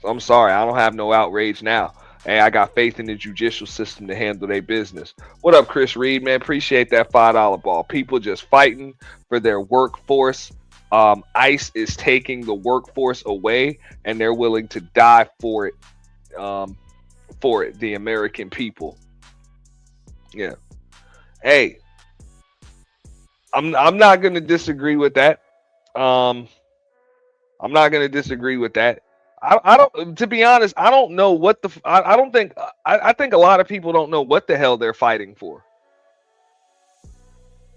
I'm sorry, I don't have no outrage now. Hey, I got faith in the judicial system to handle their business. What up, Chris Reed, man? Appreciate that $5 ball. People just fighting for their workforce. ICE is taking the workforce away, and they're willing to die for it. The American people. Yeah. Hey, I'm not gonna disagree with that. I'm not gonna disagree with that. I don't, to be honest, I don't know what the, I don't think, I think a lot of people don't know what the hell they're fighting for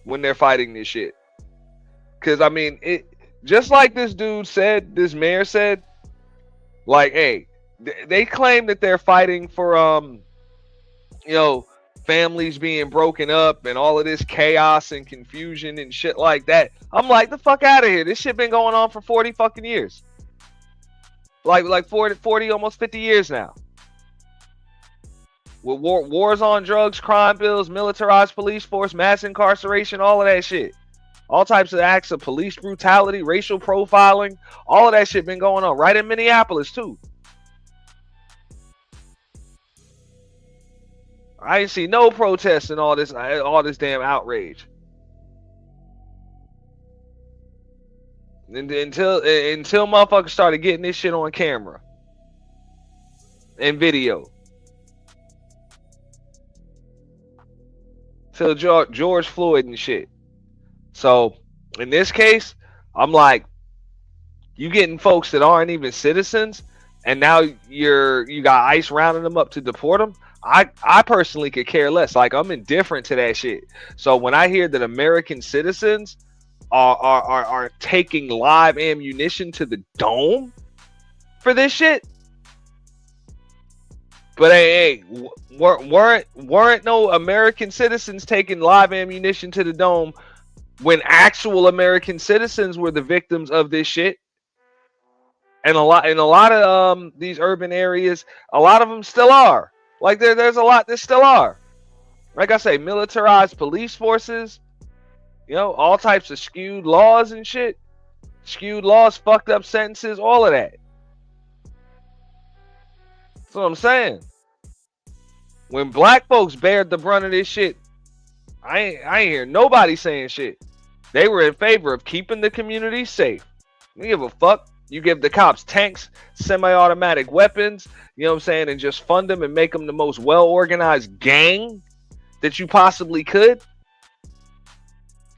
when they're fighting this shit. Because I mean, it just like this dude said, this mayor said, like, hey, they claim that they're fighting for you know, families being broken up and all of this chaos and confusion and shit like that. I'm like, the fuck out of here. This shit been going on for 40 fucking years. Like 40 almost 50 years now. With wars on drugs, crime bills, militarized police force, mass incarceration, all of that shit. All types of acts of police brutality, racial profiling, all of that shit been going on right in Minneapolis too. I ain't see no protests and all this damn outrage. Until motherfuckers started getting this shit on camera and video. Till George Floyd and shit. So in this case, I'm like, you getting folks that aren't even citizens, and now you got ICE rounding them up to deport them. I personally could care less. Like, I'm indifferent to that shit. So when I hear that American citizens are taking live ammunition to the dome for this shit, but hey, weren't no American citizens taking live ammunition to the dome when actual American citizens were the victims of this shit? And a lot of these urban areas, a lot of them still are. Like there's a lot that still are. Like I say, militarized police forces, you know, all types of skewed laws and shit. Skewed laws, fucked up sentences, all of that. That's what I'm saying. When black folks bared the brunt of this shit, I ain't hear nobody saying shit. They were in favor of keeping the community safe. You give a fuck. You give the cops tanks, semi-automatic weapons, you know what I'm saying, and just fund them and make them the most well-organized gang that you possibly could.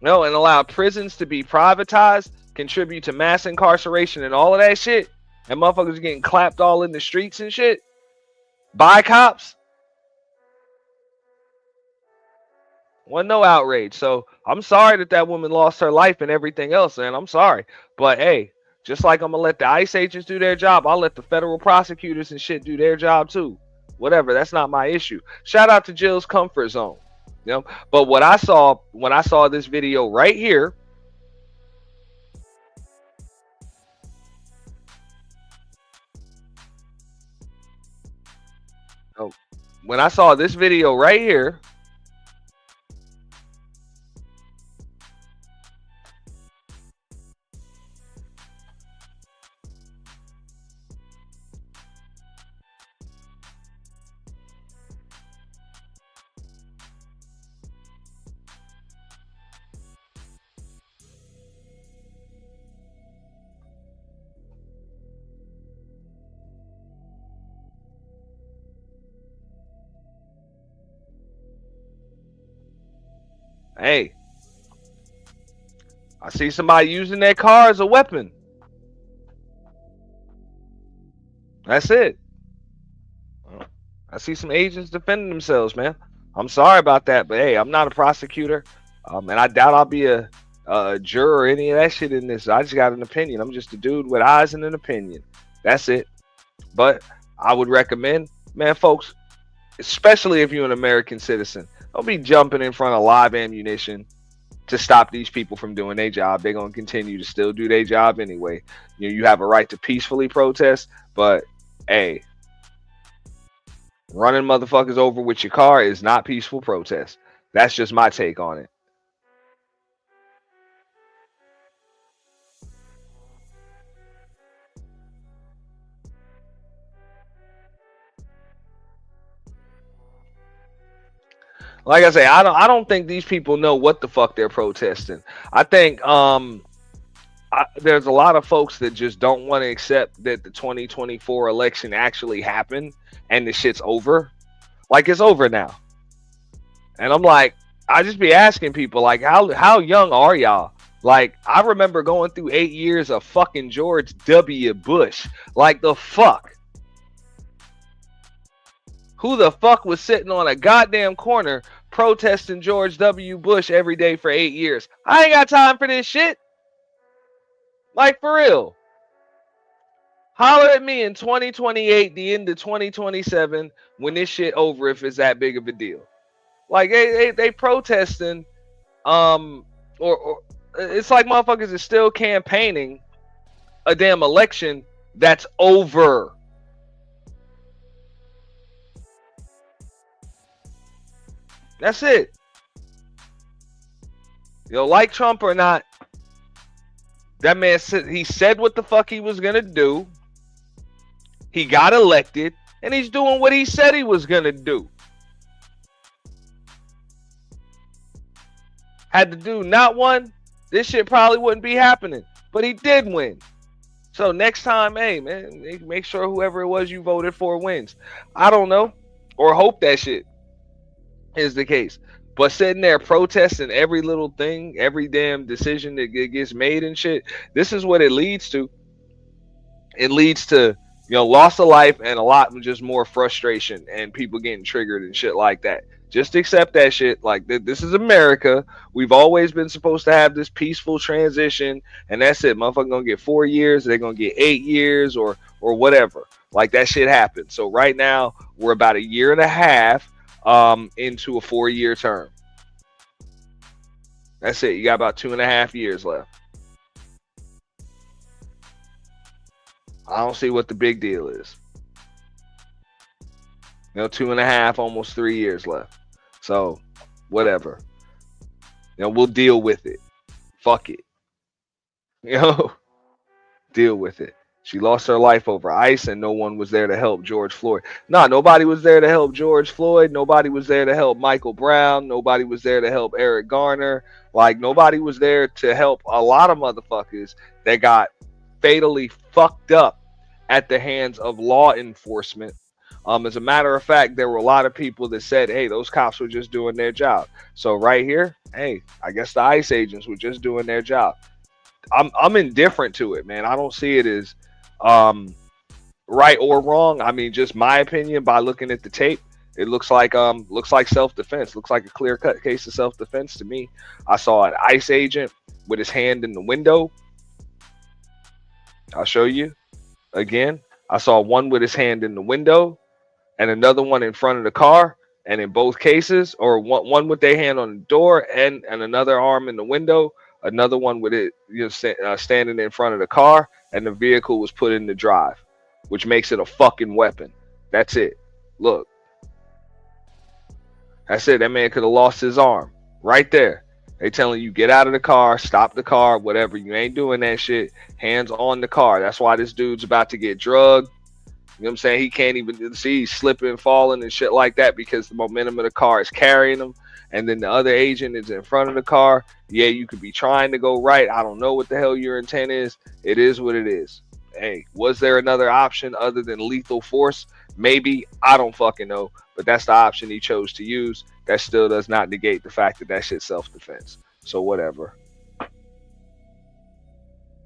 No, and allow prisons to be privatized, contribute to mass incarceration and all of that shit. And motherfuckers getting clapped all in the streets and shit by cops. Wasn't no outrage. So I'm sorry that woman lost her life and everything else, man. I'm sorry. But hey, just like I'm going to let the ICE agents do their job, I'll let the federal prosecutors and shit do their job too. Whatever, that's not my issue. Shout out to Jill's Comfort Zone. You know, but what I saw when I saw this video right here, when I saw this video right here, hey, I see somebody using their car as a weapon. That's it. I see some agents defending themselves, man. I'm sorry about that, but hey, I'm not a prosecutor, and I doubt I'll be a juror or any of that shit in this. I just got an opinion. I'm just a dude with eyes and an opinion. That's it. But I would recommend, man, folks, especially if you're an American citizen, don't be jumping in front of live ammunition to stop these people from doing their job. They're going to continue to still do their job anyway. You know, you have a right to peacefully protest, but hey, running motherfuckers over with your car is not peaceful protest. That's just my take on it. Like I say, I don't think these people know what the fuck they're protesting. I think there's a lot of folks that just don't want to accept that the 2024 election actually happened and the shit's over. Like, it's over now. And I'm like, I just be asking people, like, how young are y'all? Like, I remember going through 8 years of fucking George W. Bush. Like, the fuck? Who the fuck was sitting on a goddamn corner protesting George W. Bush every day for 8 years? I ain't got time for this shit. Like, for real. Holler at me in 2028, the end of 2027, when this shit over, if it's that big of a deal. Like, they protesting, or it's like motherfuckers is still campaigning a damn election that's over. That's it. Like Trump or not, that man said, he said what the fuck he was gonna do. He got elected, and he's doing what he said he was gonna do. Had the dude not won, this shit probably wouldn't be happening. But he did win. So next time, hey man, make sure whoever it was you voted for wins. I don't know, or hope that shit is the case. But sitting there protesting every little thing, every damn decision that gets made and shit, this is what it leads to. It leads to, loss of life and a lot just more frustration and people getting triggered and shit like that. Just accept that shit. Like, this is America. We've always been supposed to have this peaceful transition, and that's it. Motherfucker gonna get 4 years, they're gonna get 8 years, or whatever. Like, that shit happened. So right now we're about a year and a half into a 4-year term. That's it. You got about 2.5 years left. I don't see what the big deal is. 2.5, almost 3 years left. So, whatever. We'll deal with it. Fuck it. Deal with it. She lost her life over ICE, and no one was there to help George Floyd. Nah, nobody was there to help George Floyd. Nobody was there to help Michael Brown. Nobody was there to help Eric Garner. Like, nobody was there to help a lot of motherfuckers that got fatally fucked up at the hands of law enforcement. As a matter of fact, there were a lot of people that said, hey, those cops were just doing their job. So right here, hey, I guess the ICE agents were just doing their job. I'm indifferent to it, man. I don't see it as right or wrong. I mean, just my opinion by looking at the tape. It looks like self-defense. Looks like a clear-cut case of self-defense to me. I saw an ICE agent with his hand in the window. I'll show you again. I saw one with his hand in the window and another one in front of the car. And in both cases, or one with their hand on the door and another arm in the window, another one with it standing in front of the car, and the vehicle was put in the drive, which makes it a fucking weapon. That's it. Look. That's it. That man could have lost his arm right there. They telling you, get out of the car, stop the car, whatever. You ain't doing that shit. Hands on the car. That's why this dude's about to get drugged. You know what I'm saying? He can't even see, he's slipping, falling and shit like that because the momentum of the car is carrying him. And then the other agent is in front of the car. Yeah, you could be trying to go right. I don't know what the hell your intent is. It is what it is. Hey, was there another option other than lethal force? Maybe. I don't fucking know. But that's the option he chose to use. That still does not negate the fact that that shit's self-defense. So whatever.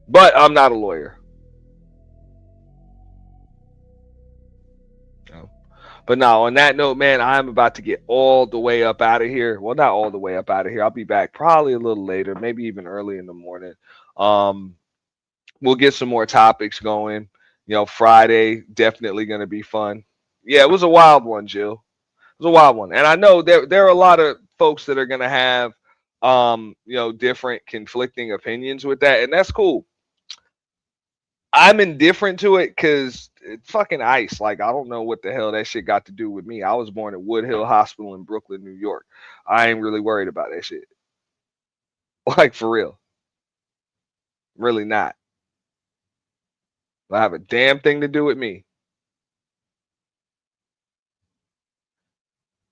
But I'm not a lawyer. No. But now, on that note, man, I'm about to get all the way up out of here. Well, not all the way up out of here. I'll be back probably a little later, maybe even early in the morning. We'll get some more topics going. Friday definitely going to be fun. Yeah, it was a wild one, Jill. It was a wild one. And I know there are a lot of folks that are going to have, different conflicting opinions with that. And that's cool. I'm indifferent to it because it's fucking ICE. Like, I don't know what the hell that shit got to do with me. I was born at Wood Hill Hospital in Brooklyn, New York. I ain't really worried about that shit. Like, for real. Really not. I have a damn thing to do with me.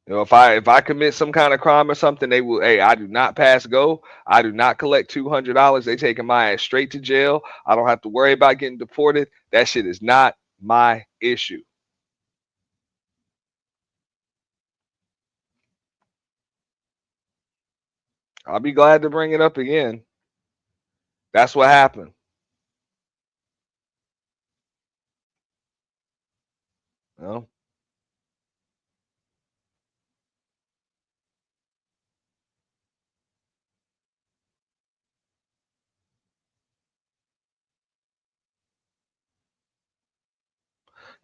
If I commit some kind of crime or something, they will. Hey, I do not pass go. I do not collect $200. They taking my ass straight to jail. I don't have to worry about getting deported. That shit is not my issue. I'll be glad to bring it up again. That's what happened. No.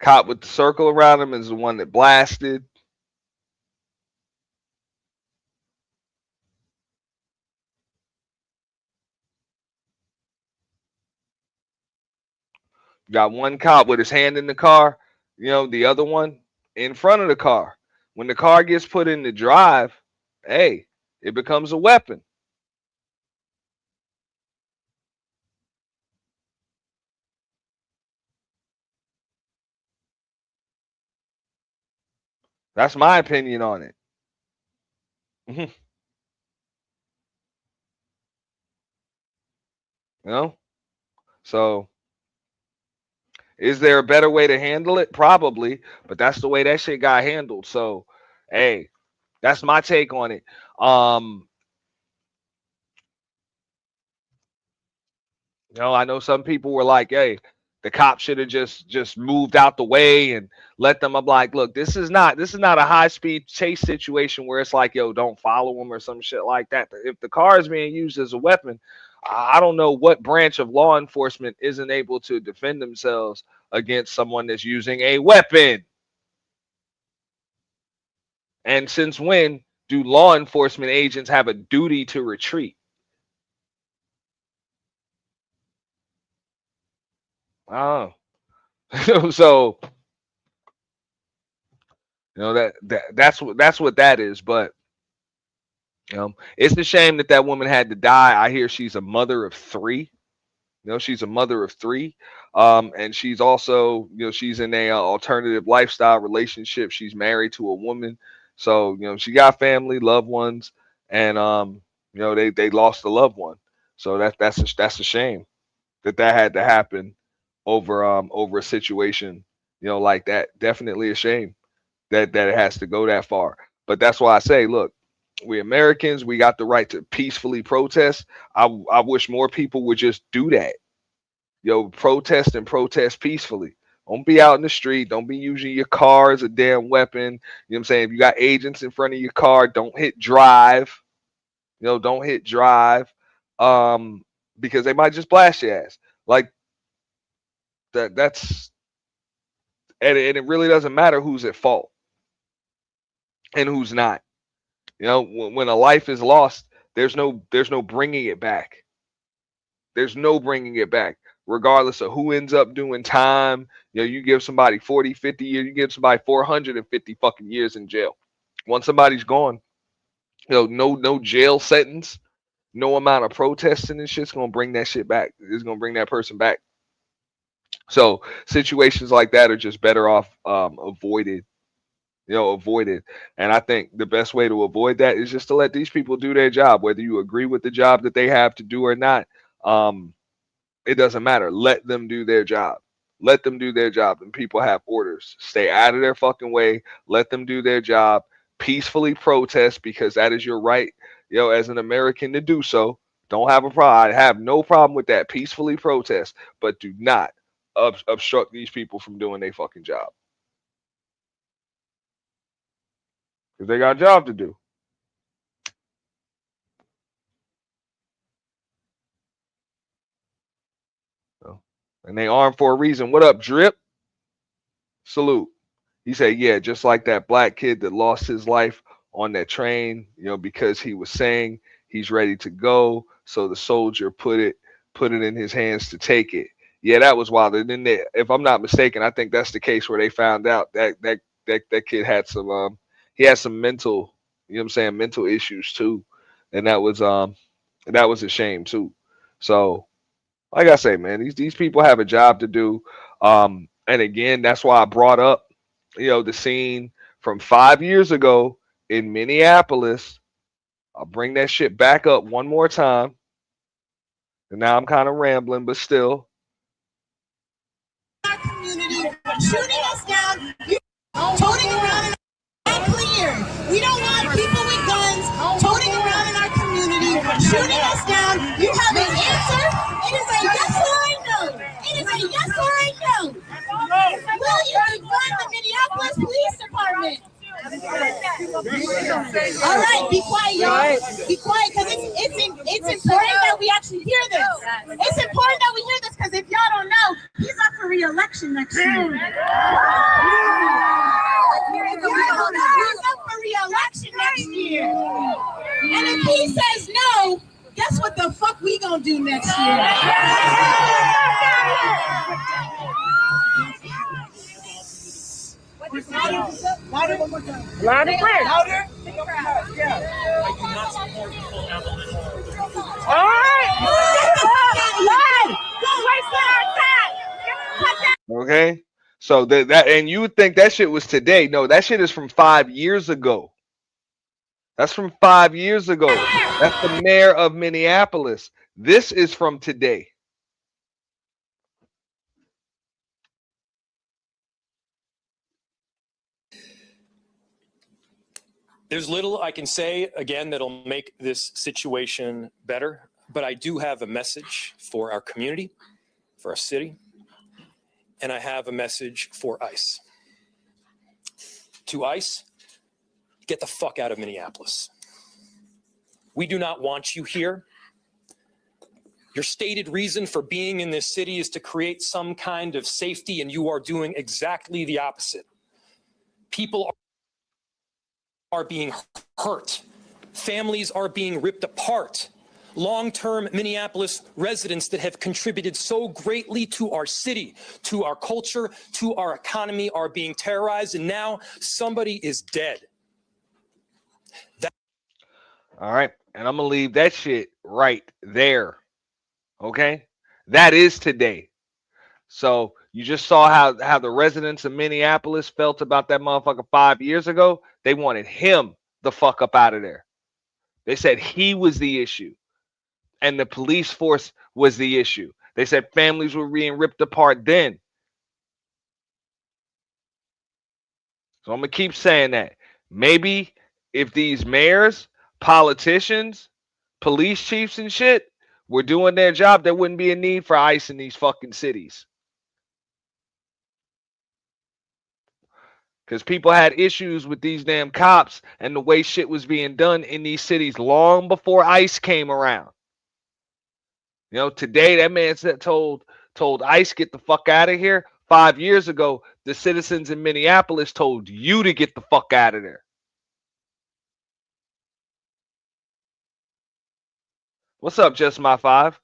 Cop with the circle around him is the one that blasted. Got one cop with his hand in the car, the other one in front of the car. When the car gets put into drive, hey, it becomes a weapon. That's my opinion on it. So is there a better way to handle it? Probably, but that's the way that shit got handled. So, hey, that's my take on it. I know some people were like, "Hey, the cop should have just moved out the way and let them." I'm like, "Look, this is not a high speed chase situation where it's like, yo, don't follow them or some shit like that. If the car is being used as a weapon, I don't know what branch of law enforcement isn't able to defend themselves against someone that's using a weapon. And since when do law enforcement agents have a duty to retreat?" Oh, so that's what that is. But it's a shame that woman had to die. I hear she's a mother of 3. She's a mother of 3, and she's also, she's in a alternative lifestyle relationship. She's married to a woman, so she got family, loved ones, and they lost a loved one. So that's a shame that had to happen over a situation like that. Definitely a shame that it has to go that far. But that's why I say, look, we Americans, we got the right to peacefully protest. I wish more people would just do that. Protest and protest peacefully. Don't be out in the street. Don't be using your car as a damn weapon. You know what I'm saying? If you got agents in front of your car, don't hit drive. Don't hit drive. Because they might just blast your ass. Like that's and it really doesn't matter who's at fault and who's not. When a life is lost, there's no bringing it back. There's no bringing it back, regardless of who ends up doing time. You give somebody 40, 50 years, you give somebody 450 fucking years in jail. Once somebody's gone, no jail sentence, no amount of protesting and shit's gonna bring that shit back. It's gonna bring that person back. So situations like that are just better off avoided. Avoided. And I think the best way to avoid that is just to let these people do their job, whether you agree with the job that they have to do or not. It doesn't matter. Let them do their job. Let them do their job. And people have orders. Stay out of their fucking way. Let them do their job. Peacefully protest, because that is your right, as an American, to do so. Don't have a problem. I have no problem with that. Peacefully protest, but do not obstruct these people from doing their fucking job. Because they got a job to do. And they armed for a reason. What up, Drip? Salute. He said, yeah, just like that black kid that lost his life on that train, because he was saying he's ready to go. So the soldier put it in his hands to take it. Yeah, that was wild. And then if I'm not mistaken, I think that's the case where they found out that kid had some he had some mental, mental issues too. And that was a shame too. So like I say, man, these people have a job to do. And again, that's why I brought up, the scene from 5 years ago in Minneapolis. I'll bring that shit back up one more time. And now I'm kind of rambling, but still. Our community, shooting us down, toting around and clear. We don't want people with guns toting around in our community, shooting us down. You have an answer? It is a yes or a no. It is a yes or a no. Will you defund the Minneapolis Police Department? All right, be quiet, y'all. Be quiet, because it's important that we actually hear this. It's important that we hear this, because if y'all don't know, he's up for re-election next next year. He's up for re-election next year. And if he says no, guess what the fuck we gonna do next year? Louder, one more time. Loud and clear. Louder. Yeah. I do not support full abolition. All right. Lord, wasting our time. Okay, so that and you would think that shit was today. No, that shit is from 5 years ago. That's from 5 years ago. That's the mayor of Minneapolis. This is from today. There's little I can say, again, that'll make this situation better, but I do have a message for our community, for our city, and I have a message for ICE. To ICE, get the fuck out of Minneapolis. We do not want you here. Your stated reason for being in this city is to create some kind of safety, and you are doing exactly the opposite. People are being hurt. Families are being ripped apart. Long-term Minneapolis residents that have contributed so greatly to our city, to our culture, to our economy are being terrorized, and now somebody is dead. All right, and I'm gonna leave that shit right there. Okay, that is today. So you just saw how the residents of Minneapolis felt about that motherfucker 5 years ago. They wanted him the fuck up out of there. They said he was the issue, and the police force was the issue. They said families were being ripped apart then. So I'm gonna keep saying that. Maybe if these mayors, politicians, police chiefs, and shit were doing their job, there wouldn't be a need for ICE in these fucking cities. Because people had issues with these damn cops and the way shit was being done in these cities long before ICE came around. You know, today that man said told ICE get the fuck out of here. 5 years ago, the citizens in Minneapolis told you to get the fuck out of there. What's up, Just My Five?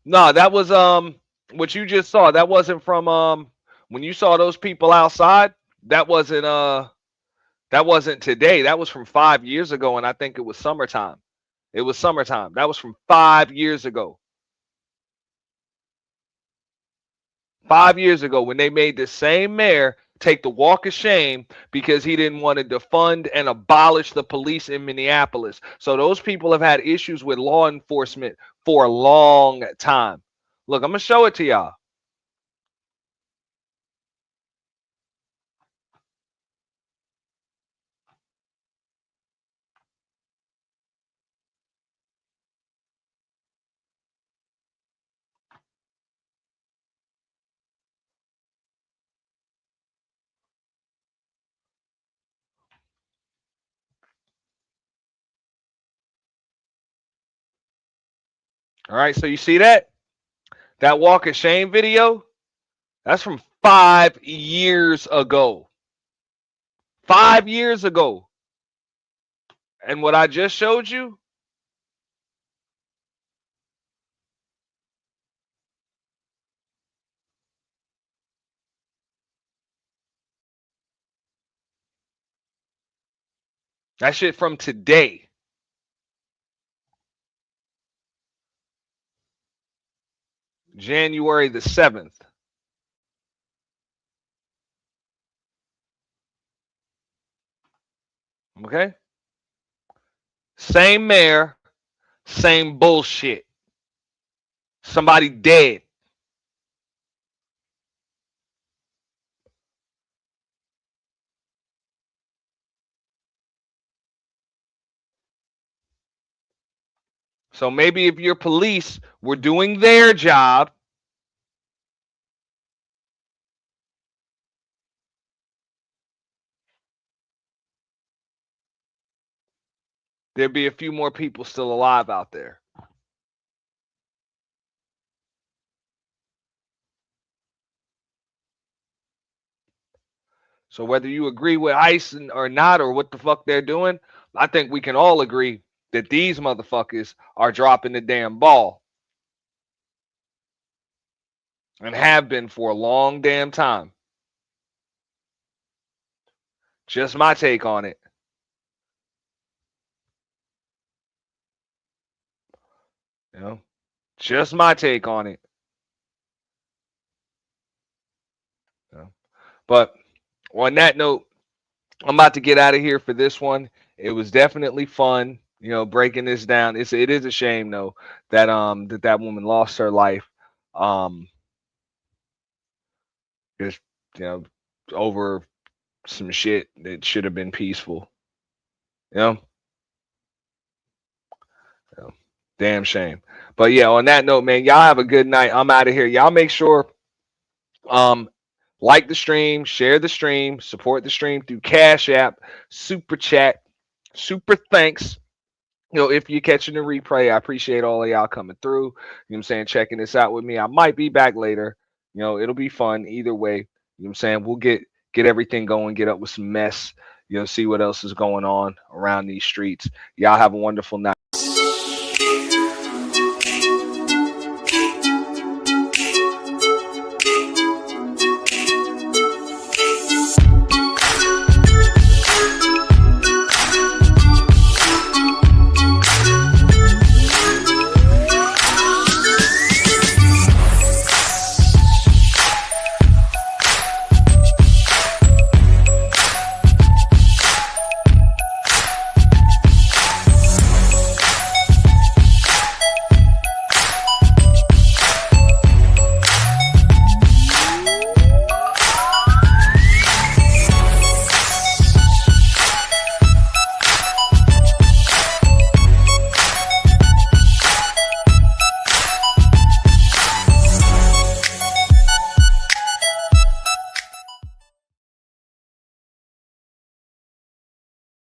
No, that was what you just saw. That wasn't from when you saw those people outside. That wasn't today. That was from 5 years ago, and I think it was summertime. It was summertime. That was from 5 years ago. 5 years ago when they made the same mayor take the walk of shame because he didn't want to defund and abolish the police in Minneapolis. So those people have had issues with law enforcement for a long time. Look, I'm going to show it to y'all. All right, so you see that? That walk of shame video? That's from 5 years ago. 5 years ago. And what I just showed you, that shit from today. January the 7th. Okay? Same mayor, same bullshit. Somebody dead. So maybe if your police were doing their job, there'd be a few more people still alive out there. So whether you agree with ICE or not, or what the fuck they're doing, I think we can all agree that these motherfuckers are dropping the damn ball. And have been for a long damn time. Just my take on it. You know, just my take on it. You know? But on that note, I'm about to get out of here for this one. It was definitely fun, you know, breaking this down. It is a shame though that that woman lost her life. Just, you know, over some shit that should have been peaceful. You know? Damn shame. But yeah, on that note, man, y'all have a good night. I'm out of here. Y'all make sure like the stream, share the stream, support the stream through Cash App, Super Chat, Super Thanks. You know, if you're catching the replay, I appreciate all of y'all coming through. You know what I'm saying? Checking this out with me. I might be back later. You know, it'll be fun either way. You know what I'm saying? We'll get everything going, get up with some mess, you know, see what else is going on around these streets. Y'all have a wonderful night.